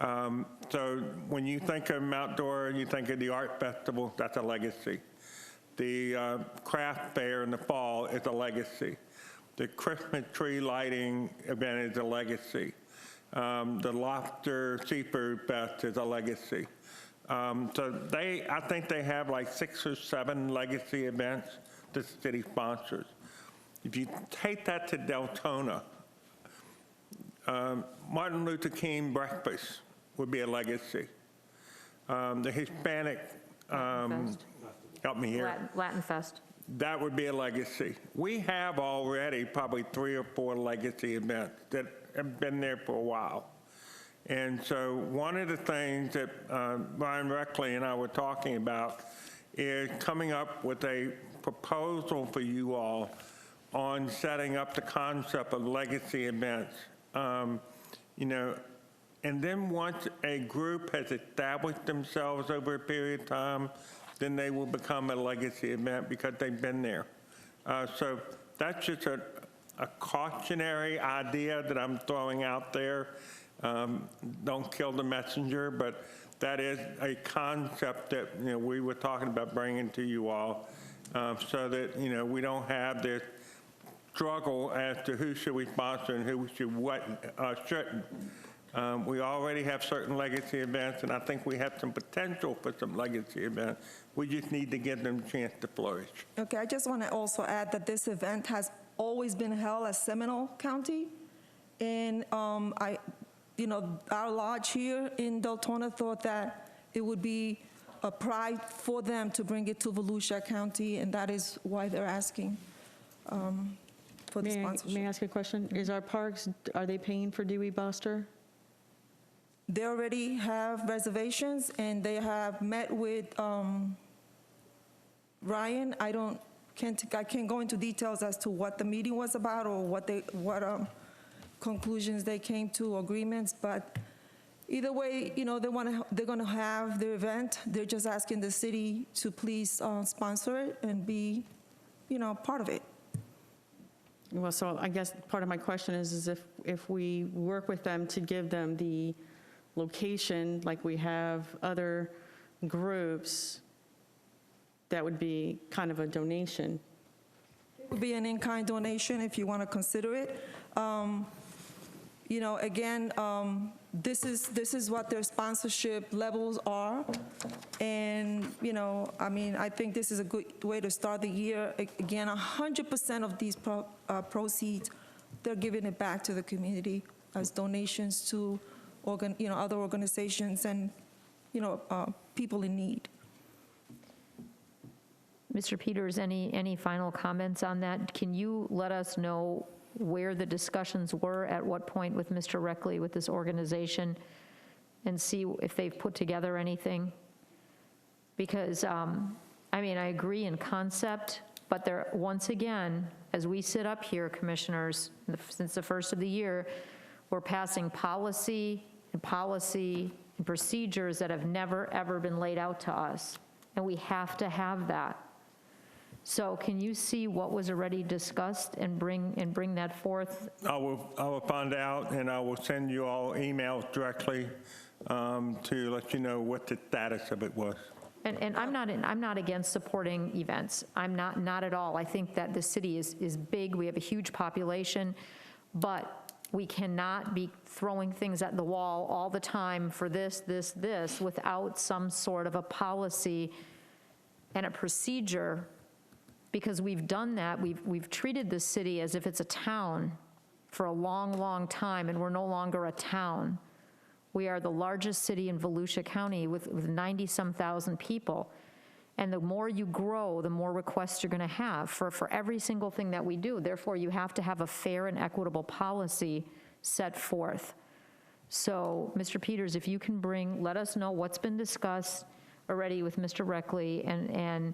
So when you think of Mount Dora, you think of the art festival, that's a legacy. The craft fair in the fall is a legacy. The Christmas tree lighting event is a legacy. The Lobster Seafood Fest is a legacy. So I think they have like 6 or 7 legacy events the city sponsors. If you take that to Deltona, Martin Luther King breakfast would be a legacy. The Hispanic, help me here. Latin Fest. That would be a legacy. We have already probably 3 or 4 legacy events that have been there for a while. And so one of the things that Brian Reckley and I were talking about is coming up with a proposal for you all on setting up the concept of legacy events. You know, and then once a group has established themselves over a period of time, then they will become a legacy event because they've been there. So that's just a cautionary idea that I'm throwing out there. Don't kill the messenger, but that is a concept that we were talking about bringing to you all, so that we don't have this struggle as to who should we sponsor and who shouldn't. We already have certain legacy events, and I think we have some potential for some legacy events. We just need to give them a chance to flourish. Okay, I just want to also add that this event has always been held at Seminole County. And our lodge here in Deltona thought that it would be a pride for them to bring it to Volusia County, and that is why they're asking for the sponsorship. May I ask a question? Is our parks, are they paying for Dewey Buster? They already have reservations, and they have met with Ryan. I can't go into details as to what the meeting was about or what conclusions they came to, agreements, but either way, they're going to have their event. They're just asking the city to please sponsor it and be, part of it. Well, so I guess part of my question is if we work with them to give them the location like we have other groups, that would be kind of a donation. It would be an in-kind donation if you want to consider it. Again, this is what their sponsorship levels are. And, I think this is a good way to start the year. Again, 100% of these proceeds, they're giving it back to the community as donations to other organizations and, people in need. Mr. Peters, any final comments on that? Can you let us know where the discussions were, at what point with Mr. Reckley, with this organization, and see if they've put together anything? Because, I agree in concept, but there, once again, as we sit up here, commissioners, since the first of the year, we're passing policy and procedures that have never, ever been laid out to us, and we have to have that. So can you see what was already discussed and bring that forth? I will find out, and I will send you all emails directly to let you know what the status of it was. And I'm not against supporting events. I'm not at all. I think that the city is big. We have a huge population, but we cannot be throwing things at the wall all the time for this without some sort of a policy and a procedure. Because we've done that, we've treated the city as if it's a town for a long, long time, and we're no longer a town. We are the largest city in Volusia County with 90-some thousand people. And the more you grow, the more requests you're gonna have for every single thing that we do. Therefore, you have to have a fair and equitable policy set forth. So, Mr. Peters, if you can let us know what's been discussed already with Mr. Reckley and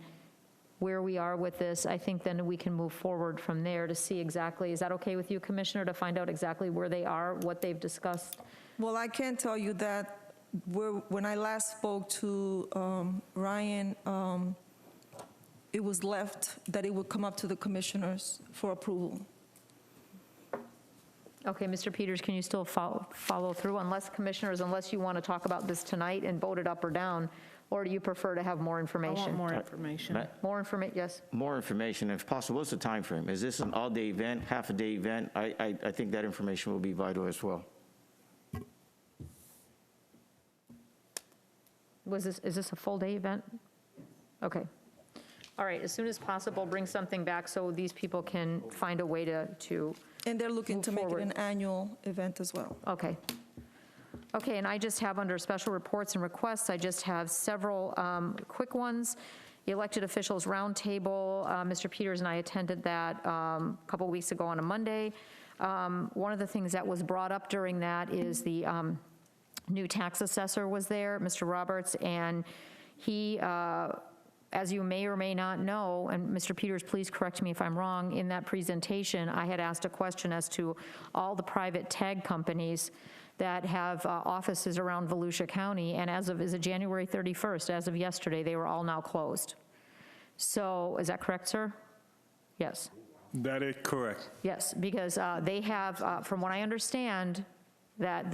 where we are with this, I think then we can move forward from there to see exactly, is that okay with you, Commissioner, to find out exactly where they are, what they've discussed? Well, I can tell you that when I last spoke to Ryan, it was left that it would come up to the commissioners for approval. Okay, Mr. Peters, can you still follow through? Unless you want to talk about this tonight and vote it up or down, or do you prefer to have more information? I want more information. More information, yes? More information, if possible. What's the time frame? Is this an all-day event, half-a-day event? I think that information will be vital as well. Is this a full-day event? Okay. All right, as soon as possible, bring something back so these people can find a way to And they're looking move to make it forward. an annual event as well. Okay. Okay, and I just have under special reports and requests, I just have several quick ones. The elected officials roundtable, Mr. Peters and I attended that a couple weeks ago on a Monday. One of the things that was brought up during that is the new tax assessor was there, Mr. Roberts, and he, as you may or may not know, and Mr. Peters, please correct me if I'm wrong, in that presentation, I had asked a question as to all the private tag companies that have offices around Volusia County, and as of January 31st, as of yesterday, they were all now closed. So, is that correct, sir? Yes. That is correct. Yes, because they have, from what I understand, that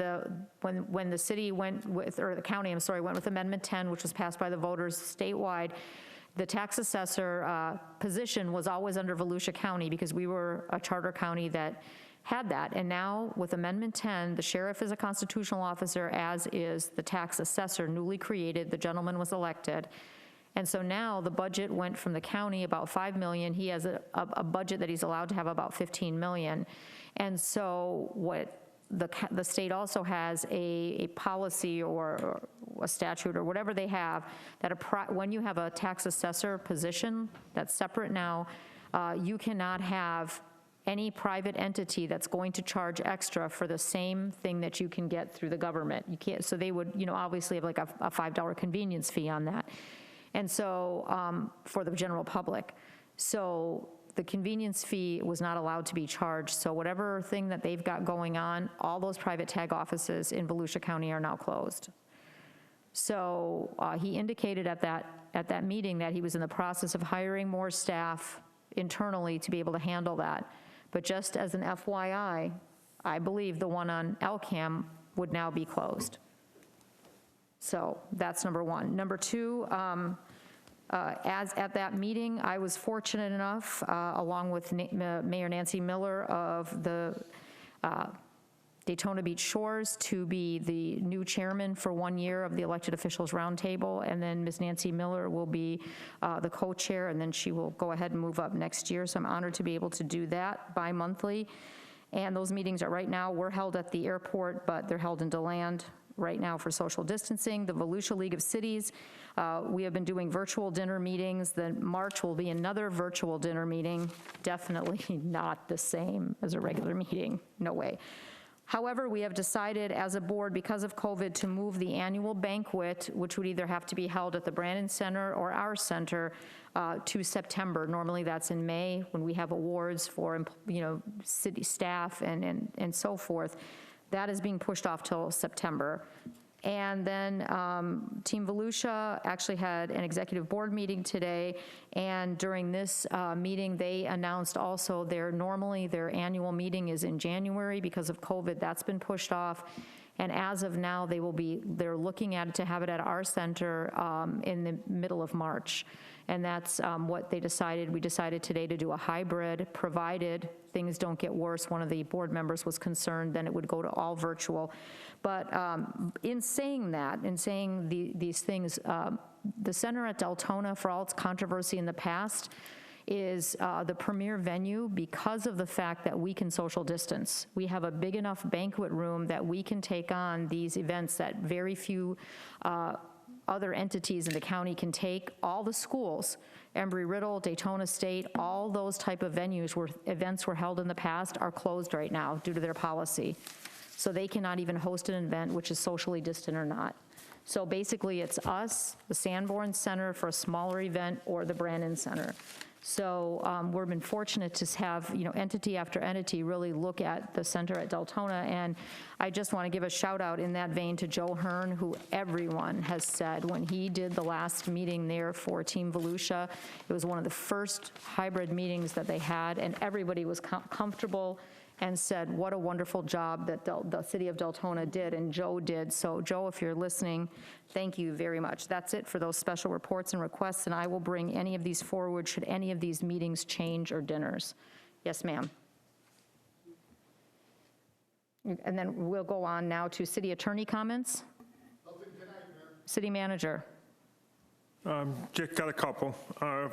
when the city went with, or the county, I'm sorry, went with Amendment 10, which was passed by the voters statewide, the tax assessor position was always under Volusia County because we were a charter county that had that. And now with Amendment 10, the sheriff is a constitutional officer, as is the tax assessor, newly created. The gentleman was elected. And so now the budget went from the county about $5 million. He has a budget that he's allowed to have about $15 million. And so what the state also has a policy or a statute or whatever they have, that when you have a tax assessor position that's separate now, you cannot have any private entity that's going to charge extra for the same thing that you can get through the government. You can't, so they would, obviously have like a $5 convenience fee on that. And so, for the general public. So the convenience fee was not allowed to be charged. So whatever thing that they've got going on, all those private tag offices in Volusia County are now closed. So he indicated at that meeting that he was in the process of hiring more staff internally to be able to handle that. But just as an FYI, I believe the one on Elkham would now be closed. So that's number one. Number two, as at that meeting, I was fortunate enough, along with Mayor Nancy Miller of the Daytona Beach Shores, to be the new chairman for 1 year of the Elected Officials Roundtable, and then Ms. Nancy Miller will be the co-chair, and then she will go ahead and move up next year. So I'm honored to be able to do that bi-monthly. And those meetings are right now, we're held at the airport, but they're held in DeLand right now for social distancing. The Volusia League of Cities, we have been doing virtual dinner meetings. Then March will be another virtual dinner meeting. Definitely not the same as a regular meeting, no way. However, we have decided as a board, because of COVID, to move the annual banquet, which would either have to be held at the Brandon Center or our center, to September. Normally that's in May when we have awards for, city staff and so forth. That is being pushed off till September. And then Team Volusia actually had an executive board meeting today, and during this meeting, they announced also normally their annual meeting is in January. Because of COVID, that's been pushed off. And as of now, they're looking at it to have it at our center in the middle of March. And that's what they decided. We decided today to do a hybrid, provided things don't get worse. One of the board members was concerned, then it would go to all virtual. But in saying that, these things, the center at Deltona, for all its controversy in the past, is the premier venue because of the fact that we can social distance. We have a big enough banquet room that we can take on these events that very few other entities in the county can take. All the schools, Embry-Riddle, Daytona State, all those type of venues where events were held in the past are closed right now due to their policy. So they cannot even host an event which is socially distant or not. So basically it's us, the Sanborn Center for a smaller event, or the Brandon Center. So we've been fortunate to have, entity after entity really look at the center at Deltona. And I just want to give a shout out in that vein to Joe Hearn, who everyone has said when he did the last meeting there for Team Volusia, it was one of the first hybrid meetings that they had, and everybody was comfortable and said what a wonderful job that the city of Deltona did, and Joe did. So Joe, if you're listening, thank you very much. That's it for those special reports and requests, and I will bring any of these forward should any of these meetings change or dinners. Yes, ma'am. And then we'll go on now to city attorney comments. City manager. Just got a couple.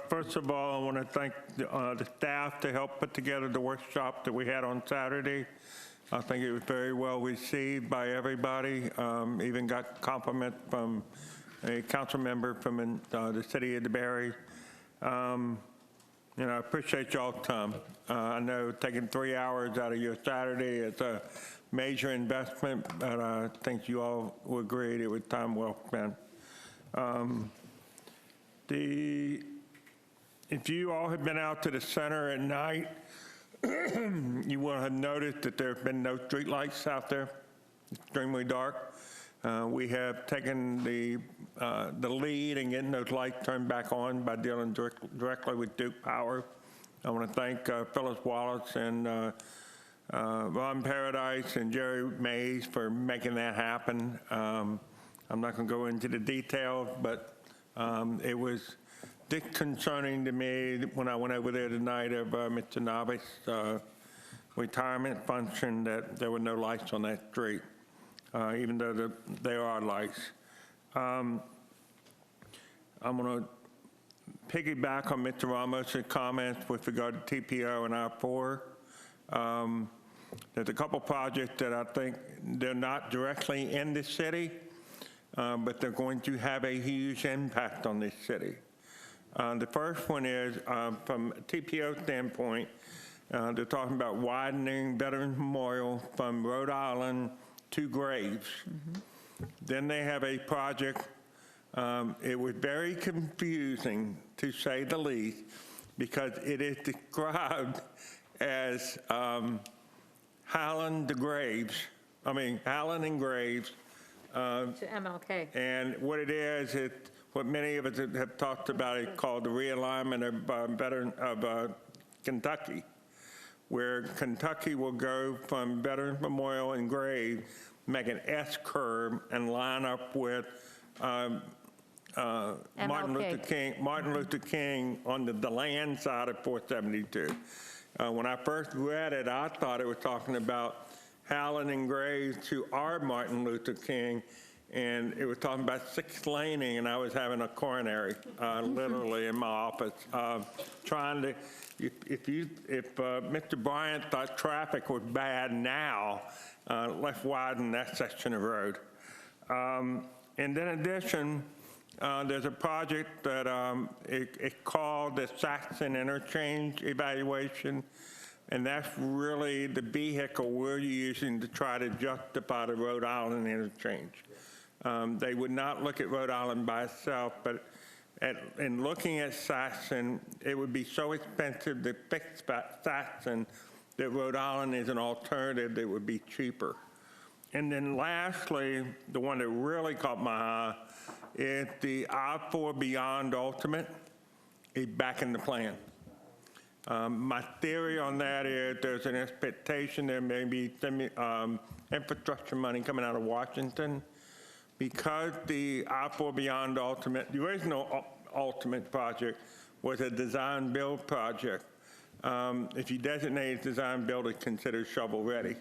First of all, I want to thank the staff to help put together the workshop that we had on Saturday. I think it was very well received by everybody. Even got compliments from a council member from the city of DeBary. I appreciate y'all's time. I know taking 3 hours out of your Saturday is a major investment, but I think you all will agree it was time well spent. If you all have been out to the center at night, you will have noticed that there have been no street lights out there. It's extremely dark. We have taken the lead in getting those lights turned back on by dealing directly with Duke Power. I want to thank Phyllis Wallace and Ron Paradise and Jerry Mays for making that happen. I'm not going to go into the details, but it was disconcerting to me when I went over there tonight of Mr. Navis retirement function that there were no lights on that street, even though there are lights. I'm going to piggyback on Mr. Ramos' comments with regard to TPO and I-4. There's a couple projects that I think they're not directly in the city, but they're going to have a huge impact on this city. The first one is, from a TPO standpoint, they're talking about widening Veterans Memorial from Rhode Island to Graves. Then they have a project, it was very confusing to say the least, because it is described as Highland and Graves. To MLK. And what it is, what many of us have talked about, is called the realignment of Kentucky, where Kentucky will go from Veterans Memorial and Graves, make an S curve and line up with Martin Luther King on the land side of 472. When I first read it, I thought it was talking about Howland and Graves to our Martin Luther King, and it was talking about 6 laning, and I was having a coronary, literally in my office, trying to. If Mr. Bryant thought traffic was bad now, let's widen that section of road. And then in addition, there's a project that it's called the Saxon Interchange Evaluation, and that's really the vehicle we're using to try to justify the Rhode Island interchange. They would not look at Rhode Island by itself, but in looking at Saxon, it would be so expensive to fix Saxon that Rhode Island is an alternative that would be cheaper. And then lastly, the one that really caught my eye is the I-4 Beyond Ultimate is back in the plan. My theory on that is there's an expectation there may be infrastructure money coming out of Washington. Because the I-4 Beyond Ultimate, the original Ultimate project was a design-build project. If you designate design-build, it's considered shovel-ready.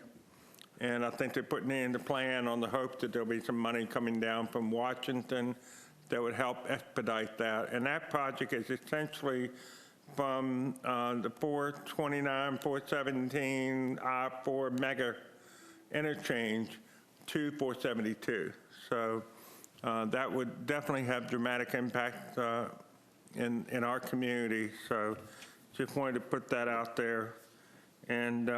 And I think they're putting it in the plan on the hope that there'll be some money coming down from Washington that would help expedite that. And that project is essentially from the 429, 417, I-4 mega interchange to 472. So that would definitely have dramatic impact in our community. So just wanted to put that out there. And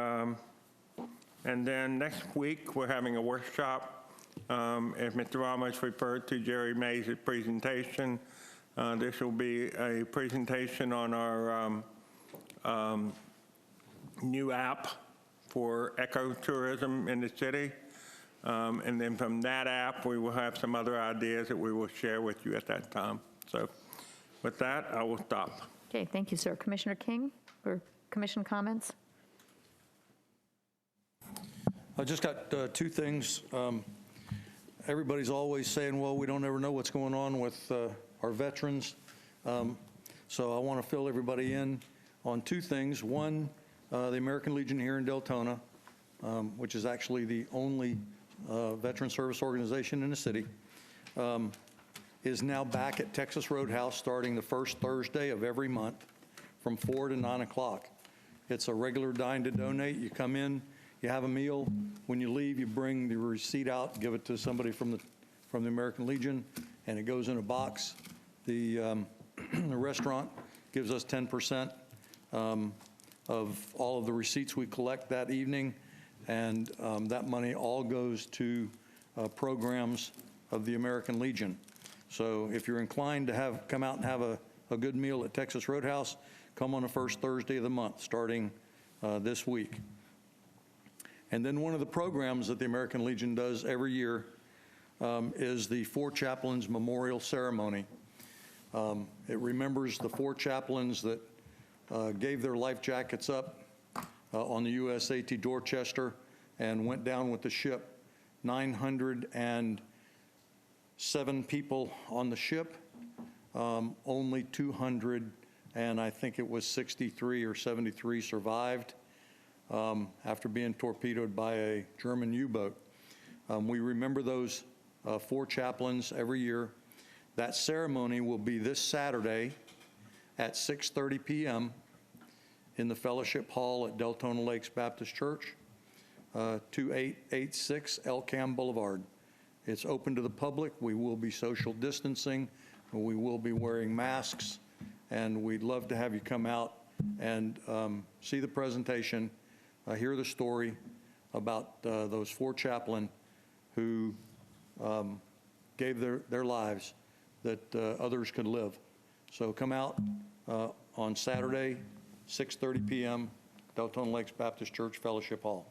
then next week, we're having a workshop. As Mr. Ramos referred to Jerry Mays' presentation, this will be a presentation on our new app for ecotourism in the city. And then from that app, we will have some other ideas that we will share with you at that time. So with that, I will stop. Okay, thank you, sir. Commissioner King, or commission comments? I just got 2 things. Everybody's always saying, well, we don't ever know what's going on with our veterans. So I want to fill everybody in on 2 things. One, the American Legion here in Deltona, which is actually the only veteran service organization in the city, is now back at Texas Roadhouse starting the first Thursday of every month from 4 to 9 o'clock. It's a regular dine to donate. You come in, you have a meal. When you leave, you bring the receipt out, give it to somebody from the American Legion, and it goes in a box. The restaurant gives us 10% of all of the receipts we collect that evening, and that money all goes to programs of the American Legion. So if you're inclined to come out and have a good meal at Texas Roadhouse, come on the first Thursday of the month, starting this week. And then one of the programs that the American Legion does every year is the 4 Chaplains Memorial Ceremony. It remembers the 4 chaplains that gave their life jackets up on the USAT Dorchester and went down with the ship. 907 people on the ship, only 200, and I think it was 63 or 73 survived. after being torpedoed by a German U-boat. We remember those 4 chaplains every year. That ceremony will be this Saturday at 6:30 p.m. in the Fellowship Hall at Deltona Lakes Baptist Church, 2886 Elkham Boulevard. It's open to the public. We will be social distancing. We will be wearing masks, and we'd love to have you come out and see the presentation, hear the story about those 4 chaplain who gave their lives that others could live. So come out on Saturday, 6:30 p.m., Deltona Lakes Baptist Church Fellowship Hall.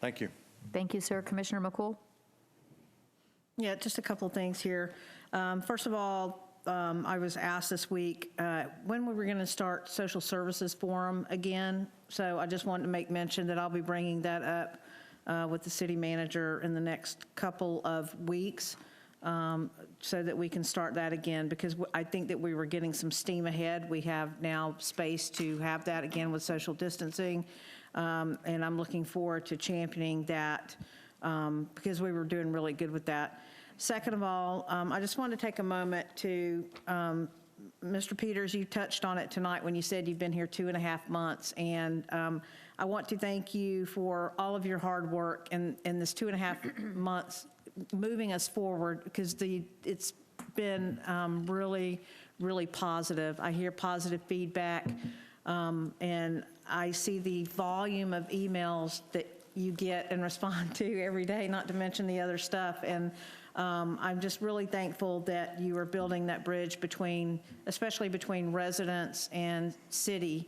Thank you. Thank you, sir. Commissioner McCool? Yeah, just a couple of things here. First of all, I was asked this week when we were going to start Social Services Forum again. So I just wanted to make mention that I'll be bringing that up with the city manager in the next couple of weeks so that we can start that again, because I think that we were getting some steam ahead. We have now space to have that again with social distancing, and I'm looking forward to championing that because we were doing really good with that. Second of all, I just wanted to take a moment to, Mr. Peters, you touched on it tonight when you said you've been here 2.5 months, and I want to thank you for all of your hard work in this 2.5 months moving us forward, because it's been really, really positive. I hear positive feedback, and I see the volume of emails that you get and respond to every day, not to mention the other stuff. And I'm just really thankful that you are building that bridge between, especially between residents and city.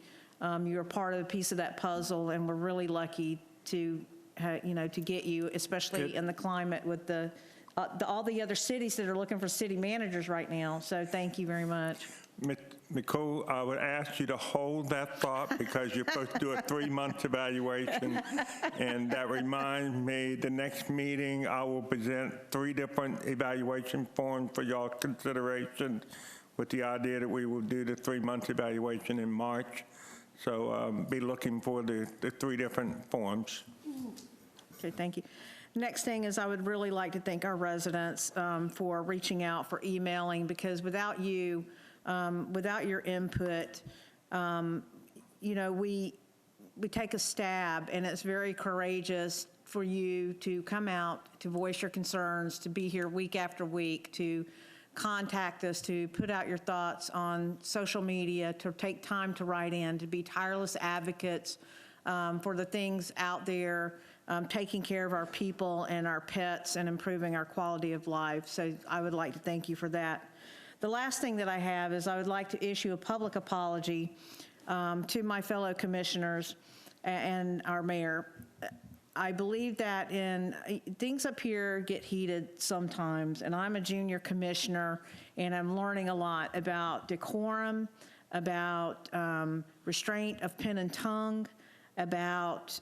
You're a part of a piece of that puzzle, and we're really lucky to, to get you, especially in the climate with all the other cities that are looking for city managers right now. So thank you very much. Nicole, I would ask you to hold that thought because you're supposed to do a 3-month evaluation. And that reminds me, the next meeting, I will present 3 different evaluation forms for y'all's consideration with the idea that we will do the 3-month evaluation in March. So be looking for the 3 different forms. Okay, thank you. Next thing is I would really like to thank our residents for reaching out, for emailing, because without you, without your input, we take a stab, and it's very courageous for you to come out, to voice your concerns, to be here week after week, to contact us, to put out your thoughts on social media, to take time to write in, to be tireless advocates for the things out there, taking care of our people and our pets and improving our quality of life. So I would like to thank you for that. The last thing that I have is I would like to issue a public apology to my fellow commissioners and our mayor. I believe that things up here get heated sometimes, and I'm a junior commissioner, and I'm learning a lot about decorum, about restraint of pen and tongue, about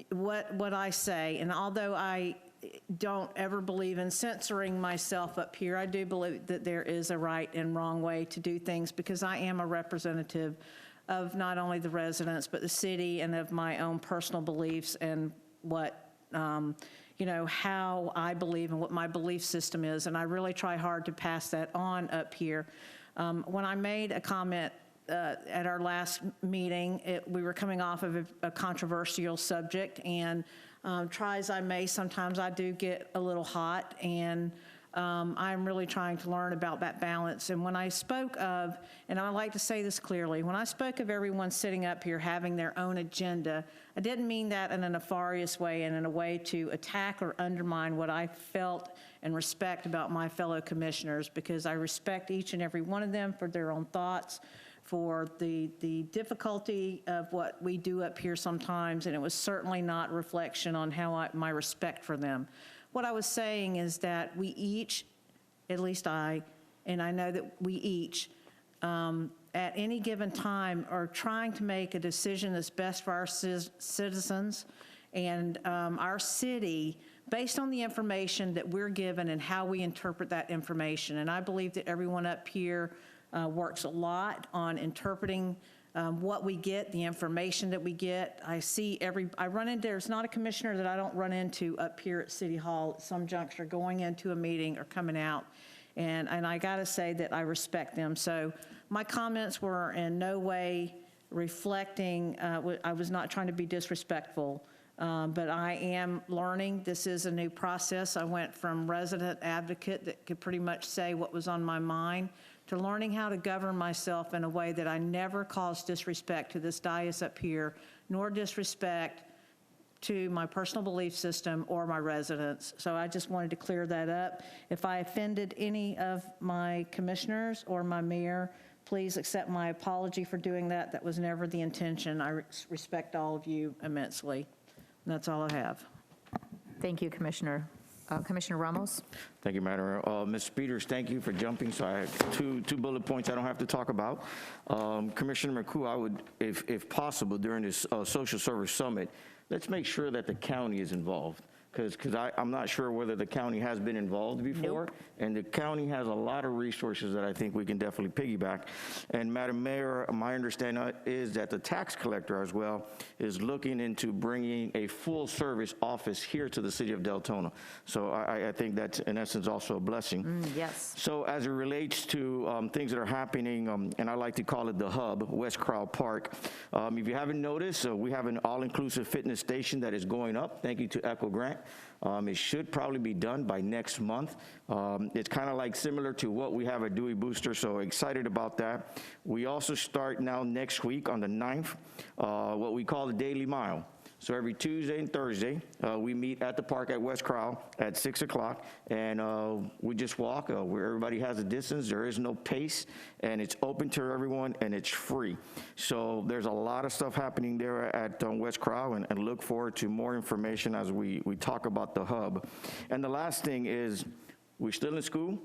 what I say. And although I don't ever believe in censoring myself up here, I do believe that there is a right and wrong way to do things, because I am a representative of not only the residents, but the city, and of my own personal beliefs and what, how I believe and what my belief system is. And I really try hard to pass that on up here. When I made a comment at our last meeting, we were coming off of a controversial subject, and try as I may, sometimes I do get a little hot, and I'm really trying to learn about that balance. And when I spoke of, and I like to say this clearly, when I spoke of everyone sitting up here having their own agenda, I didn't mean that in a nefarious way and in a way to attack or undermine what I felt and respect about my fellow commissioners, because I respect each and every one of them for their own thoughts, for the difficulty of what we do up here sometimes, and it was certainly not a reflection on how my respect for them. What I was saying is that we each, at least I, and I know that we each, at any given time are trying to make a decision that's best for our citizens and our city based on the information that we're given and how we interpret that information. And I believe that everyone up here works a lot on interpreting what we get, the information that we get. I run into, there's not a commissioner that I don't run into up here at City Hall at some juncture going into a meeting or coming out. And I gotta say that I respect them. So my comments were in no way reflecting, I was not trying to be disrespectful, but I am learning. This is a new process. I went from resident advocate that could pretty much say what was on my mind to learning how to govern myself in a way that I never caused disrespect to this dais up here, nor disrespect to my personal belief system or my residents. So I just wanted to clear that up. If I offended any of my commissioners or my mayor, please accept my apology for doing that. That was never the intention. I respect all of you immensely. And that's all I have. Thank you, Commissioner. Commissioner Ramos? Thank you, Madam Mayor. Ms. Peters, thank you for jumping. So I have two bullet points I don't have to talk about. Commissioner McCoo, I would, if possible, during this social service summit, let's make sure that the county is involved. Because I'm not sure whether the county has been involved before. Nope. And the county has a lot of resources that I think we can definitely piggyback. And Madam Mayor, my understanding is that the tax collector as well is looking into bringing a full service office here to the city of Deltona. So I think that's in essence also a blessing. Yes. So as it relates to things that are happening, and I like to call it the hub, West Crowell Park. If you haven't noticed, we have an all-inclusive fitness station that is going up. Thank you to Echo Grant. It should probably be done by next month. It's kind of like similar to what we have at Dewey Booster, so excited about that. We also start now next week on the 9th, what we call the Daily Mile. So every Tuesday and Thursday, we meet at the park at West Crowell at 6 o'clock, and we just walk where everybody has a distance. There is no pace, and it's open to everyone, and it's free. So there's a lot of stuff happening there at West Crowell, and look forward to more information as we talk about the hub. And the last thing is, we're still in school.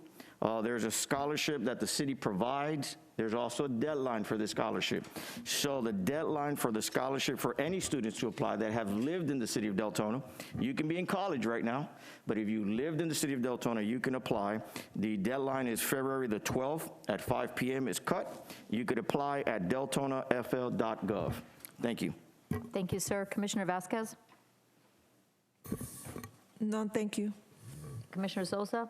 There's a scholarship that the city provides. There's also a deadline for the scholarship. So the deadline for the scholarship for any students to apply that have lived in the city of Deltona, you can be in college right now, but if you lived in the city of Deltona, you can apply. The deadline is February the 12th at 5 p.m. is cut. You could apply at deltonafl.gov. Thank you. Thank you, sir. Commissioner Vasquez? No, thank you. Commissioner Sosa?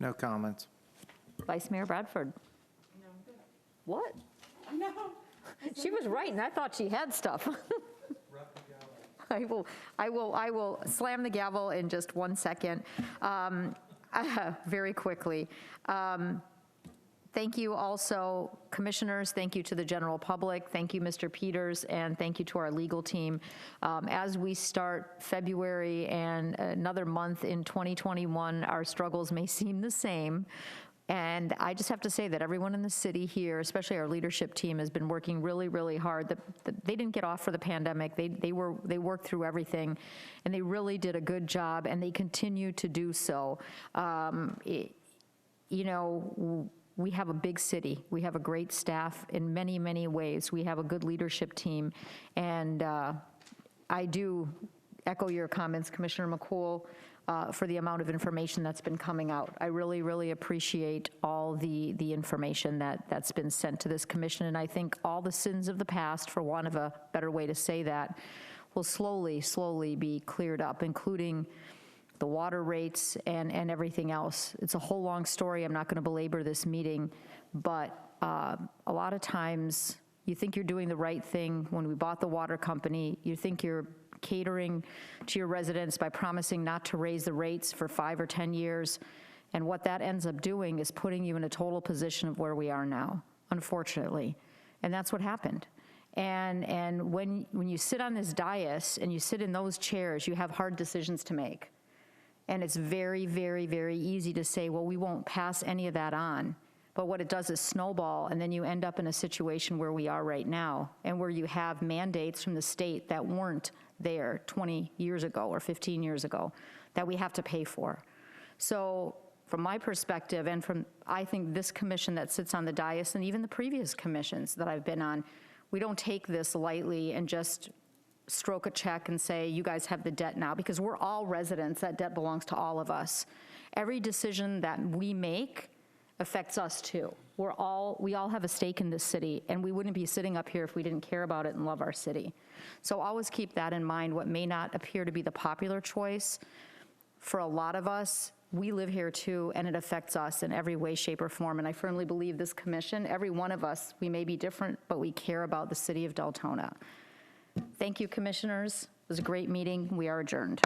No comments. Vice Mayor Bradford? What? No. She was right, and I thought she had stuff. I will slam the gavel in just 1 second. Very quickly. Thank you also, commissioners. Thank you to the general public. Thank you, Mr. Peters, and thank you to our legal team. As we start February and another month in 2021, our struggles may seem the same. And I just have to say that everyone in the city here, especially our leadership team, has been working really, really hard. They didn't get off for the pandemic. They worked through everything, and they really did a good job, and they continue to do so. We have a big city. We have a great staff in many, many ways. We have a good leadership team, and I do echo your comments, Commissioner McCool, for the amount of information that's been coming out. I really, really appreciate all the information that's been sent to this commission, and I think all the sins of the past, for want of a better way to say that, will slowly, slowly be cleared up, including the water rates and everything else. It's a whole long story. I'm not going to belabor this meeting, but a lot of times you think you're doing the right thing. When we bought the water company, you think you're catering to your residents by promising not to raise the rates for 5 or 10 years. And what that ends up doing is putting you in a total position of where we are now, unfortunately. And that's what happened. And when you sit on this dais and you sit in those chairs, you have hard decisions to make. And it's very, very, very easy to say, well, we won't pass any of that on. But what it does is snowball, and then you end up in a situation where we are right now, and where you have mandates from the state that weren't there 20 years ago or 15 years ago that we have to pay for. So from my perspective, and from, I think, this commission that sits on the dais, and even the previous commissions that I've been on, we don't take this lightly and just stroke a check and say, you guys have the debt now, because we're all residents. That debt belongs to all of us. Every decision that we make affects us too. We all have a stake in this city, and we wouldn't be sitting up here if we didn't care about it and love our city. So always keep that in mind. What may not appear to be the popular choice, for a lot of us, we live here too, and it affects us in every way, shape, or form. And I firmly believe this commission, every one of us, we may be different, but we care about the city of Deltona. Thank you, commissioners. It was a great meeting. We are adjourned.